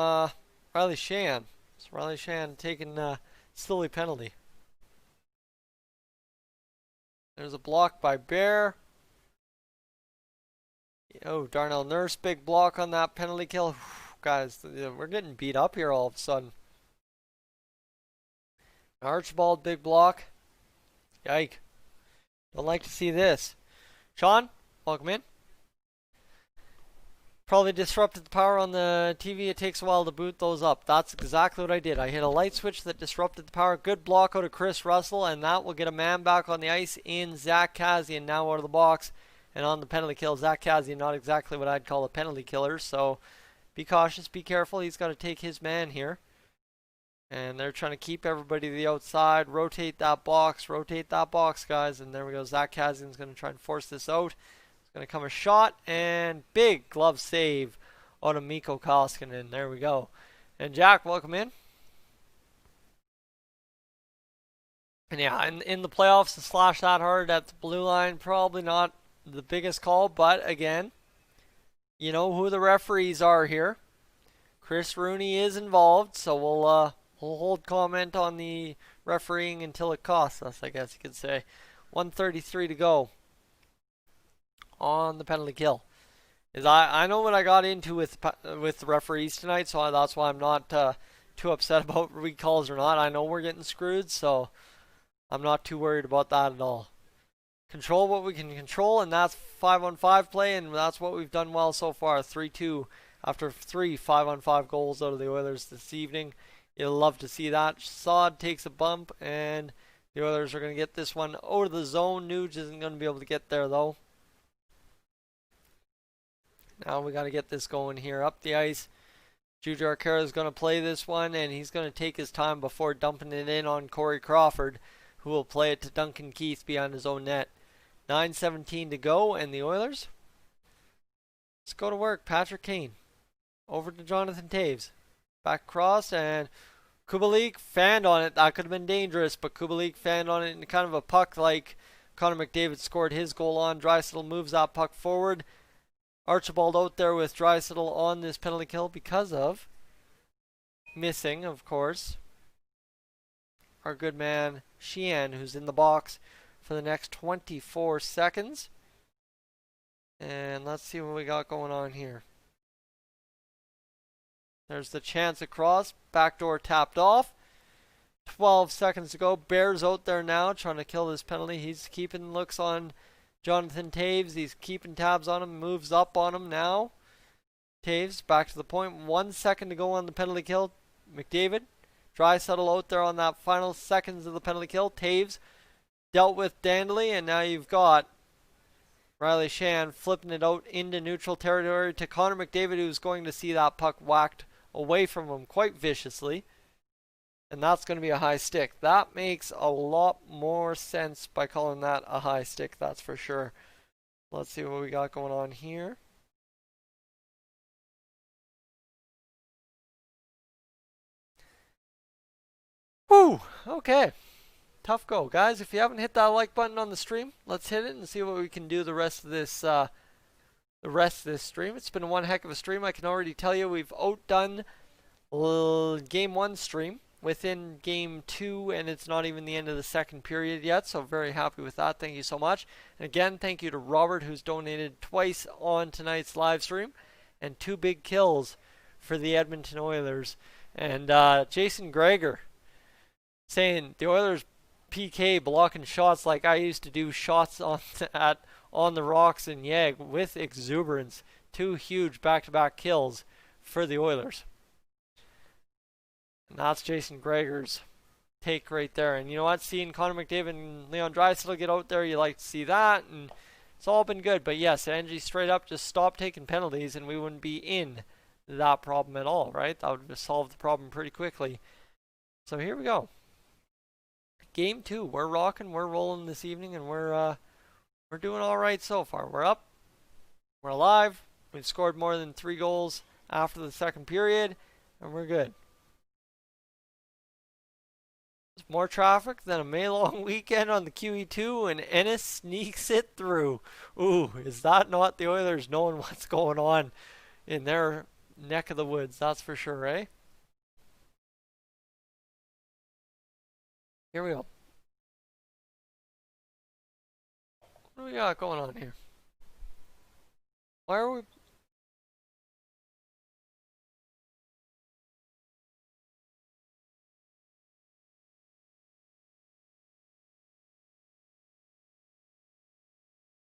Riley Shan. So Riley Shan taking silly penalty. There's a block by Bear. Oh, Darnell Nurse, big block on that penalty kill. Guys, we're getting beat up here all of a sudden. Archibald, big block. Yike. Don't like to see this. Sean, welcome in. Probably disrupted the power on the TV. It takes a while to boot those up. That's exactly what I did. I hit a light switch that disrupted the power. Good block out of Chris Russell, and that will get a man back on the ice in Zach Kassian now out of the box. And on the penalty kill, Zach Kassian, not exactly what I'd call a penalty killer, so be cautious, be careful. He's got to take his man here. And they're trying to keep everybody to the outside. Rotate that box, guys. And there we go. Zach Kassian's going to try and force this out. It's going to come a shot, and big glove save on a Mikko Koskinen. There we go. And Jack, welcome in. And yeah, in the playoffs, to slash that hard at the blue line, probably not the biggest call. But again, you know who the referees are here. Chris Rooney is involved, so we'll hold comment on the refereeing until it costs us, I guess you could say. 1:33 to go on the penalty kill. I know what I got into with the referees tonight, so that's why I'm not too upset about recalls or not. I know we're getting screwed, so I'm not too worried about that at all. Control what we can control, and that's 5-on-5 play, and that's what we've done well so far. 3-2 after 3 5-on-5 goals out of the Oilers this evening. You'll love to see that. Sod takes a bump, and the Oilers are going to get this one out of the zone. Nuge isn't going to be able to get there, though. Now we got to get this going here. Up the ice. Juju Arcaro is going to play this one, and he's going to take his time before dumping it in on Corey Crawford, who will play it to Duncan Keith behind his own net. 9:17 to go, and the Oilers. Let's go to work. Patrick Kane. Over to Jonathan Toews. Back cross, and Kubalik fanned on it. That could have been dangerous, but Kubalik fanned on it in kind of a puck like Connor McDavid scored his goal on. Draisaitl moves that puck forward. Archibald out there with Draisaitl on this penalty kill because of missing, of course, our good man Sheehan, who's in the box for the next 24 seconds. And let's see what we got going on here. There's the chance across. Backdoor tapped off. 12 seconds to go. Bear's out there now trying to kill this penalty. He's keeping looks on Jonathan Toews. He's keeping tabs on him. Moves up on him now. Toews back to the point. 1 second to go on the penalty kill. McDavid. Draisaitl out there on that final seconds of the penalty kill. Toews dealt with Dandley, and now you've got Riley Shan flipping it out into neutral territory to Connor McDavid, who's going to see that puck whacked away from him quite viciously. And that's going to be a high stick. That makes a lot more sense by calling that a high stick, that's for sure. Let's see what we got going on here. Whew, okay. Tough go. Guys, if you haven't hit that like button on the stream, let's hit it and see what we can do the rest of this stream. It's been one heck of a stream. I can already tell you we've outdone Game 1 stream within Game 2, and it's not even the end of the second period yet, so very happy with that. Thank you so much. And again, thank you to Robert, who's donated twice on tonight's live stream, and 2 big kills for the Edmonton Oilers. And Jason Greger saying the Oilers PK blocking shots like I used to do shots on the rocks in Yeg with exuberance. 2 huge back-to-back kills for the Oilers. And that's Jason Greger's take right there. And you know what? Seeing Connor McDavid and Leon Draisaitl get out there, you like to see that. And it's all been good. But yes, Angie straight up just stop taking penalties and we wouldn't be in that problem at all, right? That would have solved the problem pretty quickly. So here we go. Game 2. We're rocking, we're rolling this evening, and we're doing all right so far. We're up. We're alive. We've scored more than 3 goals after the second period, and we're good. There's more traffic than a May-long weekend on the QE2, and Ennis sneaks it through. Ooh, is that not the Oilers knowing what's going on in their neck of the woods? That's for sure, eh? Here we go. What do we got going on here? Why are we...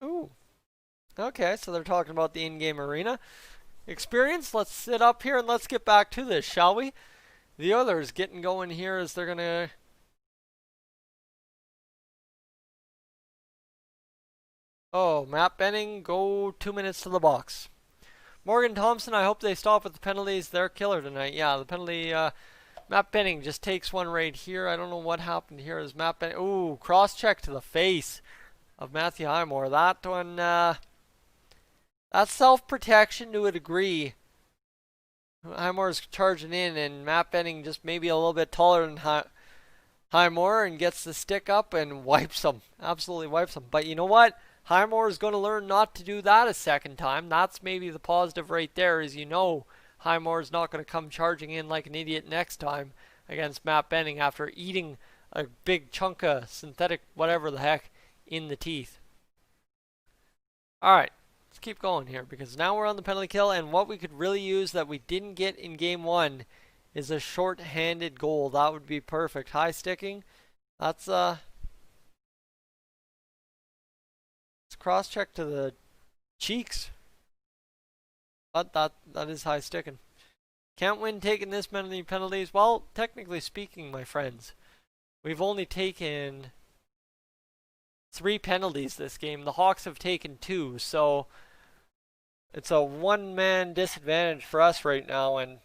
Ooh. Okay, so they're talking about the in-game arena experience. Let's sit up here and let's get back to this, shall we? The Oilers getting going here as they're going to... Oh, Matt Benning, go 2 minutes to the box. Morgan Thompson, I hope they stop with the penalties. They're killer tonight. Yeah, the penalty... Matt Benning just takes one right here. I don't know what happened here. Is Matt Benning... Ooh, cross-check to the face of Matthew Highmore. That one... That's self-protection to a degree. Highmore's charging in, and Matt Benning just maybe a little bit taller than Highmore and gets the stick up and wipes him. Absolutely wipes him. But you know what? Highmore is going to learn not to do that a second time. That's maybe the positive right there, is you know Highmore is not going to come charging in like an idiot next time against Matt Benning after eating a big chunk of synthetic whatever the heck in the teeth. Alright, let's keep going here because now we're on the penalty kill, and what we could really use that we didn't get in game one is a short-handed goal. That would be perfect. High sticking. That's cross-check to the cheeks. But that is high sticking. Can't win taking this many penalties. Well, technically speaking, my friends, we've only taken 3 penalties this game. The Hawks have taken 2, so it's a one-man disadvantage for us right now. And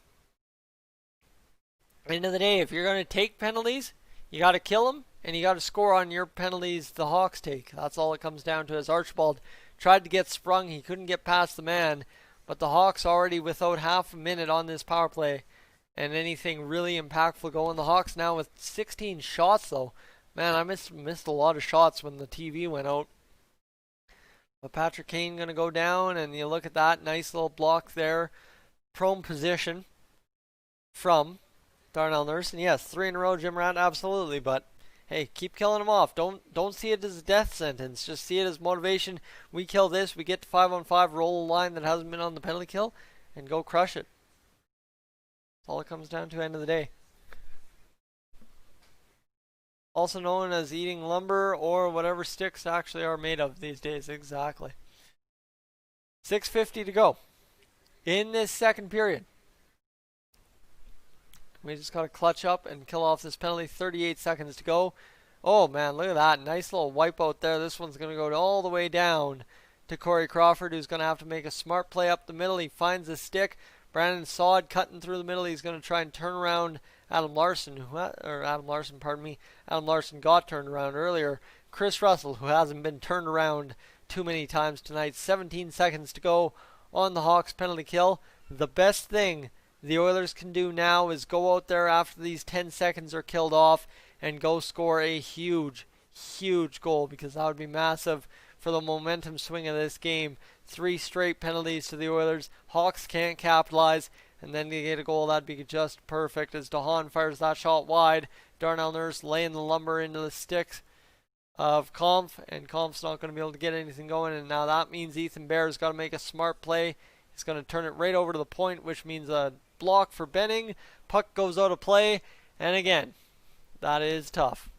at the end of the day, if you're going to take penalties, you got to kill them, and you got to score on your penalties the Hawks take. That's all it comes down to. As Archibald tried to get sprung, he couldn't get past the man, but the Hawks already without half a minute on this power play, and anything really impactful going. The Hawks now with 16 shots, though. Man, I missed a lot of shots when the TV went out. But Patrick Kane going to go down, and you look at that nice little block there. Prone position from Darnell Nurse. And yes, 3 in a row, Jim Rant, absolutely. But hey, keep killing them off. Don't see it as a death sentence. Just see it as motivation. We kill this, we get to 5-on-5, roll a line that hasn't been on the penalty kill, and go crush it. That's all it comes down to, end of the day. Also known as eating lumber or whatever sticks actually are made of these days. Exactly. 6:50 to go in this second period. We just got to clutch up and kill off this penalty. 38 seconds to go. Oh man, look at that. Nice little wipeout there. This one's going to go all the way down to Corey Crawford, who's going to have to make a smart play up the middle. He finds a stick. Brandon Saad cutting through the middle. He's going to try and turn around Adam Larson, Adam Larson got turned around earlier. Chris Russell, who hasn't been turned around too many times tonight. 17 seconds to go on the Hawks penalty kill. The best thing the Oilers can do now is go out there after these 10 seconds are killed off and go score a huge, huge goal, because that would be massive for the momentum swing of this game. 3 straight penalties to the Oilers. Hawks can't capitalize, and then they get a goal. That'd be just perfect as DeHaan fires that shot wide. Darnell Nurse laying the lumber into the sticks of Kampf, and Kampf's not going to be able to get anything going, and now that means Ethan Bear's got to make a smart play. He's going to turn it right over to the point, which means a block for Benning. Puck goes out of play, and again, that is tough.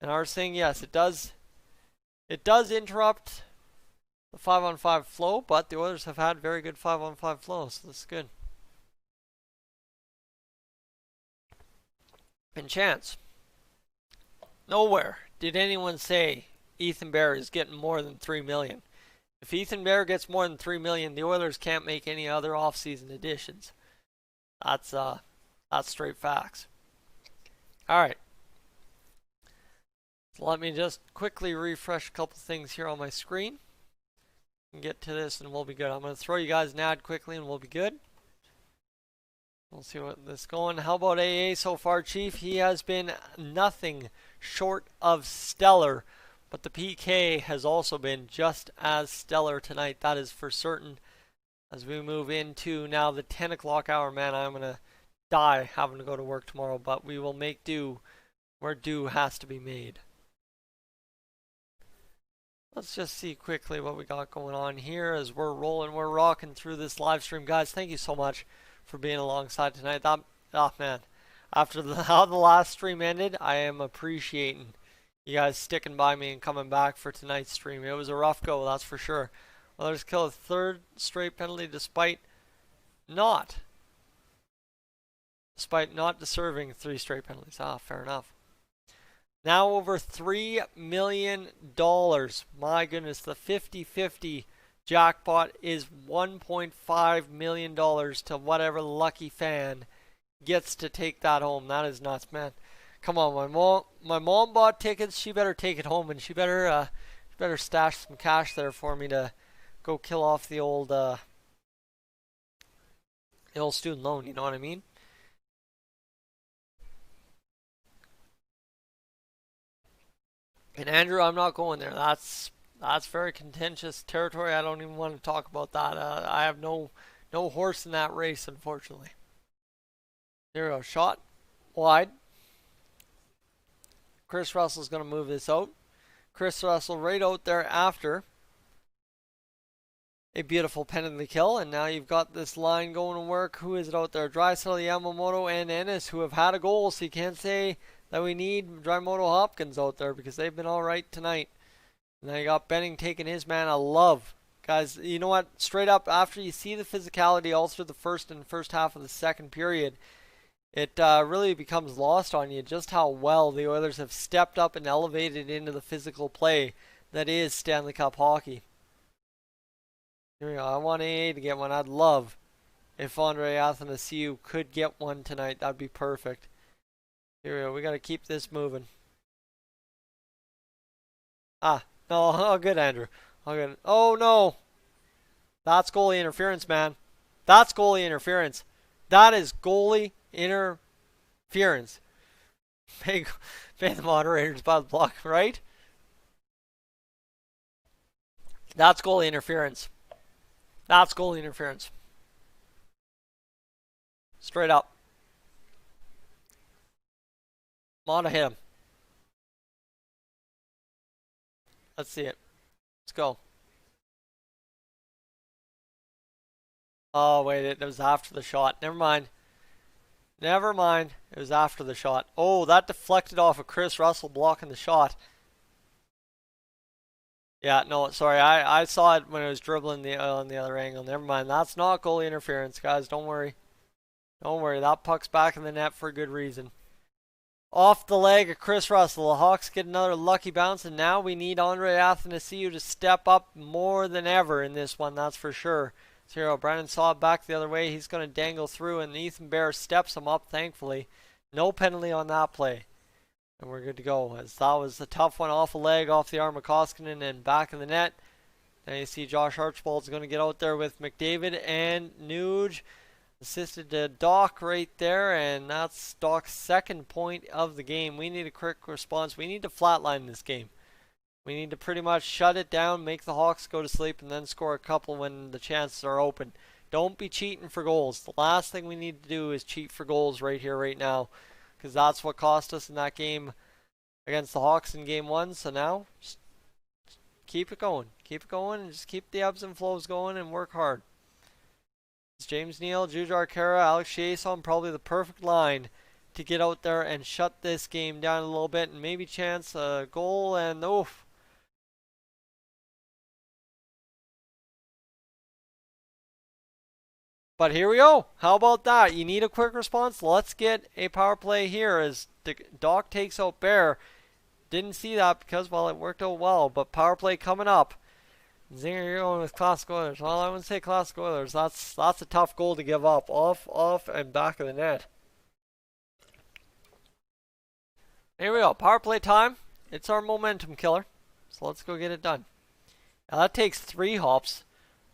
And our saying, yes, it does interrupt the 5-on-5 flow, but the Oilers have had very good 5-on-5 flow, so that's good. And chance. Nowhere did anyone say Ethan Bear is getting more than $3 million. If Ethan Bear gets more than $3 million, the Oilers can't make any other offseason additions. That's straight facts. All right. So let me just quickly refresh a couple things here on my screen and get to this, and we'll be good. I'm going to throw you guys an ad quickly, and we'll be good. We'll see what this is going. How about AA so far, Chief? He has been nothing short of stellar, but the PK has also been just as stellar tonight. That is for certain. As we move into now the 10 o'clock hour, man, I'm going to die having to go to work tomorrow, but we will make do where do has to be made. Let's just see quickly what we got going on here as we're rolling, we're rocking through this live stream. Guys, thank you so much for being alongside tonight. Oh man, after how the last stream ended, I am appreciating you guys sticking by me and coming back for tonight's stream. It was a rough go, that's for sure. Oilers kill a third straight penalty despite not deserving 3 straight penalties. Fair enough. Now over $3 million. My goodness, the 50-50 jackpot is $1.5 million to whatever lucky fan gets to take that home. That is nuts, man. Come on, my mom bought tickets. She better take it home, and she better stash some cash there for me to go kill off the old student loan. You know what I mean? And Andrew, I'm not going there. That's very contentious territory. I don't even want to talk about that. I have no horse in that race, unfortunately. There we go. Shot wide. Chris Russell's going to move this out. Chris Russell right out there after a beautiful penalty kill. And now you've got this line going to work. Who is it out there? Drysdale, Yamamoto, and Ennis, who have had a goal. So you can't say that we need Drymoto Hopkins out there because they've been all right tonight. And now you got Benning taking his man a love. Guys, you know what? Straight up, after you see the physicality all through the first half of the second period, it really becomes lost on you just how well the Oilers have stepped up and elevated into the physical play that is Stanley Cup hockey. Here we go. I want AA to get one. I'd love if Andre Athanasiou could get one tonight. That'd be perfect. Here we go. We got to keep this moving. No. Oh, good, Andrew. Oh, good. Oh, no. That's goalie interference, man. That's goalie interference. That is goalie interference. Pay the moderators by the block, right? That's goalie interference. That's goalie interference. Straight up. Mata hit him. Let's see it. Let's go. Oh, wait. It was after the shot. Never mind. Never mind. It was after the shot. Oh, that deflected off of Chris Russell blocking the shot. Yeah, no, sorry. I saw it when it was dribbling on the other angle. Never mind. That's not goalie interference, guys. Don't worry. Don't worry. That puck's back in the net for a good reason. Off the leg of Chris Russell. The Hawks get another lucky bounce, and now we need Andre Athanasiou to step up more than ever in this one, that's for sure. So here, Brennan saw it back the other way. He's going to dangle through, and Ethan Bear steps him up, thankfully. No penalty on that play. And we're good to go, as that was a tough one off a leg, off the arm of Koskinen, and back in the net. Now you see Josh Archibald's going to get out there with McDavid and Nuge. Assisted to Doc right there, and that's Doc's second point of the game. We need a quick response. We need to flatline this game. We need to pretty much shut it down, make the Hawks go to sleep, and then score a couple when the chances are open. Don't be cheating for goals. The last thing we need to do is cheat for goals right here, right now, because that's what cost us in that game against the Hawks in Game 1. So now, just keep it going. Keep it going, and just keep the ebbs and flows going and work hard. James Neal, Jujhar Khaira, Alex Chiasson, probably the perfect line to get out there and shut this game down a little bit and maybe chance a goal, and oof. But here we go. How about that? You need a quick response. Let's get a power play here as Doc takes out Bear. Didn't see that because, well, it worked out well, but power play coming up. Zinger, you're going with Classic Oilers. Well, I wouldn't say Classic Oilers. That's a tough goal to give up. Off, and back of the net. Here we go. Power play time. It's our momentum killer. So let's go get it done. Now that takes 3 hops.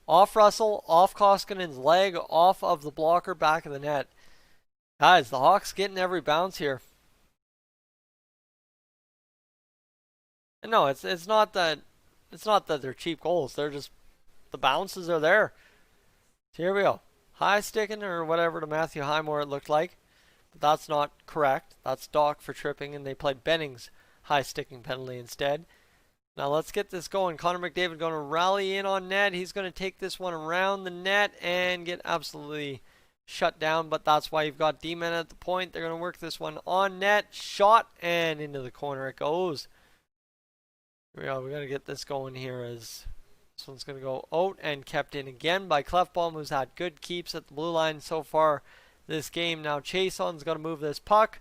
Off Russell, off Koskinen's leg, off of the blocker, back of the net. Guys, the Hawks getting every bounce here. And no, it's not that they're cheap goals. They're just, the bounces are there. So here we go. High sticking or whatever to Matthew Highmore it looked like. But that's not correct. That's Doc for tripping, and they played Benning's high sticking penalty instead. Now let's get this going. Connor McDavid going to rally in on net. He's going to take this one around the net and get absolutely shut down, but that's why you've got D-men at the point. They're going to work this one on net. Shot, and into the corner it goes. Here we go. We got to get this going here as this one's going to go out and kept in again by Clefbaum, who's had good keeps at the blue line so far this game. Now Chason's going to move this puck.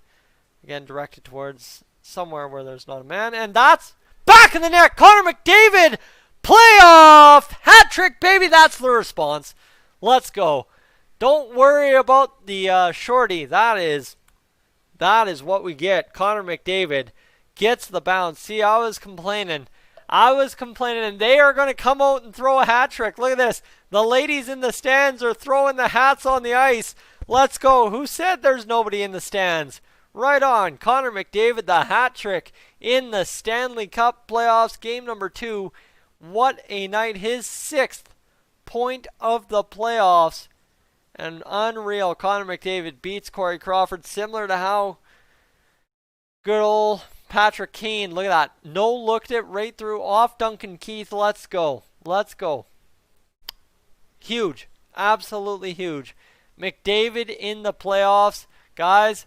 Again, directed towards somewhere where there's not a man, and that's back in the net. Connor McDavid, playoff hat trick, baby. That's the response. Let's go. Don't worry about the shorty. That is what we get. Connor McDavid gets the bounce. See, I was complaining, and they are going to come out and throw a hat trick. Look at this. The ladies in the stands are throwing the hats on the ice. Let's go. Who said there's nobody in the stands? Right on. Connor McDavid, the hat trick in the Stanley Cup Playoffs, game number 2. What a night. His 6th point of the playoffs. And unreal. Connor McDavid beats Corey Crawford, similar to how good old Patrick Kane. Look at that. No looked it right through off Duncan Keith. Let's go. Let's go. Huge. Absolutely huge. McDavid in the playoffs. Guys,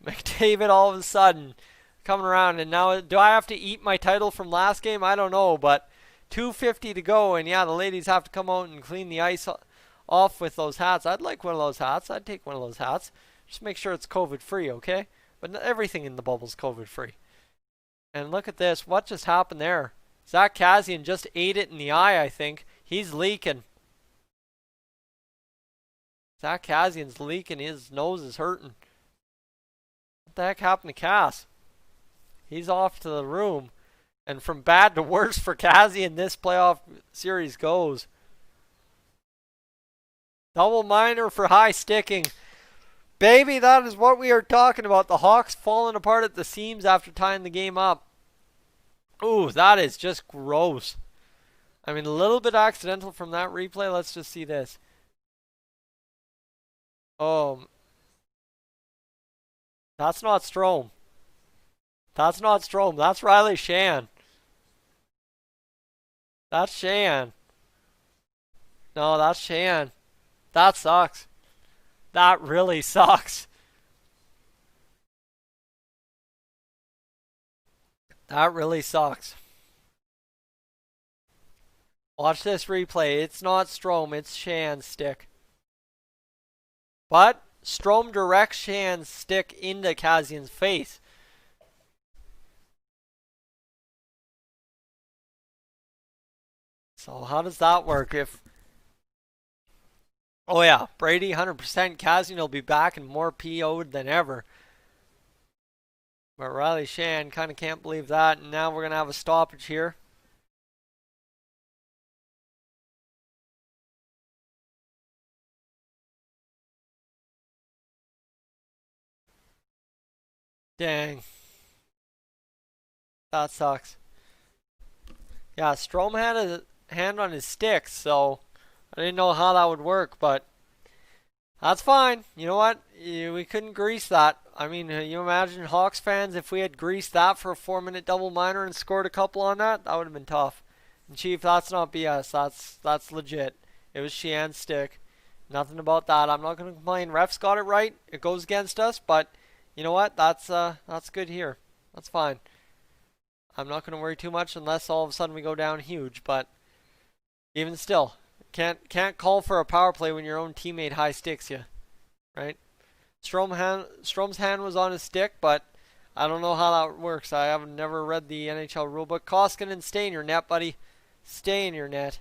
McDavid all of a sudden coming around. And now, do I have to eat my title from last game? I don't know, but 2:50 to go. And yeah, the ladies have to come out and clean the ice off with those hats. I'd like one of those hats. I'd take one of those hats. Just make sure it's COVID free, okay? But everything in the bubble's COVID free. And look at this. What just happened there? Zach Kassian just ate it in the eye, I think. He's leaking. Zach Kassian's leaking. His nose is hurting. What the heck happened to Cass? He's off to the room. And from bad to worse for Kassian, this playoff series goes. Double minor for high sticking. Baby, that is what we are talking about. The Hawks falling apart at the seams after tying the game up. Ooh, that is just gross. I mean, a little bit accidental from that replay. Let's just see this. Oh, that's not Strome. That's not Strome. That's Riley Shan. That's Shan. No, that's Shan. That sucks. That really sucks. That really sucks. Watch this replay. It's not Strome. It's Shan's stick. But Strome directs Shan's stick into Kassian's face. So how does that work if... Oh yeah, Brady 100%. Kassian will be back and more PO'd than ever. But Riley Shan kind of can't believe that. And now we're going to have a stoppage here. Dang. That sucks. Yeah, Strome had a hand on his stick, so... I didn't know how that would work, but that's fine. You know what? We couldn't grease that. I mean, you imagine Hawks fans if we had greased that for a 4-minute double minor and scored a couple on that? That would have been tough. And Chief, that's not BS. That's legit. It was Sheehan's stick. Nothing about that. I'm not going to complain. Refs got it right. It goes against us, but you know what? That's good here. That's fine. I'm not going to worry too much unless all of a sudden we go down huge, but even still... Can't call for a power play when your own teammate high sticks you, right? Strome's hand was on his stick, but I don't know how that works. I have never read the NHL rulebook. Koskinen, stay in your net, buddy. Stay in your net.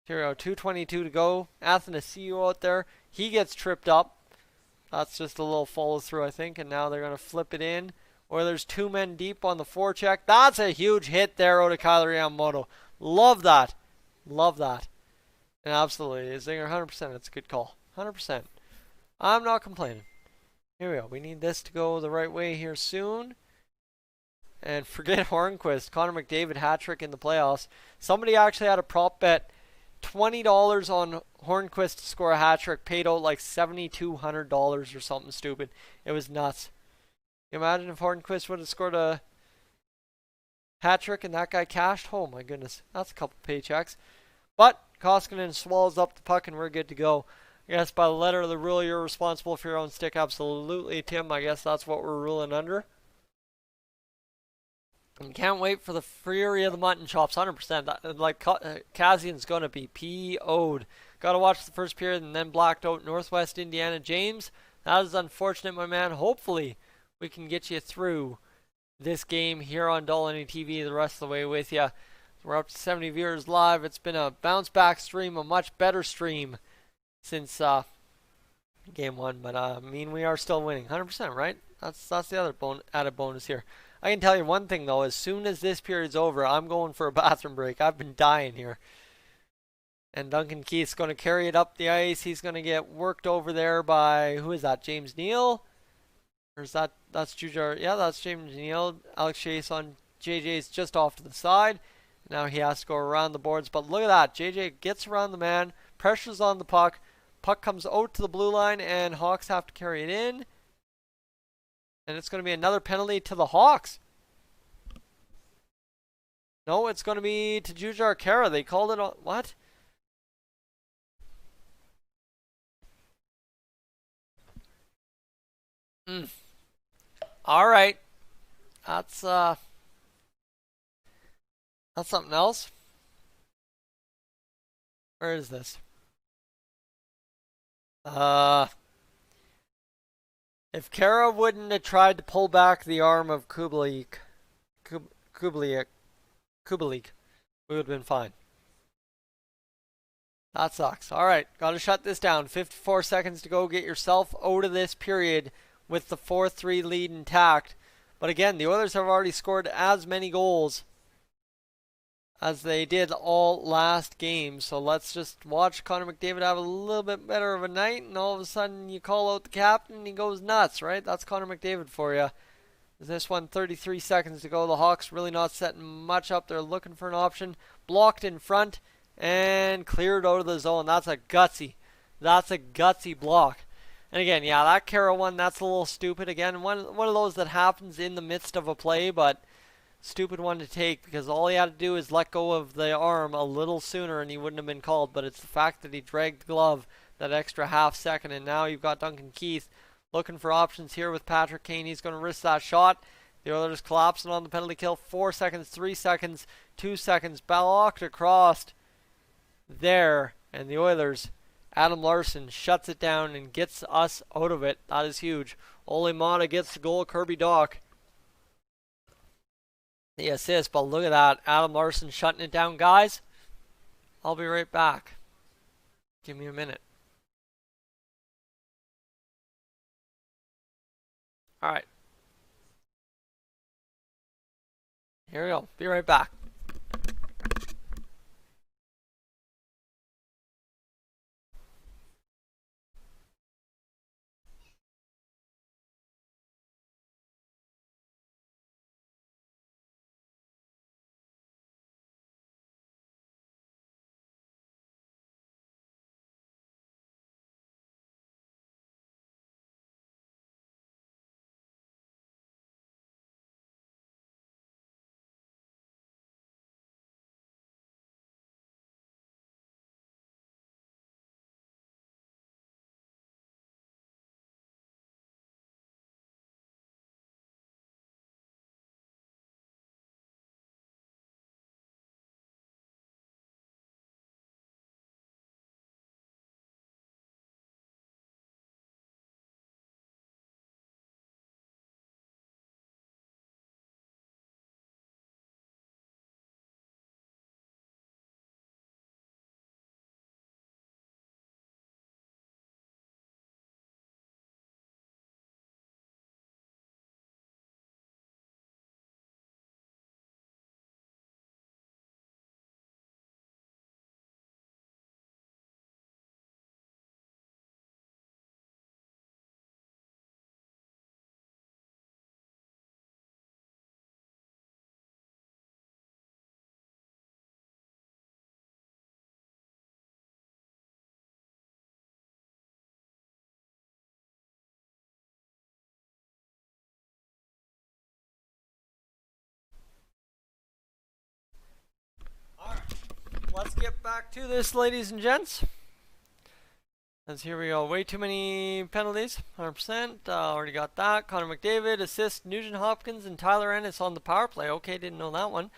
Here we go, 2:22 to go. Athanasiou out there. He gets tripped up. That's just a little follow through, I think, and now they're going to flip it in. Oilers 2 men deep on the forecheck. That's a huge hit there out of Kyler Yamamoto. Love that. Love that. And absolutely. Zinger 100%. It's a good call. 100%. I'm not complaining. Here we go. We need this to go the right way here soon. And forget Hornquist. Connor McDavid hat trick in the playoffs. Somebody actually had a prop bet $20 on Hornquist to score a hat trick paid out like $7,200 or something stupid. It was nuts. Imagine if Hornquist would have scored a hat trick and that guy cashed. Oh my goodness, that's a couple paychecks. But Koskinen swallows up the puck and we're good to go. I guess by the letter of the rule, you're responsible for your own stick. Absolutely, Tim. I guess that's what we're ruling under. And can't wait for the fury of the mutton chops, 100%. Like, Kazian's going to be PO'd. Got to watch the first period and then blacked out Northwest Indiana. James, that is unfortunate, my man. Hopefully, we can get you through this game here on Dolynny TV the rest of the way with you. We're up to 70 viewers live. It's been a bounce back stream, a much better stream since game one. But I mean, we are still winning, 100%, right? That's the other added bonus here. I can tell you one thing though: as soon as this period's over, I'm going for a bathroom break. I've been dying here. And Duncan Keith's going to carry it up the ice. He's going to get worked over there by, who is that? James Neal? Or is that's Jujar? Yeah, that's James Neal. Alex Chase on JJ's just off to the side. Now he has to go around the boards. But look at that. JJ gets around the man. Pressure's on the puck. Puck comes out to the blue line and Hawks have to carry it in. And it's going to be another penalty to the Hawks. No, it's going to be to Jujar Kara. They called it on, what? All right. That's something else. Where is this? If Kara wouldn't have tried to pull back the arm of Kubalik, we would have been fine. That sucks. All right, got to shut this down. 54 seconds to go. Get yourself out of this period with the 4-3 lead intact. But again, the Oilers have already scored as many goals as they did all last game. So let's just watch Connor McDavid have a little bit better of a night, and all of a sudden you call out the captain and he goes nuts, right? That's Connor McDavid for you. This one, 33 seconds to go. The Hawks really not setting much up. They're looking for an option. Blocked in front and cleared out of the zone. That's a gutsy block. And again, yeah, that Kara one, that's a little stupid. Again, one of those that happens in the midst of a play, but stupid one to take because all he had to do is let go of the arm a little sooner and he wouldn't have been called. But it's the fact that he dragged the glove that extra half second, and now you've got Duncan Keith looking for options here with Patrick Kane. He's going to risk that shot. The Oilers collapsing on the penalty kill. 4 seconds, 3 seconds, 2 seconds. Blocked across there. And the Oilers, Adam Larson shuts it down and gets us out of it. That is huge. Ole Mata gets the goal. Kirby Dach the assist. But look at that. Adam Larson shutting it down. Guys, I'll be right back. Give me a minute. All right. Here we go. Be right back. back to this, ladies and gents. As here we go. Way too many penalties. 100%. Already got that. Connor McDavid, assist Nugent Hopkins and Tyler Ennis on the power play. Okay, didn't know that one.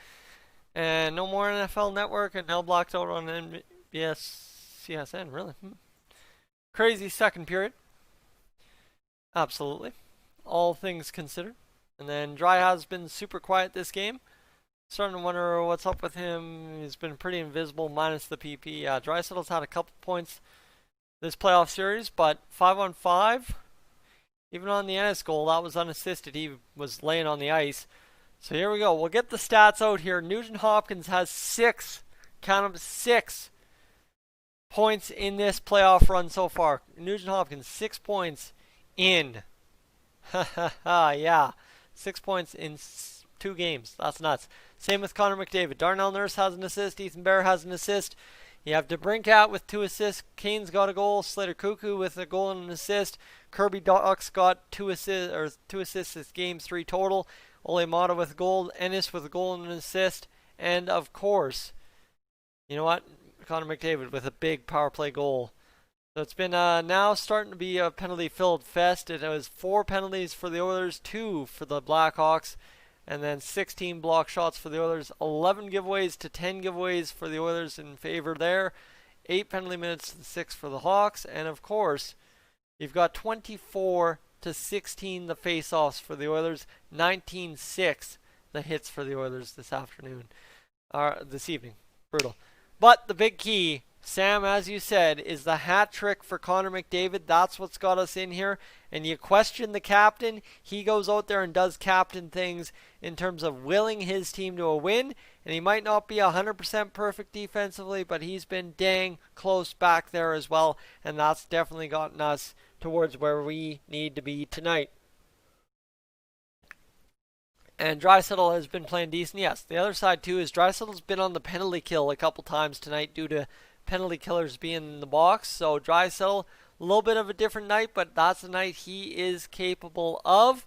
And no more NFL Network and now blocked out on CSN. Really? Crazy second period. Absolutely. All things considered. And then Dry has been super quiet this game. Starting to wonder what's up with him. He's been pretty invisible minus the PP. Yeah, Draisaitl's had a couple points this playoff series, but 5-on-5, even on the Ennis goal, that was unassisted. He was laying on the ice. So here we go. We'll get the stats out here. Nugent Hopkins has 6, count them, 6 points in this playoff run so far. Nugent Hopkins, 6 points in. Yeah, 6 points in 2 games. That's nuts. Same with Connor McDavid. Darnell Nurse has an assist. Ethan Bear has an assist. You have DeBrincat with 2 assists. Kane's got a goal. Slater Cuckoo with a goal and an assist. Kirby Docs got 2 assists this game, 3 total. Ole Mata with a goal. Ennis with a goal and an assist. And of course, you know what? Connor McDavid with a big power play goal. So it's been now starting to be a penalty-filled fest. It was 4 penalties for the Oilers, 2 for the Blackhawks. And then 16 block shots for the Oilers, 11 giveaways to 10 giveaways for the Oilers in favor there, 8 penalty minutes to 6 for the Hawks, and of course, you've got 24 to 16 the face-offs for the Oilers, 19-6 the hits for the Oilers this evening. Brutal. But the big key, Sam, as you said, is the hat trick for Connor McDavid. That's what's got us in here. And you question the captain. He goes out there and does captain things in terms of willing his team to a win. And he might not be 100% perfect defensively, but he's been dang close back there as well. And that's definitely gotten us towards where we need to be tonight. And Draisaitl has been playing decent. Yes, the other side too is Draisaitl's been on the penalty kill a couple times tonight due to penalty killers being in the box. So Draisaitl, a little bit of a different night, but that's the night he is capable of.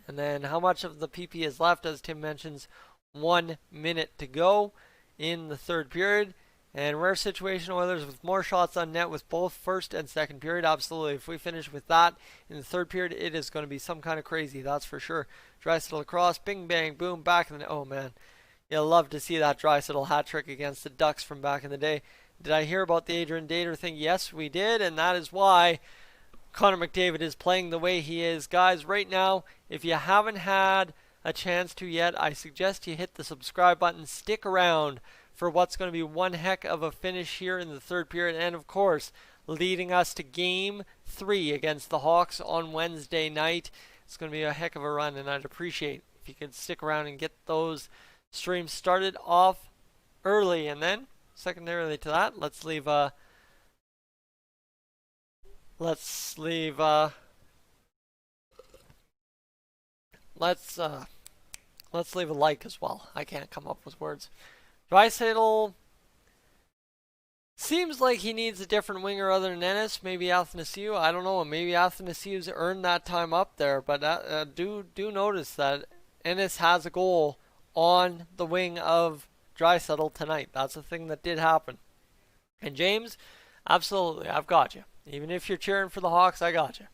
And then how much of the PP is left, as Tim mentions, 1 minute to go in the third period. And rare situation, Oilers with more shots on net with both first and second period. Absolutely. If we finish with that in the third period, it is going to be some kind of crazy, that's for sure. Draisaitl across, bing, bang, boom, back in the net. Oh, man. You'll love to see that Draisaitl hat trick against the Ducks from back in the day. Did I hear about the Adrian Dater thing? Yes, we did, and that is why Connor McDavid is playing the way he is. Guys, right now, if you haven't had a chance to yet, I suggest you hit the subscribe button. Stick around for what's going to be one heck of a finish here in the third period, and of course, leading us to Game 3 against the Hawks on Wednesday night. It's going to be a heck of a run, and I'd appreciate if you could stick around and get those streams started off early. And then secondarily to that, let's leave a like as well. I can't come up with words. Draisaitl seems like he needs a different winger other than Ennis. Maybe Athanasiou. I don't know. Maybe Athanasiou's earned that time up there. But do notice that Ennis has a goal on the wing of Draisaitl tonight. That's a thing that did happen. And James, absolutely, I've got you. Even if you're cheering for the Hawks, I got you.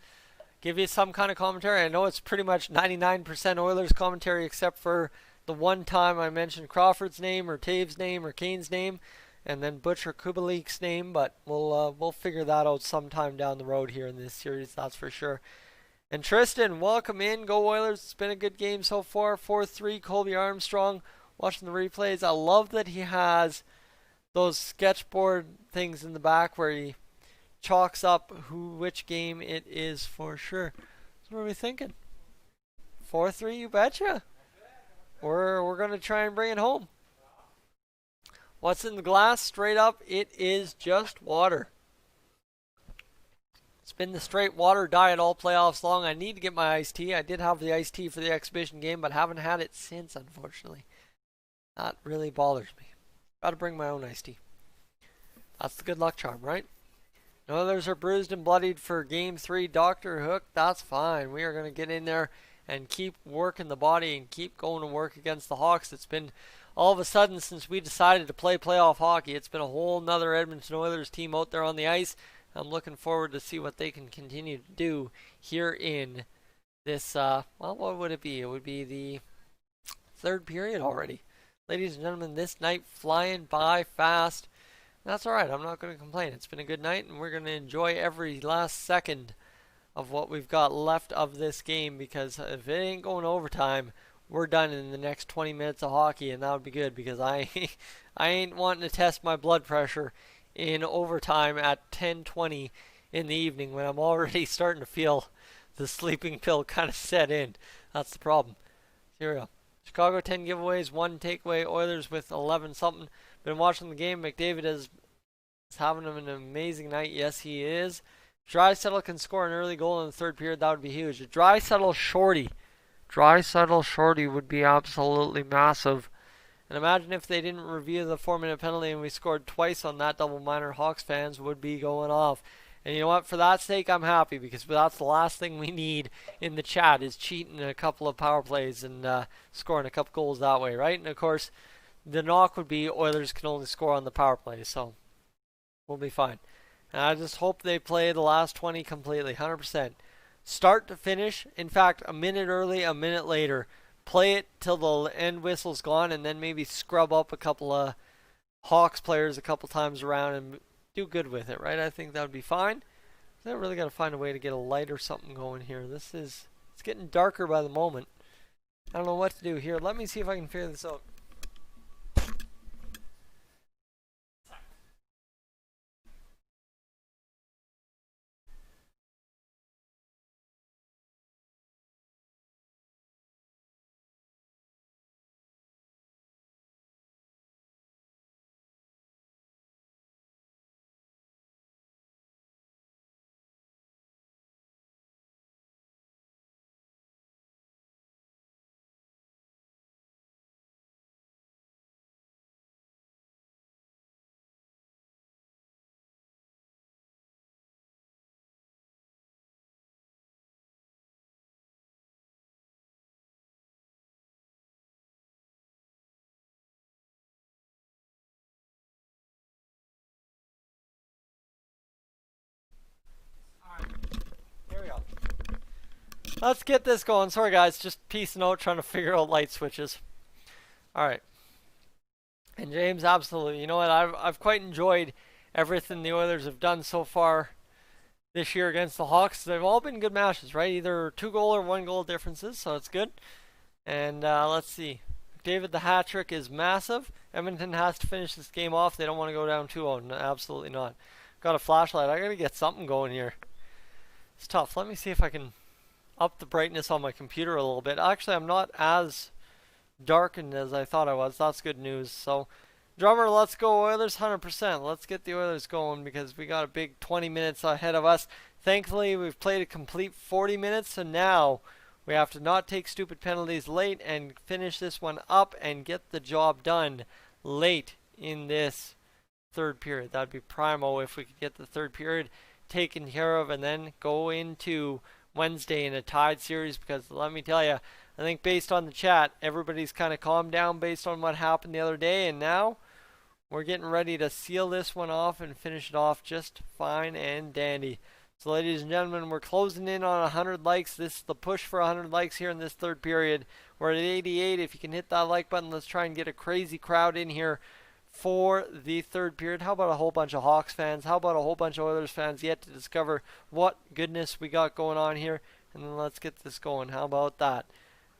Give you some kind of commentary. I know it's pretty much 99% Oilers commentary except for the one time I mentioned Crawford's name or Taves' name or Kane's name and then Butcher Kubalik's name, but we'll figure that out sometime down the road here in this series, that's for sure. And Tristan, welcome in. Go Oilers. It's been a good game so far. 4-3, Colby Armstrong. Watching the replays. I love that he has those sketchboard things in the back where he chalks up which game it is for sure. So what are we thinking? 4-3, you betcha. We're going to try and bring it home. What's in the glass? Straight up, it is just water. It's been the straight water diet all playoffs long. I need to get my iced tea. I did have the iced tea for the exhibition game, but haven't had it since, unfortunately. That really bothers me. Got to bring my own iced tea. That's the good luck charm, right? No others are bruised and bloodied for Game 3. Dr. Hook, that's fine. We are going to get in there and keep working the body and keep going to work against the Hawks. It's been all of a sudden, since we decided to play playoff hockey, it's been a whole nother Edmonton Oilers team out there on the ice. I'm looking forward to see what they can continue to do here in this, well, what would it be? It would be the third period already. Ladies and gentlemen, this night flying by fast. That's alright, I'm not going to complain. It's been a good night, and we're going to enjoy every last second of what we've got left of this game, because if it ain't going overtime, we're done in the next 20 minutes of hockey, and that would be good, because I ain't wanting to test my blood pressure in overtime at 10:20 in the evening when I'm already starting to feel the sleeping pill kind of set in. That's the problem. Here we go. Chicago 10 giveaways, 1 takeaway. Oilers with 11 something. Been watching the game. McDavid is having an amazing night. Yes, he is. Draisaitl can score an early goal in the third period. That would be huge. A Draisaitl shorty would be absolutely massive. And imagine if they didn't review the 4-minute penalty and we scored twice on that double minor. Hawks fans would be going off. And you know what? For that sake, I'm happy, because that's the last thing we need in the chat is cheating a couple of power plays and scoring a couple goals that way, right? And of course, the knock would be Oilers can only score on the power play, so we'll be fine. And I just hope they play the last 20 completely, 100%. Start to finish. In fact, a minute early, a minute later. Play it till the end whistle's gone, and then maybe scrub up a couple of Hawks players a couple times around and do good with it, right? I think that would be fine. I really got to find a way to get a light or something going here. It's getting darker by the moment. I don't know what to do here. Let me see if I can figure this out. Here we go. Let's get this going. Sorry guys, just piecing out, trying to figure out light switches. Alright. And James, absolutely. You know what? I've quite enjoyed everything the Oilers have done so far this year against the Hawks. They've all been good matches, right? Either 2-goal or 1-goal differences, so it's good. And let's see. McDavid, the hat trick is massive. Edmonton has to finish this game off. They don't want to go down 2-0. No, absolutely not. Got a flashlight. I got to get something going here. It's tough. Let me see if I can up the brightness on my computer a little bit. Actually, I'm not as darkened as I thought I was. That's good news. So, drummer, let's go Oilers 100%. Let's get the Oilers going, because we got a big 20 minutes ahead of us. Thankfully, we've played a complete 40 minutes, so now we have to not take stupid penalties late and finish this one up and get the job done late in this third period. That'd be primo if we could get the third period taken care of and then go into Wednesday in a tied series, because let me tell you, I think based on the chat, everybody's kind of calmed down based on what happened the other day, and now we're getting ready to seal this one off and finish it off just fine and dandy. So ladies and gentlemen, we're closing in on 100 likes. This is the push for 100 likes here in this third period. We're at 88. If you can hit that like button, let's try and get a crazy crowd in here for the third period. How about a whole bunch of Hawks fans? How about a whole bunch of Oilers fans yet to discover what goodness we got going on here? And then let's get this going. How about that?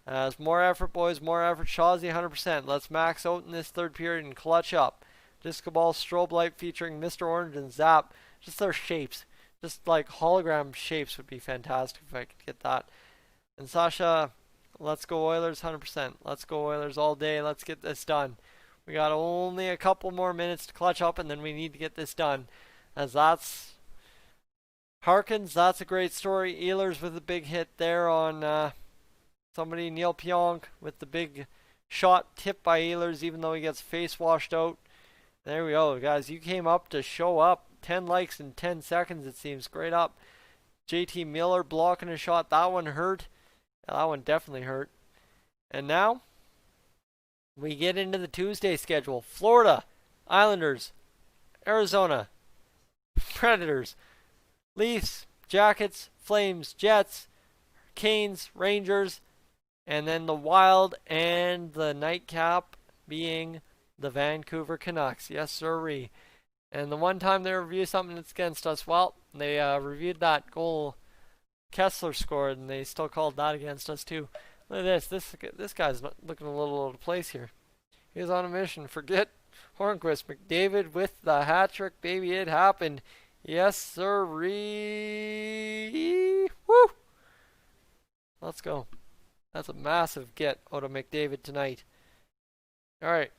It's more effort, boys. More effort. Shawsy 100%. Let's max out in this third period and clutch up. Disco ball strobe light featuring Mr. Orange and Zap. Just their shapes. Just like hologram shapes would be fantastic if I could get that. And Sasha, let's go Oilers 100%. Let's go Oilers all day. Let's get this done. We got only a couple more minutes to clutch up, and then we need to get this done. As that's Harkins, that's a great story. Ehlers with a big hit there on somebody. Neil Pionk with the big shot tipped by Ehlers, even though he gets face washed out. There we go, guys. You came up to show up. 10 likes in 10 seconds, it seems. Great up. JT Miller blocking a shot. That one hurt. Yeah, that one definitely hurt. And now, We get into the Tuesday schedule. Florida, Islanders, Arizona, Predators, Leafs, Jackets, Flames, Jets, Canes, Rangers, and then the Wild and the nightcap being the Vancouver Canucks. Yes, sirree. And the one time they review something that's against us, well, they reviewed that goal Kessler scored, and they still called that against us too. Look at this. This guy's looking a little out of place here. He's on a mission. Forget Hornquist. McDavid with the hat trick, baby. It happened. Yes, sirree. Woo! Let's go. That's a massive get out of McDavid tonight. All right.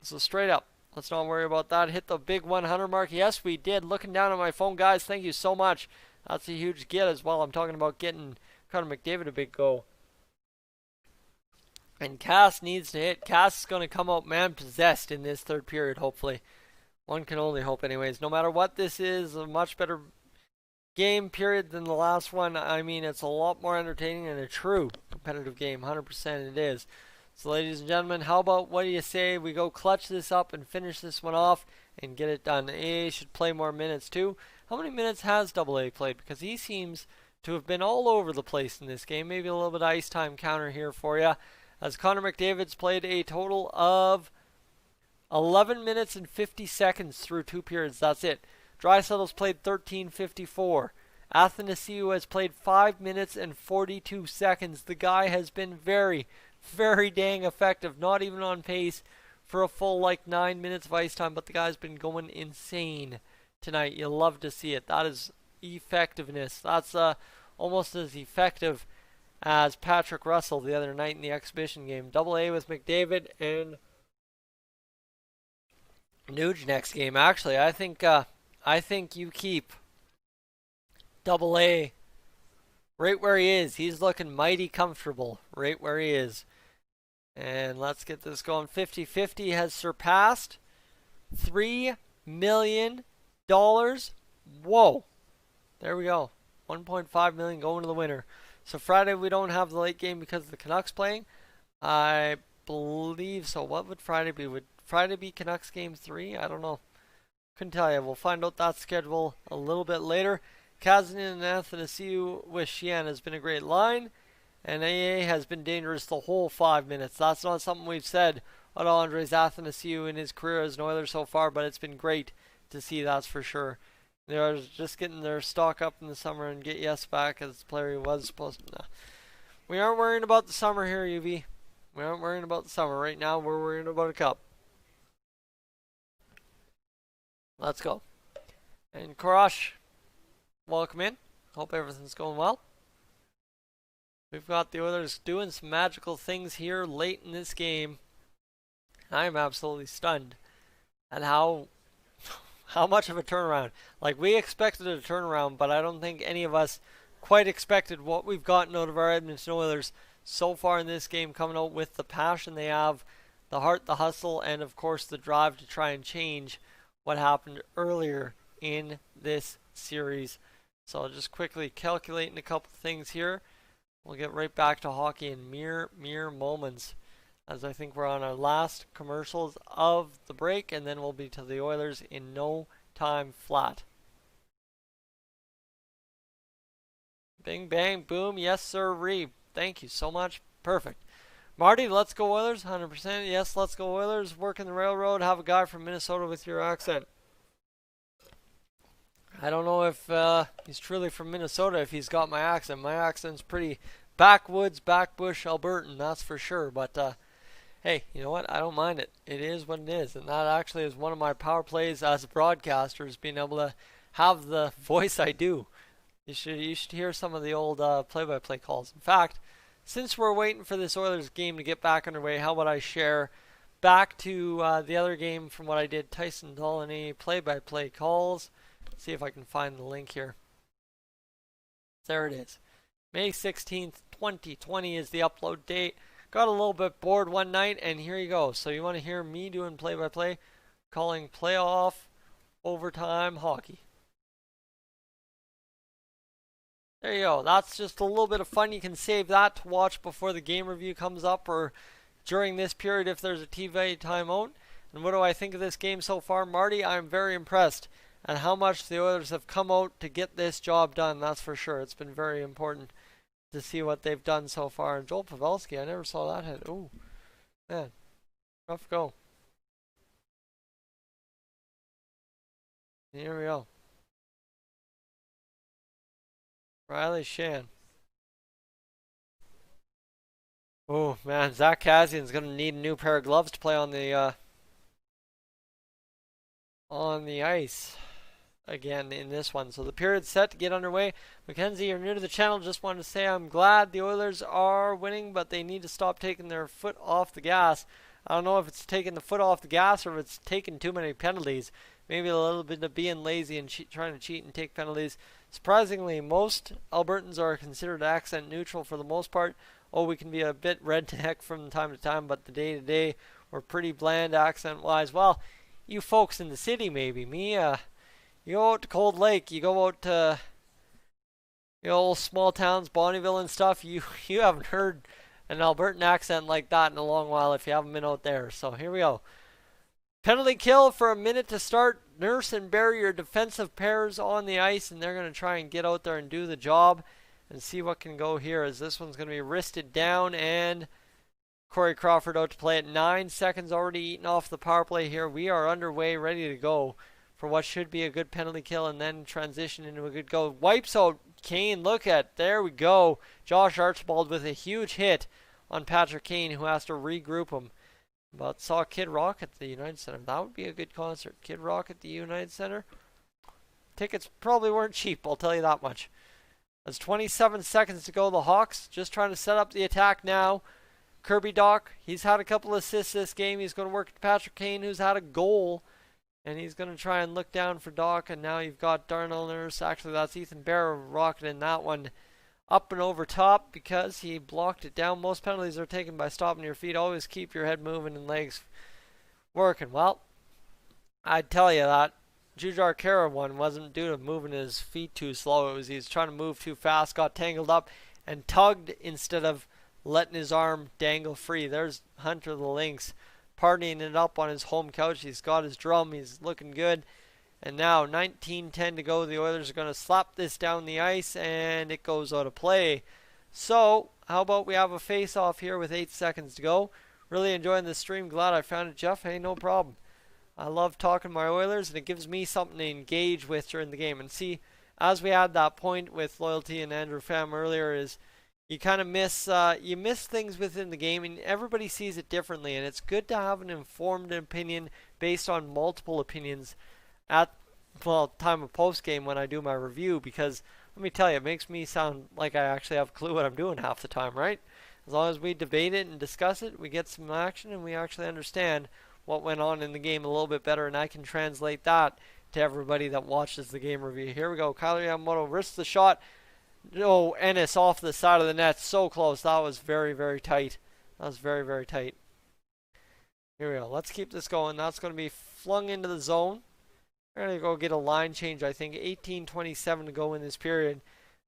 So straight up. Let's not worry about that. Hit the big 100 mark. Yes, we did. Looking down at my phone, guys. Thank you so much. That's a huge get as well. I'm talking about getting Connor McDavid a big go. And Cass needs to hit. Cass is going to come out man-possessed in this third period, hopefully. One can only hope anyways. No matter what this is, a much better game period than the last one. I mean, it's a lot more entertaining and a true competitive game. 100% it is. So ladies and gentlemen, how about, what do you say we go clutch this up and finish this one off and get it done? A should play more minutes too. How many minutes has Double A played? Because he seems to have been all over the place in this game. Maybe a little bit of ice time counter here for you. As Connor McDavid's played a total of 11 minutes and 50 seconds through 2 periods. That's it. Draisaitl's played 13:54. Athanasiou has played 5 minutes and 42 seconds. The guy has been very, very dang effective. Not even on pace for a full 9 minutes of ice time, but the guy's been going insane tonight. You love to see it. That is effectiveness. That's almost as effective as Patrick Russell the other night in the exhibition game. Double A with McDavid and Nuge next game. Actually, I think you keep Double A right where he is. He's looking mighty comfortable right where he is. And let's get this going. 50-50 has surpassed $3 million. Whoa. There we go. 1.5 million going to the winner. So Friday we don't have the late game because of the Canucks playing. I believe so. What would Friday be? Would Friday be Canucks game 3? I don't know. Couldn't tell you. We'll find out that schedule a little bit later. Kazanin and Athanasiou with Sheehan has been a great line. And AA has been dangerous the whole 5 minutes. That's not something we've said on Andres Athanasiou in his career as an Oiler so far, but it's been great to see, that's for sure. They're just getting their stock up in the summer and get Yes back as the player he was supposed to. No. We aren't worrying about the summer here, UV. We aren't worrying about the summer. Right now, we're worrying about a cup. Let's go. And Karash, welcome in. Hope everything's going well. We've got the Oilers doing some magical things here late in this game. I am absolutely stunned at how much of a turnaround. We expected a turnaround, but I don't think any of us quite expected what we've gotten out of our Edmonton Oilers so far in this game, coming out with the passion they have, the heart, the hustle, and of course the drive to try and change what happened earlier in this series. So I'll just quickly calculating a couple things here. We'll get right back to hockey in mere moments, as I think we're on our last commercials of the break, and then we'll be to the Oilers in no time flat. Bing, bang, boom. Yes, sirree. Thank you so much. Perfect. Marty, let's go Oilers. 100%. Yes, let's go Oilers. Working the railroad. Have a guy from Minnesota with your accent. I don't know if he's truly from Minnesota if he's got my accent. My accent's pretty backwoods, backbush, Albertan, that's for sure. But hey, you know what? I don't mind it. It is what it is. And that actually is one of my power plays as a broadcaster, is being able to have the voice I do. You should hear some of the old play-by-play calls. In fact, since we're waiting for this Oilers game to get back underway, how about I share back to the other game from what I did, Tyson Dolynny play-by-play calls. See if I can find the link here. There it is. May 16th, 2020 is the upload date. Got a little bit bored one night, and here you go. So you want to hear me doing play-by-play, calling playoff overtime hockey. There you go. That's just a little bit of fun. You can save that to watch before the game review comes up, or during this period if there's a TV timeout. And what do I think of this game so far, Marty? I'm very impressed at how much the Oilers have come out to get this job done. That's for sure. It's been very important to see what they've done so far. And Joel Pavelski, I never saw that hit. Oh, man. Rough go. Here we go. Riley Shan. Oh, man. Zach Kassian's going to need a new pair of gloves to play on the ice again in this one. So the period's set to get underway. Mackenzie, you're new to the channel. Just wanted to say I'm glad the Oilers are winning, but they need to stop taking their foot off the gas. I don't know if it's taking the foot off the gas or if it's taking too many penalties. Maybe a little bit of being lazy and trying to cheat and take penalties. Surprisingly, most Albertans are considered accent neutral for the most part. Oh, we can be a bit redneck from time to time, but the day-to-day, we're pretty bland accent-wise. Well, you folks in the city, maybe. Me, you go out to Cold Lake, you go out to, small towns, Bonnyville and stuff. You haven't heard an Albertan accent like that in a long while if you haven't been out there. So here we go. Penalty kill for a minute to start. Nurse and Barry, your defensive pairs on the ice, and they're going to try and get out there and do the job and see what can go here, as this one's going to be wristed down, and Corey Crawford out to play it. 9 seconds already eaten off the power play here. We are underway, ready to go for what should be a good penalty kill and then transition into a good goal. Wipes out Kane. Look at, there we go. Josh Archibald with a huge hit on Patrick Kane, who has to regroup him. But saw Kid Rock at the United Center. That would be a good concert. Kid Rock at the United Center. Tickets probably weren't cheap, I'll tell you that much. There's 27 seconds to go. The Hawks just trying to set up the attack now. Kirby Dach, he's had a couple assists this game. He's going to work with Patrick Kane, who's had a goal. And he's going to try and look down for Dach. And now you've got Darnell Nurse. Actually, that's Ethan Bear rocketing that one up and over top because he blocked it down. Most penalties are taken by stopping your feet. Always keep your head moving and legs working. Well, I'd tell you that Jujhar Khaira one wasn't due to moving his feet too slow. It was he was trying to move too fast, got tangled up, and tugged instead of letting his arm dangle free. There's Hunter the Lynx partying it up on his home couch. He's got his drum. He's looking good. And now 19:10 to go. The Oilers are going to slap this down the ice, and it goes out of play. So how about we have a face-off here with 8 seconds to go. Really enjoying this stream. Glad I found it, Jeff. Hey, no problem. I love talking to my Oilers, and it gives me something to engage with during the game. And see, as we had that point with Loyalty and Andrew Pham earlier, is you kind of miss things within the game, and everybody sees it differently. And it's good to have an informed opinion based on multiple opinions at time of post game when I do my review, because let me tell you, it makes me sound like I actually have a clue what I'm doing half the time, right? As long as we debate it and discuss it, we get some action and we actually understand what went on in the game a little bit better, and I can translate that to everybody that watches the game review. Here we go. Kyler Yamamoto risks the shot. Oh, Ennis off the side of the net. So close. That was very, very tight. That was very, very tight. Here we go. Let's keep this going. That's going to be flung into the zone. We're going to go get a line change, I think. 18:27 to go in this period.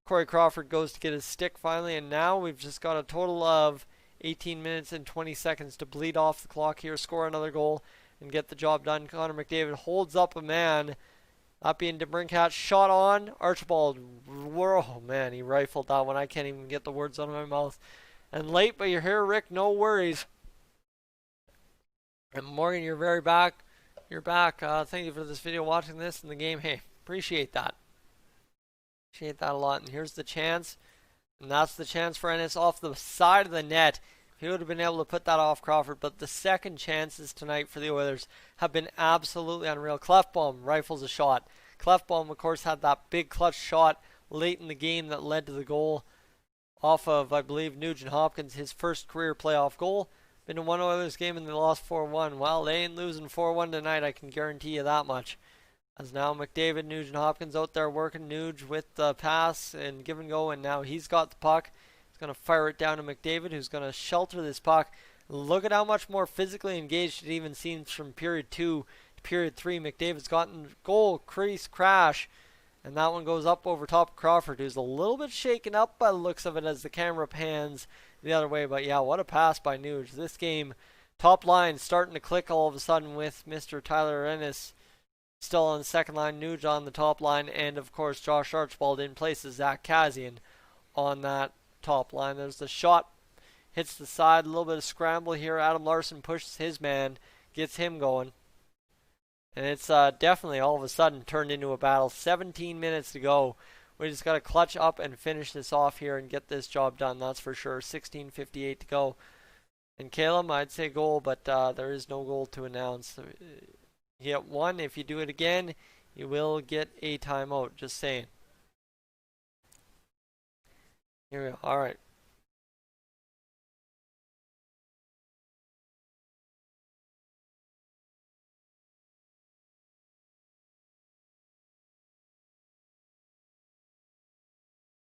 Corey Crawford goes to get his stick finally, and now we've just got a total of 18 minutes and 20 seconds to bleed off the clock here, score another goal, and get the job done. Connor McDavid holds up a man. That being DeBrincat. Shot on. Archibald. Oh, man, he rifled that one. I can't even get the words out of my mouth. And late, but you're here, Rick. No worries. And Morgan, you're very back. You're back. Thank you for this video, watching this in the game. Hey, appreciate that. Appreciate that a lot. And here's the chance. And that's the chance for Ennis off the side of the net. He would have been able to put that off Crawford. But the second chances tonight for the Oilers have been absolutely unreal. Clefbaum rifles a shot. Clefbaum, of course, had that big clutch shot late in the game that led to the goal off of, I believe, Nugent Hopkins, his first career playoff goal. Been in one Oilers game and they lost 4-1. Well, they ain't losing 4-1 tonight, I can guarantee you that much. As now McDavid, Nugent Hopkins out there working Nuge with the pass and give and go, and now he's got the puck. He's going to fire it down to McDavid, who's going to shelter this puck. Look at how much more physically engaged it even seems from period 2 to period 3. McDavid's gotten goal, crease, crash, and that one goes up over top of Crawford, who's a little bit shaken up by the looks of it as the camera pans the other way. But yeah, what a pass by Nuge. This game, top line starting to click all of a sudden with Mr. Tyler Ennis still on the second line, Nuge on the top line, and of course Josh Archibald in place of Zach Kassian on that top line. There's the shot, hits the side, a little bit of scramble here. Adam Larsson pushes his man, gets him going. And it's definitely all of a sudden turned into a battle. 17 minutes to go. We just got to clutch up and finish this off here and get this job done, that's for sure. 16:58 to go. And Caleb, I'd say goal, but there is no goal to announce. You get one. If you do it again, you will get a timeout. Just saying. Here we go. All right.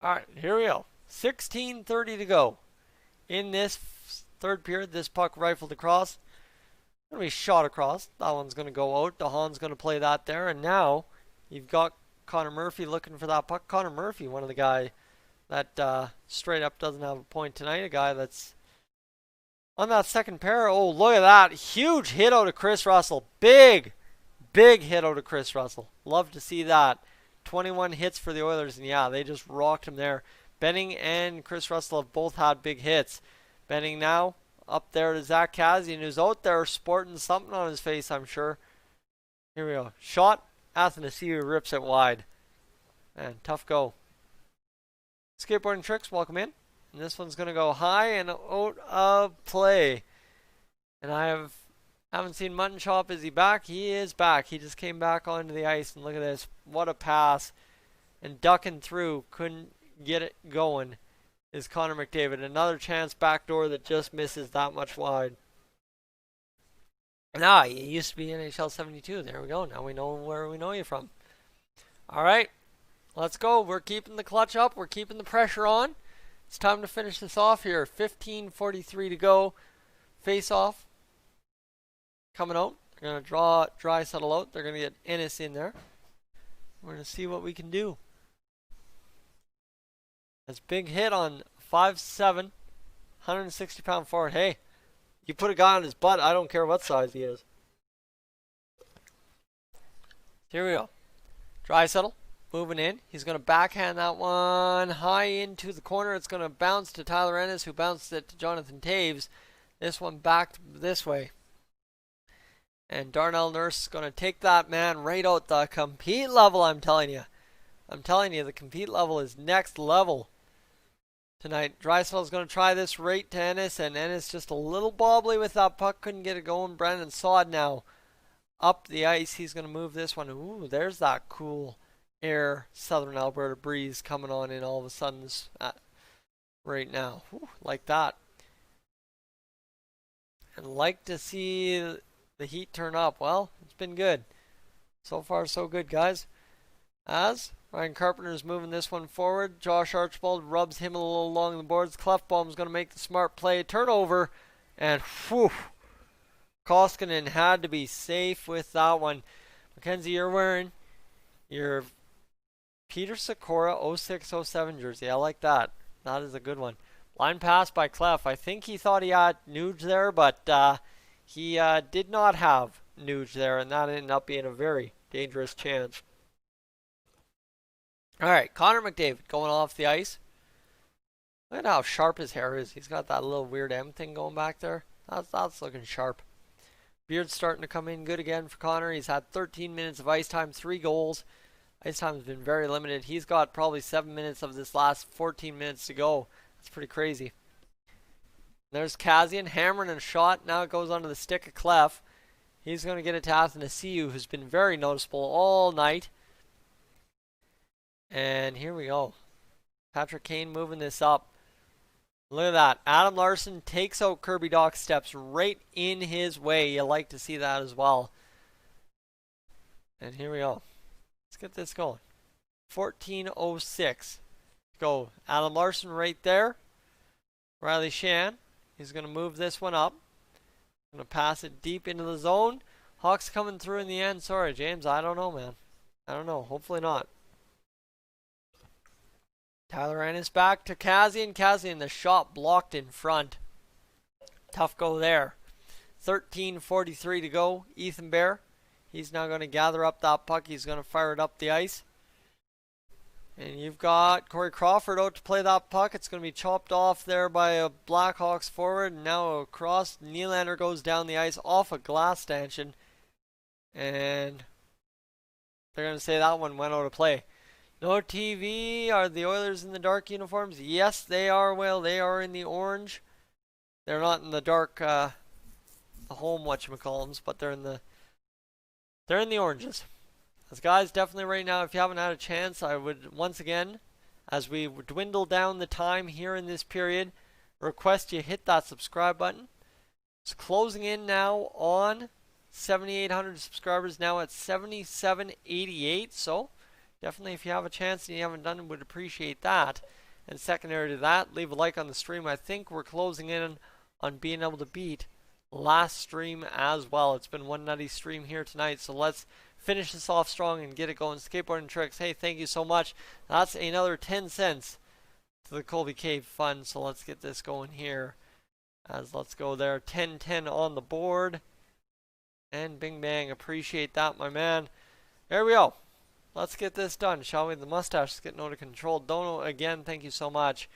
All right, here we go. 16:30 to go. In this third period, this puck rifled across. Going to be shot across. That one's going to go out. DeHaan's going to play that there. And now you've got Connor Murphy looking for that puck. Connor Murphy, one of the guy that straight up doesn't have a point tonight. A guy that's on that second pair. Oh, look at that. Huge hit out of Chris Russell. Big hit out of Chris Russell. Love to see that. 21 hits for the Oilers, and yeah, they just rocked him there. Benning and Chris Russell have both had big hits. Benning now up there to Zach Kassian, who's out there sporting something on his face, I'm sure. Here we go. Shot. Athanasiou rips it wide. Man, tough go. Skateboarding Tricks, welcome in. And this one's going to go high and out of play. And haven't seen Mutton Chop. Is he back? He is back. He just came back onto the ice, and look at this. What a pass. And ducking through. Couldn't get it going is Connor McDavid. Another chance backdoor that just misses that much wide. Nah, you used to be NHL 72. There we go. Now we know where we know you from. All right. Let's go. We're keeping the clutch up. We're keeping the pressure on. It's time to finish this off here. 15:43 to go. Face off. Coming out. They're going to draw Draisaitl out. They're going to get Ennis in there. We're going to see what we can do. That's big hit on 5'7", 160-pound forward. Hey, you put a guy on his butt, I don't care what size he is. Here we go. Draisaitl moving in. He's going to backhand that one high into the corner. It's going to bounce to Tyler Ennis, who bounced it to Jonathan Taves. This one back this way. And Darnell Nurse is going to take that man right out. The compete level, I'm telling you. I'm telling you, the compete level is next level tonight. Draisaitl is going to try this right to Ennis, and Ennis just a little bobbly with that puck. Couldn't get it going. Brandon Saad now up the ice. He's going to move this one. Ooh, there's that cool air Southern Alberta breeze coming on in all of a sudden right now. Ooh, like that. And like to see the heat turn up. Well, it's been good. So far, so good, guys. As Ryan Carpenter's moving this one forward. Josh Archibald rubs him a little along the boards. Clefbaum's going to make the smart play. Turnover. And whew. Koskinen had to be safe with that one. Mackenzie, you're wearing your Peter Sikora 06-07 jersey. I like that. That is a good one. Line pass by Clef. I think he thought he had Nuge there, but he did not have Nuge there, and that ended up being a very dangerous chance. All right, Connor McDavid going off the ice. Look at how sharp his hair is. He's got that little weird M thing going back there. That's looking sharp. Beard's starting to come in good again for Connor. He's had 13 minutes of ice time, 3 goals. Ice time has been very limited. He's got probably 7 minutes of this last 14 minutes to go. That's pretty crazy. There's Kassian hammering a shot. Now it goes onto the stick of Clef. He's going to get it to Athanasiou, who's been very noticeable all night. And here we go. Patrick Kane moving this up. Look at that. Adam Larsson takes out Kirby Dach, steps right in his way. You like to see that as well. And here we go. Let's get this going. 14:06. Go. Adam Larsson right there. Riley Shan. He's going to move this one up. Going to pass it deep into the zone. Hawks coming through in the end. Sorry, James. I don't know, man. I don't know. Hopefully not. Tyler Ennis back to Kassian. Kassian, the shot blocked in front. Tough go there. 13:43 to go. Ethan Bear. He's now going to gather up that puck. He's going to fire it up the ice. And you've got Corey Crawford out to play that puck. It's going to be chopped off there by a Blackhawks forward. And now across. Nylander goes down the ice off a glass stanchion. And they're going to say that one went out of play. No TV. Are the Oilers in the dark uniforms? Yes, they are. Well, they are in the orange. They're not in the dark, the home whatchamacallums, but they're in the oranges. As guys, definitely right now, if you haven't had a chance, I would once again, as we dwindle down the time here in this period, request you hit that subscribe button. It's closing in now on 7,800 subscribers, now at 7,788. So definitely, if you have a chance and you haven't done it, would appreciate that. And secondary to that, leave a like on the stream. I think we're closing in on being able to beat last stream as well. It's been one nutty stream here tonight, so let's finish this off strong and get it going. Skateboarding Tricks, hey, thank you so much. That's another 10 cents to the Colby Cave Fund, so let's get this going here. As let's go there, 10-10 on the board. And bing bang, appreciate that, my man. There we go. Let's get this done, shall we? The mustache is getting out of control. Dono, again, thank you so much.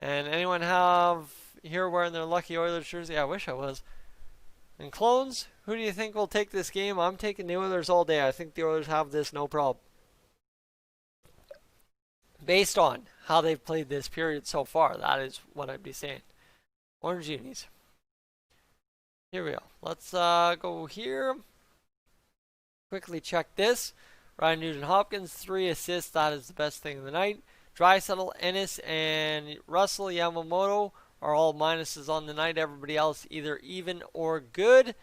And anyone have here wearing their Lucky Oilers jersey? I wish I was. And Clones, who do you think will take this game? I'm taking the Oilers all day. I think the Oilers have this no problem. Based on how they've played this period so far, that is what I'd be saying. Orange Unis. Here we go. Let's go here. Quickly check this. Ryan Nugent-Hopkins, 3 assists. That is the best thing of the night. Draisaitl, Ennis, and Russell Yamamoto are all minuses on the night. Everybody else either even or good.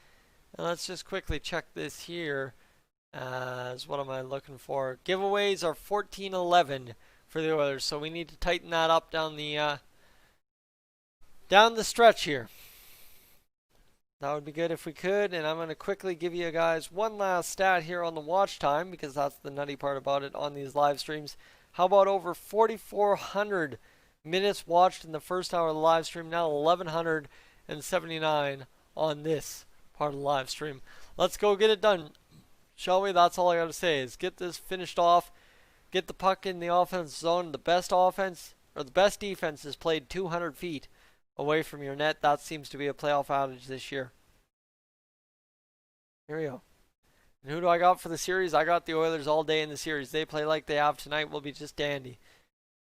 And let's just quickly check this here. As what am I looking for? Giveaways are 14-11 for the Oilers, so we need to tighten that up down the stretch here. That would be good if we could, and I'm going to quickly give you guys one last stat here on the watch time, because that's the nutty part about it on these live streams. How about over 4,400 minutes watched in the first hour of the live stream, now 1,179 on this part of the live stream. Let's go get it done, shall we? That's all I got to say is get this finished off, get the puck in the offense zone. The best offense, or the best defense is played 200 feet away from your net. That seems to be a playoff outage this year. Here we go. And who do I got for the series? I got the Oilers all day in the series. They play like they have tonight. Will be just dandy.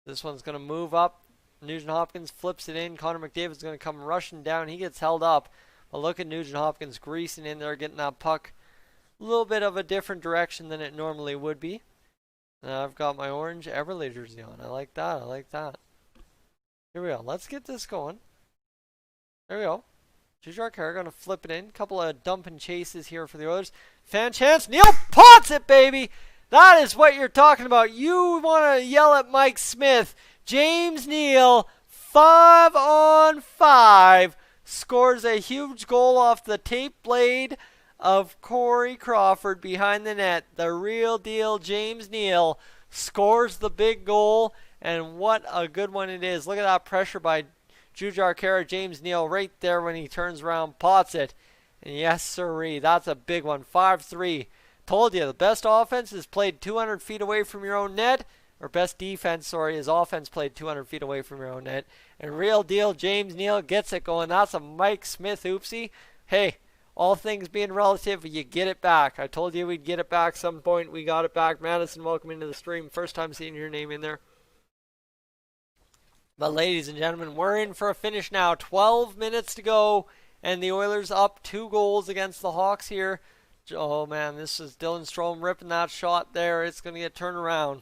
This one's going to move up. Nugent-Hopkins flips it in. Connor McDavid's going to come rushing down. He gets held up. But look at Nugent-Hopkins greasing in there, getting that puck a little bit of a different direction than it normally would be. And I've got my orange Everly jersey on. I like that. I like that. Here we go. Let's get this going. There we go. Jujhar Khaira going to flip it in. Couple of dump and chases here for the Oilers. Fan chance. Neil Potts it, baby. That is what you're talking about. You want to yell at Mike Smith. James Neal, 5-on-5, scores a huge goal off the tape blade of Corey Crawford behind the net. The real deal, James Neal, scores the big goal. And what a good one it is. Look at that pressure by Jujhar Khaira. James Neal right there when he turns around, pots it. And yes, sirree, that's a big one. 5-3. Told you, the best offense is played 200 feet away from your own net. Or best defense, sorry, is offense played 200 feet away from your own net. And real deal, James Neal gets it going. That's a Mike Smith oopsie. Hey, all things being relative, you get it back. I told you we'd get it back some point. We got it back. Madison, welcome into the stream. First time seeing your name in there. But ladies and gentlemen, we're in for a finish now. 12 minutes to go. And the Oilers up 2 goals against the Hawks here. Oh, man, this is Dylan Strome ripping that shot there. It's going to get turned around.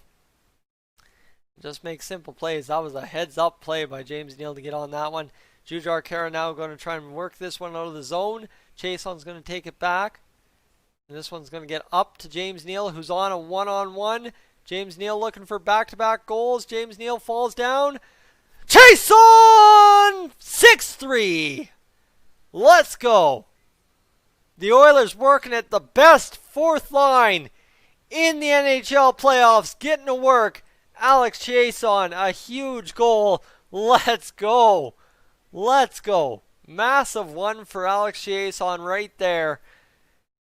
Just make simple plays. That was a heads-up play by James Neal to get on that one. Jujhar Khaira now going to try and work this one out of the zone. Chason's going to take it back. And this one's going to get up to James Neal, who's on a one-on-one. James Neal looking for back-to-back goals. James Neal falls down. Chason! 6-3. Let's go. The Oilers working at the best fourth line in the NHL playoffs, getting to work Alex Chiasson, a huge goal. Let's go. Let's go. Massive one for Alex Chiasson right there.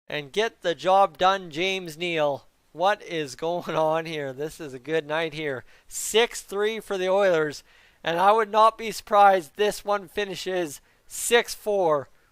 And get the job done, James Neal. What is going on here? This is a good night here. 6-3 for the Oilers. And I would not be surprised this one finishes 6-4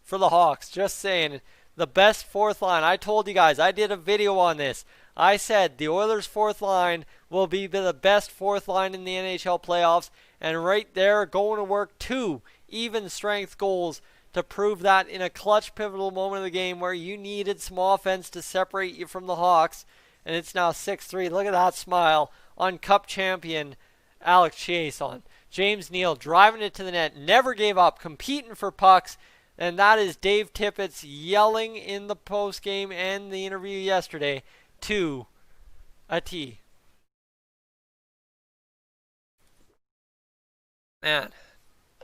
for the Hawks. Just saying. The best fourth line. I told you guys, I did a video on this. I said the Oilers' fourth line will be the best fourth line in the NHL playoffs. And right there, going to work 2 even strength goals to prove that in a clutch, pivotal moment of the game where you needed some offense to separate you from the Hawks. And it's now 6-3. Look at that smile on Cup champion Alex Chiasson. James Neal driving it to the net. Never gave up. Competing for pucks. And that is Dave Tippett's yelling in the post game and the interview yesterday to a T. Man,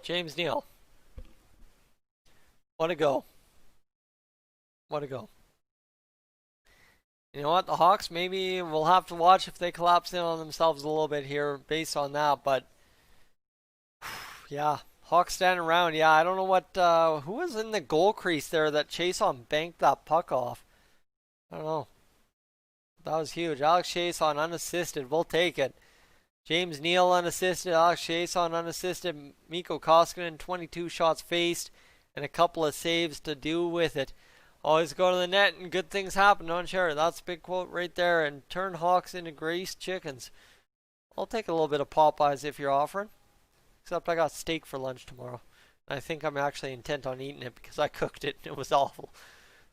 James Neal. What a go. What a go. You know what? The Hawks, maybe we'll have to watch if they collapse in on themselves a little bit here based on that. But, yeah. Hawks standing around. Yeah, I don't know what, who was in the goal crease there that Chiasson banked that puck off? I don't know. That was huge. Alex Chiasson unassisted. We'll take it. James Neal unassisted. Alex Chiasson unassisted. Mikko Koskinen, 22 shots faced and a couple of saves to do with it. Always go to the net and good things happen, don't you? That's a big quote right there. And turn Hawks into greased chickens. I'll take a little bit of Popeyes if you're offering. Except I got steak for lunch tomorrow. I think I'm actually intent on eating it because I cooked it and it was awful.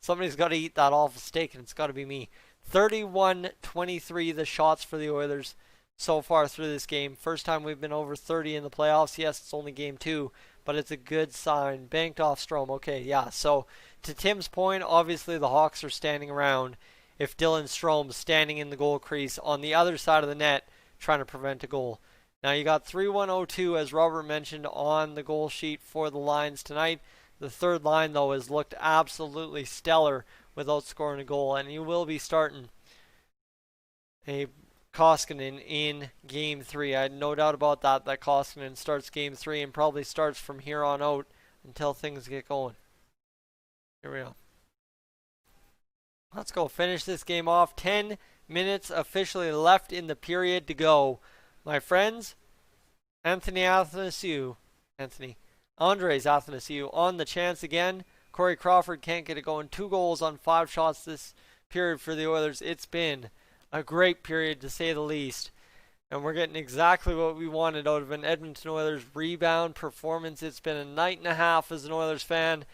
Somebody's got to eat that awful steak and it's got to be me. 31-23 the shots for the Oilers so far through this game. First time we've been over 30 in the playoffs. Yes, it's only game 2, but it's a good sign. Banked off Strome. Okay, yeah. So to Tim's point, obviously the Hawks are standing around if Dylan Strome's standing in the goal crease on the other side of the net trying to prevent a goal. Now you got 3-1-0-2 as Robert mentioned on the goal sheet for the lines tonight. The third line though has looked absolutely stellar without scoring a goal, and you will be starting a Koskinen in Game 3. I had no doubt about that Koskinen starts Game 3 and probably starts from here on out until things get going. Here we go. Let's go finish this game off. 10 minutes officially left in the period to go. My friends, Andres Athanasiou on the chance again. Corey Crawford can't get it going. 2 goals on 5 shots this period for the Oilers. It's been a great period to say the least. And we're getting exactly what we wanted out of an Edmonton Oilers rebound performance. It's been a night and a half as an Oilers fan.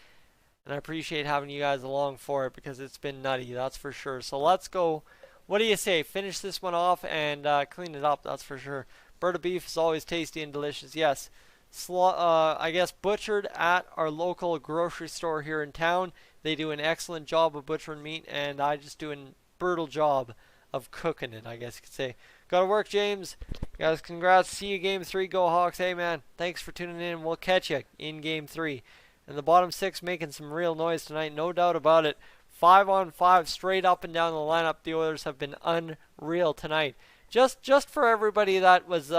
And I appreciate having you guys along for it because it's been nutty, that's for sure. So let's go. What do you say? Finish this one off and clean it up, that's for sure. Bird of beef is always tasty and delicious. Yes. I guess butchered at our local grocery store here in town. They do an excellent job of butchering meat, and I just do a brutal job of cooking it, I guess you could say. Gotta work, James. Guys, congrats. See you Game 3. Go Hawks. Hey, man. Thanks for tuning in. We'll catch you in Game 3. And the bottom 6 making some real noise tonight, no doubt about it. 5-on-5 straight up and down the lineup. The Oilers have been unreal tonight. Just for everybody that was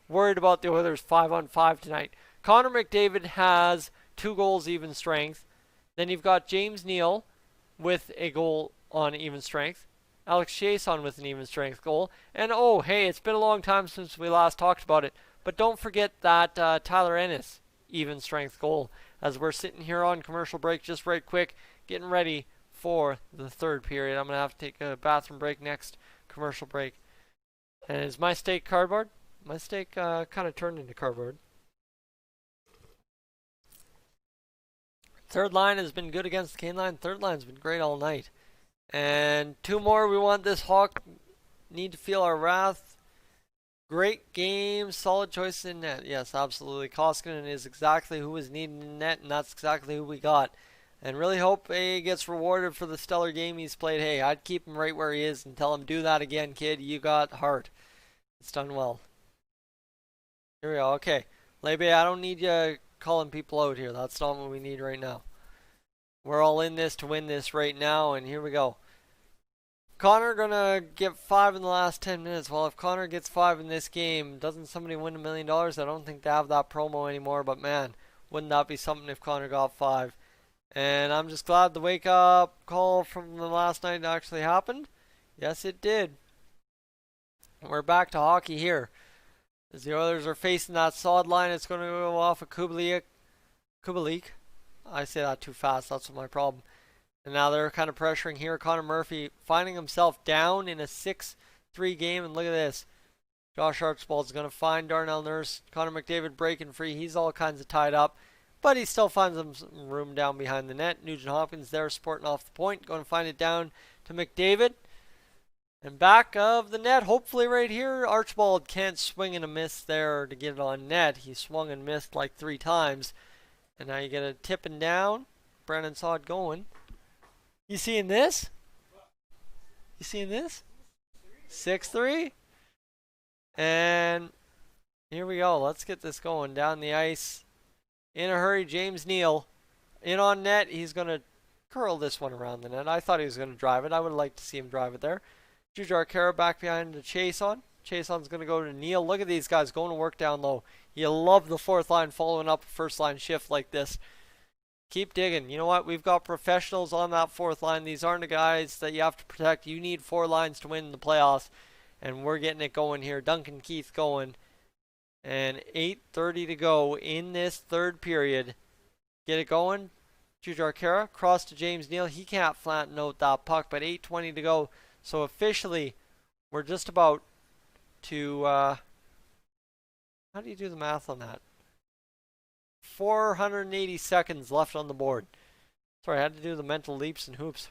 worried about the Oilers 5-on-5 tonight. Connor McDavid has 2 goals even strength. Then you've got James Neal with a goal on even strength. Alex Chiasson with an even strength goal. And oh, hey, it's been a long time since we last talked about it. But don't forget that Tyler Ennis even strength goal. As we're sitting here on commercial break, just right quick, getting ready for the third period. I'm going to have to take a bathroom break next commercial break. And is my steak cardboard? My steak kind of turned into cardboard. Third line has been good against the Kane line. Third line's been great all night. And 2 more. We want this Hawk. Need to feel our wrath. Great game. Solid choice in net. Yes, absolutely. Koskinen is exactly who was needed in net, and that's exactly who we got. And really hope he gets rewarded for the stellar game he's played. Hey, I'd keep him right where he is and tell him, do that again, kid. You got heart. It's done well. Here we go. Okay. Lebe, I don't need you calling people out here. That's not what we need right now. We're all in this to win this right now, and here we go. Connor gonna get 5 in the last 10 minutes. Well, if Connor gets 5 in this game, doesn't somebody win $1 million? I don't think they have that promo anymore, but man, wouldn't that be something if Connor got 5? And I'm just glad the wake-up call from the last night actually happened. Yes, it did. We're back to hockey here. As the Oilers are facing that sod line, it's going to go off of Kubalik. I say that too fast, that's my problem. And now they're kind of pressuring here. Connor Murphy finding himself down in a 6-3 game. And look at this. Josh Archibald's going to find Darnell Nurse. Connor McDavid breaking free. He's all kinds of tied up. But he still finds some room down behind the net. Nugent Hopkins there sporting off the point. Going to find it down to McDavid. And back of the net, hopefully right here. Archibald can't swing and a miss there to get it on net. He swung and missed like 3 times. And now you get a tipping down. Brandon saw it going. You seeing this? You seeing this? 6-3. And here we go. Let's get this going. Down the ice. In a hurry, James Neal. In on net. He's going to curl this one around the net. I thought he was going to drive it. I would like to see him drive it there. Jujhar Khaira back behind the Chason. Chason's going to go to Neal. Look at these guys going to work down low. You love the fourth line following up a first line shift like this. Keep digging. You know what? We've got professionals on that fourth line. These aren't the guys that you have to protect. You need 4 lines to win the playoffs. And we're getting it going here. Duncan Keith going. And 8:30 to go in this third period. Get it going. Jujhar Khaira. Cross to James Neal. He can't flatten out that puck. But 8:20 to go. So officially, we're just about to... how do you do the math on that? 480 seconds left on the board. Sorry, I had to do the mental leaps and hoops.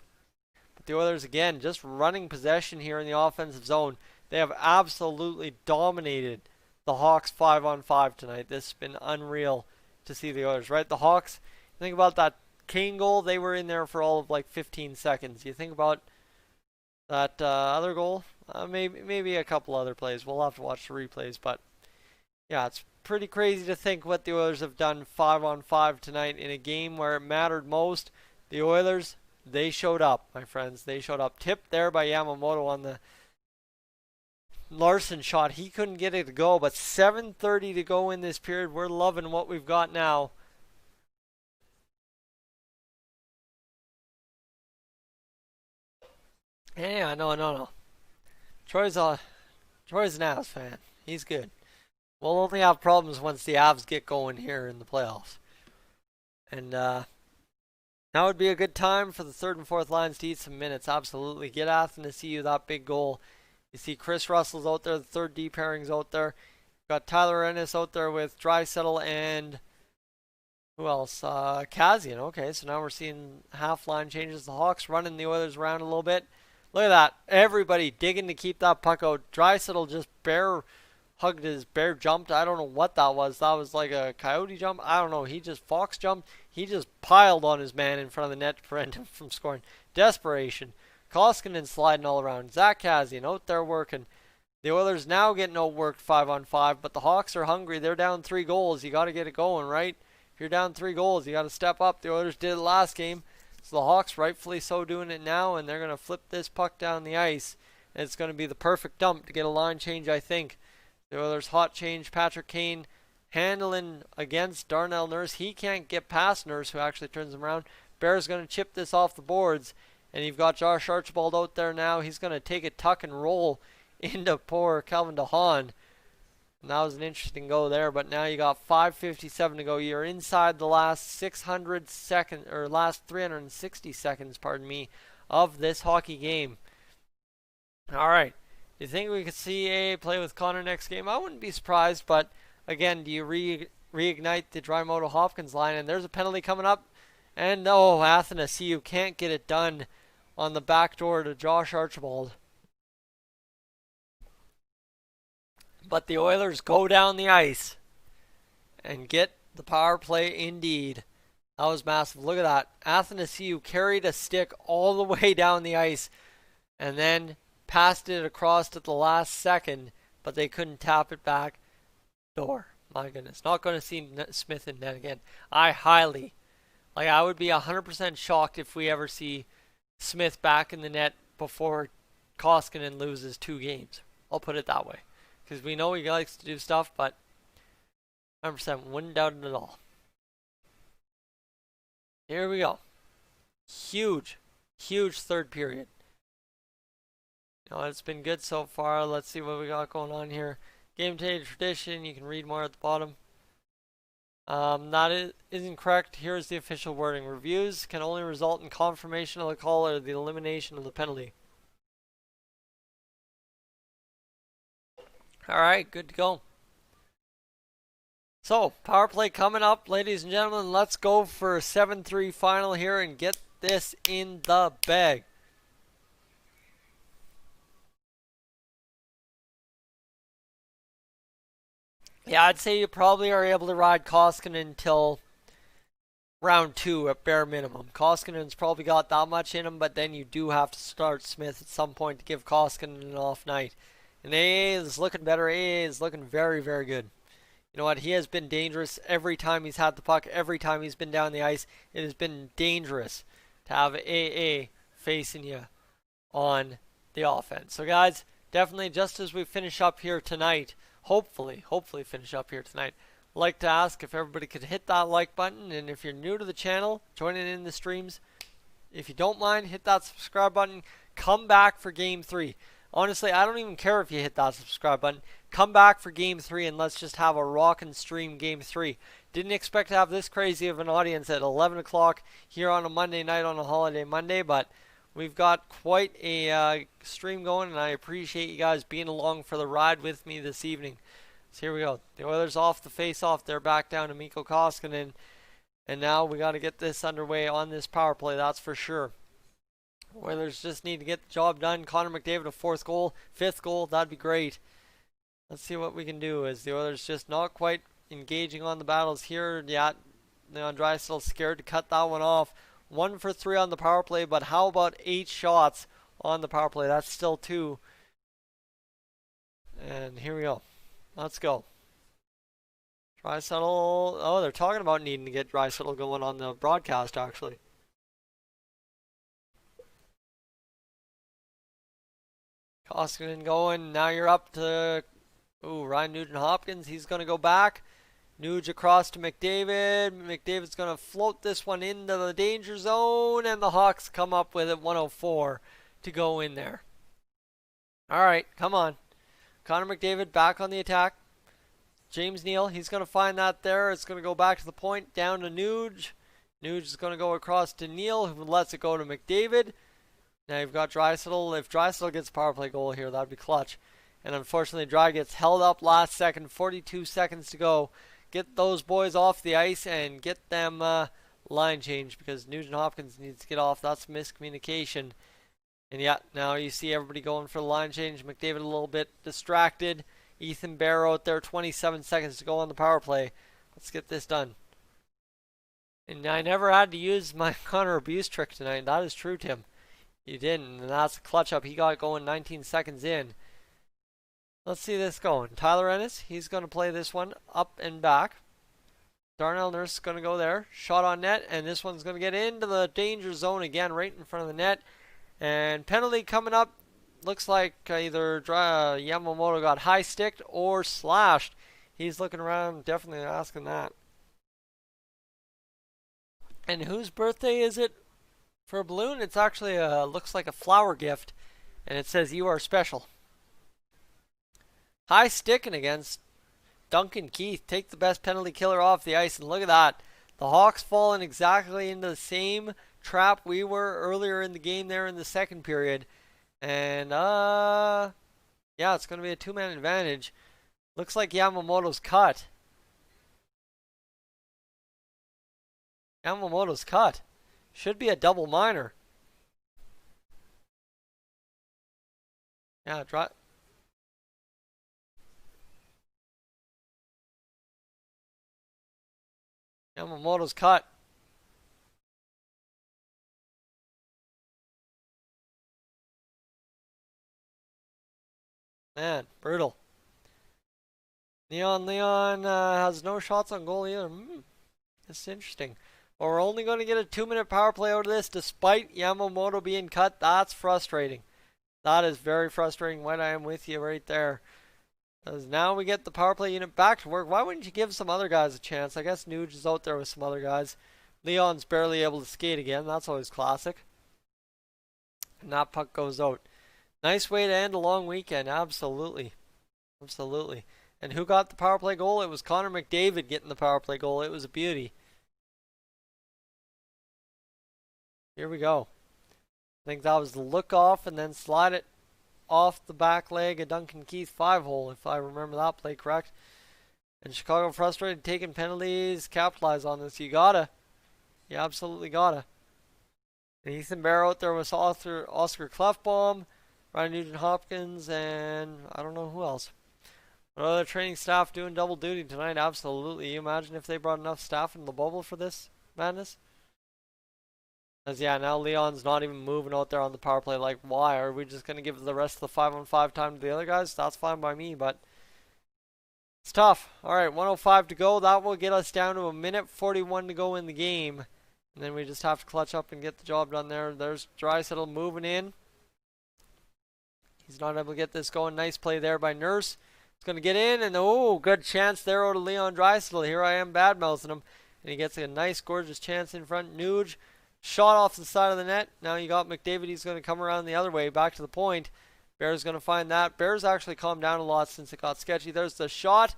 But the Oilers, again, just running possession here in the offensive zone. They have absolutely dominated the Hawks 5-on-5 tonight. This has been unreal to see the Oilers, right? The Hawks, think about that Kane goal. They were in there for all of like 15 seconds. You think about that other goal, maybe a couple other plays. We'll have to watch the replays, but yeah, it's pretty crazy to think what the Oilers have done 5-on-5 tonight in a game where it mattered most. The Oilers, they showed up, my friends. They showed up. Tipped there by Yamamoto on the Larson shot. He couldn't get it to go, but 7:30 to go in this period. We're loving what we've got now. Yeah, no. Troy's an Avs fan. He's good. We'll only have problems once the Avs get going here in the playoffs. And now would be a good time for the third and fourth lines to eat some minutes. Absolutely. Get Athens to see you that big goal. You see Chris Russell's out there. The third D pairing's out there. Got Tyler Ennis out there with Draisaitl and who else? Kazian. Okay, so now we're seeing half line changes. The Hawks running the Oilers around a little bit. Look at that. Everybody digging to keep that puck out. Draisaitl just bear jumped. I don't know what that was. That was like a coyote jump. I don't know. He just fox jumped. He just piled on his man in front of the net to prevent him from scoring. Desperation. Koskinen sliding all around. Zach Kazian out there working. The Oilers now getting outworked 5-on-5, but the Hawks are hungry. They're down 3 goals. You got to get it going, right? If you're down 3 goals, you got to step up. The Oilers did it last game. So the Hawks rightfully so doing it now, and they're going to flip this puck down the ice. And it's going to be the perfect dump to get a line change, I think. The Oilers hot change. Patrick Kane handling against Darnell Nurse. He can't get past Nurse, who actually turns him around. Bear's going to chip this off the boards. And you've got Josh Archibald out there now. He's going to take a tuck and roll into poor Calvin DeHaan. And that was an interesting go there. But now you got 5:57 to go. You're inside the last 600 seconds, or last 360 seconds, pardon me, of this hockey game. All right. Do you think we could see a play with Connor next game? I wouldn't be surprised, but again, do you reignite the Draisaitl Hopkins line? And there's a penalty coming up. And no, Athens, see, you can't get it done on the back door to Josh Archibald. But the Oilers go down the ice and get the power play indeed. That was massive. Look at that. Athanasiou carried a stick all the way down the ice and then passed it across at the last second, but they couldn't tap it back door. My goodness. Not going to see Smith in net again. I would be 100% shocked if we ever see Smith back in the net before Koskinen loses 2 games. I'll put it that way. Because we know he likes to do stuff, but 100% wouldn't doubt it at all. Here we go. Huge third period. It's been good so far. Let's see what we got going on here. Game day tradition. You can read more at the bottom. That isn't correct. Here's the official wording. Reviews can only result in confirmation of the call or the elimination of the penalty. Alright, good to go. So, power play coming up, ladies and gentlemen. Let's go for a 7-3 final here and get this in the bag. Yeah, I'd say you probably are able to ride Koskinen until round 2 at bare minimum. Koskinen's probably got that much in him, but then you do have to start Smith at some point to give Koskinen an off night. And AA is looking better. AA is looking very, very good. You know what? He has been dangerous every time he's had the puck. Every time he's been down the ice, it has been dangerous to have AA facing you on the offense. So guys, definitely just as we finish up here tonight, hopefully finish up here tonight, I'd like to ask if everybody could hit that like button. And if you're new to the channel, joining in the streams, if you don't mind, hit that subscribe button. Come back for Game 3. Honestly, I don't even care if you hit that subscribe button. Come back for Game 3 and let's just have a rockin' stream Game 3. Didn't expect to have this crazy of an audience at 11 o'clock here on a Monday night on a holiday Monday, but we've got quite a stream going, and I appreciate you guys being along for the ride with me this evening. So here we go. The Oilers off the face-off. They're back down to Mikko Koskinen, and now we got to get this underway on this power play, that's for sure. Oilers just need to get the job done. Connor McDavid a 4th goal, 5th goal, that'd be great. Let's see what we can do as the Oilers just not quite engaging on the battles here. Yeah, Leon Draisaitl scared to cut that one off. 1 for 3 on the power play, but how about 8 shots on the power play? That's still 2. And here we go. Let's go. Draisaitl. Oh, they're talking about needing to get Draisaitl going on the broadcast, actually. Koskinen going. Now you're up to Ryan Nugent-Hopkins. He's going to go back. Nuge across to McDavid. McDavid's going to float this one into the danger zone, and the Hawks come up with it 104 to go in there. All right, come on. Connor McDavid back on the attack. James Neal, he's going to find that there. It's going to go back to the point, down to Nuge. Nuge is going to go across to Neal, who lets it go to McDavid. Now you've got Draisaitl. If Draisaitl gets a power play goal here, that'd be clutch. And unfortunately, Dry gets held up last second. 42 seconds to go. Get those boys off the ice and get them line change, because Nugent-Hopkins needs to get off. That's miscommunication. And yeah, now you see everybody going for the line change. McDavid a little bit distracted. Ethan Barrow out there, 27 seconds to go on the power play. Let's get this done. And I never had to use my Connor abuse trick tonight. That is true, Tim. You didn't, and that's a clutch up. He got going 19 seconds in. Let's see this going. Tyler Ennis, he's going to play this one up and back. Darnell Nurse is going to go there. Shot on net, and this one's going to get into the danger zone again, right in front of the net. And penalty coming up. Looks like either Yamamoto got high-sticked or slashed. He's looking around, definitely asking that. And whose birthday is it? For a balloon, it's actually looks like a flower gift, and it says you are special. High sticking against Duncan Keith. Take the best penalty killer off the ice, and look at that. The Hawks falling exactly into the same trap we were earlier in the game there in the second period. And yeah, it's going to be a 2-man advantage. Looks like Yamamoto's cut. Yamamoto's cut. Should be a double minor. Yeah, Yamamoto's cut. Man, brutal. Leon has no shots on goal either. That's interesting. But we're only going to get a 2-minute power play out of this despite Yamamoto being cut. That's frustrating. That is very frustrating. White, I am with you right there. Because now we get the power play unit back to work. Why wouldn't you give some other guys a chance? I guess Nuge is out there with some other guys. Leon's barely able to skate again. That's always classic. And that puck goes out. Nice way to end a long weekend. Absolutely. Absolutely. And who got the power play goal? It was Connor McDavid getting the power play goal. It was a beauty. Here we go. I think that was the look off and then slide it off the back leg of Duncan Keith 5-hole, if I remember that play correct. And Chicago frustrated, taking penalties, capitalize on this. You absolutely gotta. And Ethan Bear out there with Oscar Clefbaum, Ryan Nugent-Hopkins, and I don't know who else. But other training staff doing double duty tonight, absolutely. You imagine if they brought enough staff in the bubble for this madness? As yeah, now Leon's not even moving out there on the power play. Like, why? Are we just going to give the rest of the 5-on-5 time to the other guys? That's fine by me, but it's tough. All right, 1:05 to go. That will get us down to 1:41 to go in the game. And then we just have to clutch up and get the job done there. There's Draisaitl moving in. He's not able to get this going. Nice play there by Nurse. It's going to get in, and oh, good chance there out of Leon Draisaitl. Here I am bad-mouthing him. And he gets a nice, gorgeous chance in front. Nuge. Shot off the side of the net. Now you got McDavid. He's going to come around the other way, back to the point. Bear's going to find that. Bear's actually calmed down a lot since it got sketchy. There's the shot.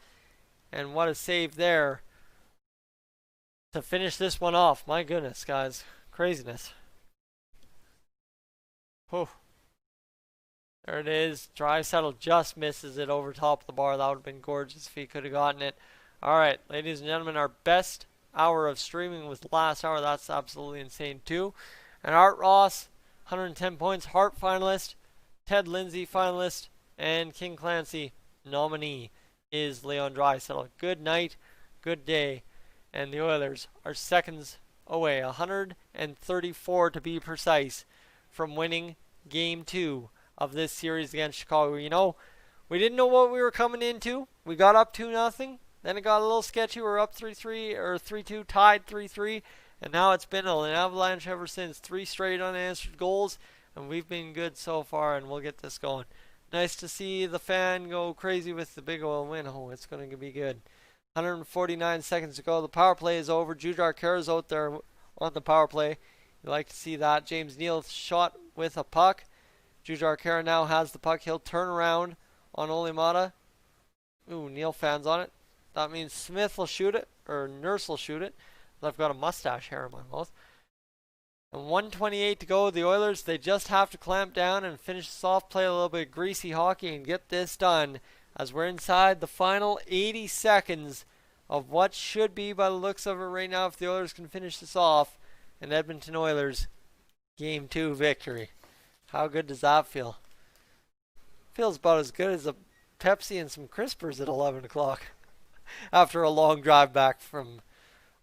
And what a save there to finish this one off. My goodness, guys. Craziness. Whew. There it is. Draisaitl just misses it over top of the bar. That would have been gorgeous if he could have gotten it. All right, ladies and gentlemen, our best hour of streaming was last hour. That's absolutely insane too. And Art Ross, 110 points, Hart finalist, Ted Lindsay finalist, and King Clancy nominee is Leon Draisaitl. Good night, good day, and the Oilers are seconds away, 134 to be precise, from winning Game 2 of this series against Chicago. You know, we didn't know what we were coming into. We got up 2-0. Then it got a little sketchy. We're up 3-3 or 3-2, tied 3-3, and now it's been an avalanche ever since. 3 straight unanswered goals, and we've been good so far, and we'll get this going. Nice to see the fan go crazy with the big oil win. Oh, it's going to be good. 149 seconds to go. The power play is over. Jujhar Khaira's out there on the power play. You like to see that. James Neal shot with a puck. Jujhar Khaira now has the puck. He'll turn around on Olimata. Ooh, Neal fans on it. That means Smith will shoot it, or Nurse will shoot it. I've got a mustache hair in my mouth. And 1:28 to go. The Oilers, they just have to clamp down and finish this off, play a little bit of greasy hockey, and get this done as we're inside the final 80 seconds of what should be, by the looks of it right now, if the Oilers can finish this off, an Edmonton Oilers Game 2 victory. How good does that feel? Feels about as good as a Pepsi and some Crispers at 11 o'clock. After a long drive back from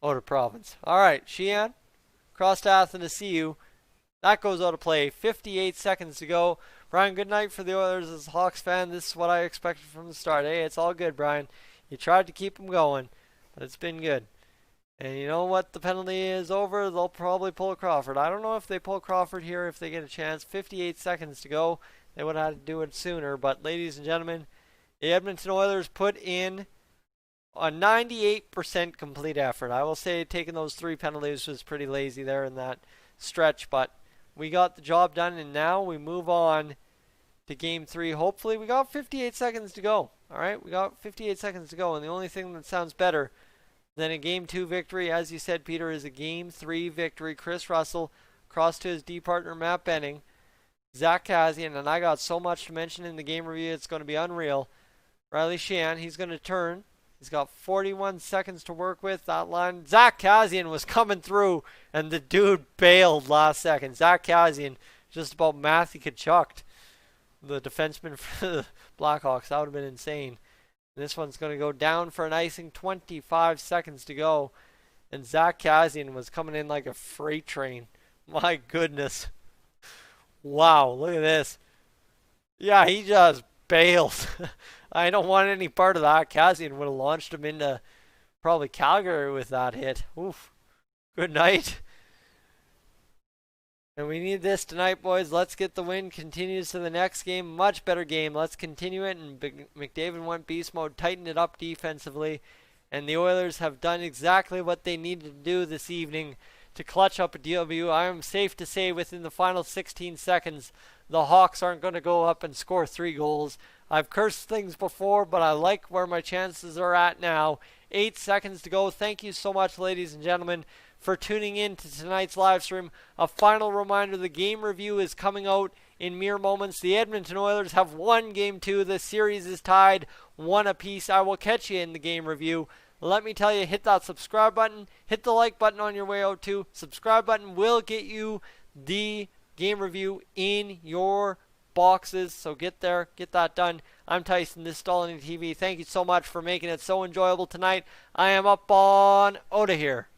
Oda Province. All right, Sheehan, cross to Athens to see you. That goes out of play. 58 seconds to go. Brian, good night for the Oilers as a Hawks fan. This is what I expected from the start. Hey, it's all good, Brian. You tried to keep them going, but it's been good. And you know what? The penalty is over. They'll probably pull Crawford. I don't know if they pull Crawford here if they get a chance. 58 seconds to go. They would have had to do it sooner. But ladies and gentlemen, the Edmonton Oilers put in a 98% complete effort. I will say taking those 3 penalties was pretty lazy there in that stretch, but we got the job done, and now we move on to Game 3. Hopefully, we got 58 seconds to go. All right, we got 58 seconds to go, and the only thing that sounds better than a Game 2 victory, as you said, Peter, is a Game 3 victory. Chris Russell cross to his D partner, Matt Benning, Zach Kassian, and I got so much to mention in the game review, it's going to be unreal. Riley Sheehan, he's going to turn. He's got 41 seconds to work with. That line, Zach Kassian was coming through, and the dude bailed last second. Zach Kassian just about Matthew Tkachuk, the defenseman for the Blackhawks. That would have been insane. And this one's going to go down for an icing. 25 seconds to go. And Zach Kassian was coming in like a freight train. My goodness. Wow, look at this. Yeah, he just bailed. I don't want any part of that. Kassian would have launched him into probably Calgary with that hit. Oof. Good night. And we need this tonight, boys. Let's get the win. Continues to the next game. Much better game. Let's continue it. And McDavid went beast mode. Tighten it up defensively. And the Oilers have done exactly what they needed to do this evening to clutch up a W. I am safe to say within the final 16 seconds, the Hawks aren't going to go up and score 3 goals. I've cursed things before, but I like where my chances are at now. 8 seconds to go. Thank you so much, ladies and gentlemen, for tuning in to tonight's live stream. A final reminder, the game review is coming out in mere moments. The Edmonton Oilers have won Game 2. The series is tied 1 apiece. I will catch you in the game review. Let me tell you, hit that subscribe button. Hit the like button on your way out too. Subscribe button will get you the game review in your boxes. So get there, get that done. I'm Tyson, this is Dolynny TV. Thank you so much for making it so enjoyable tonight. I am up on out of here.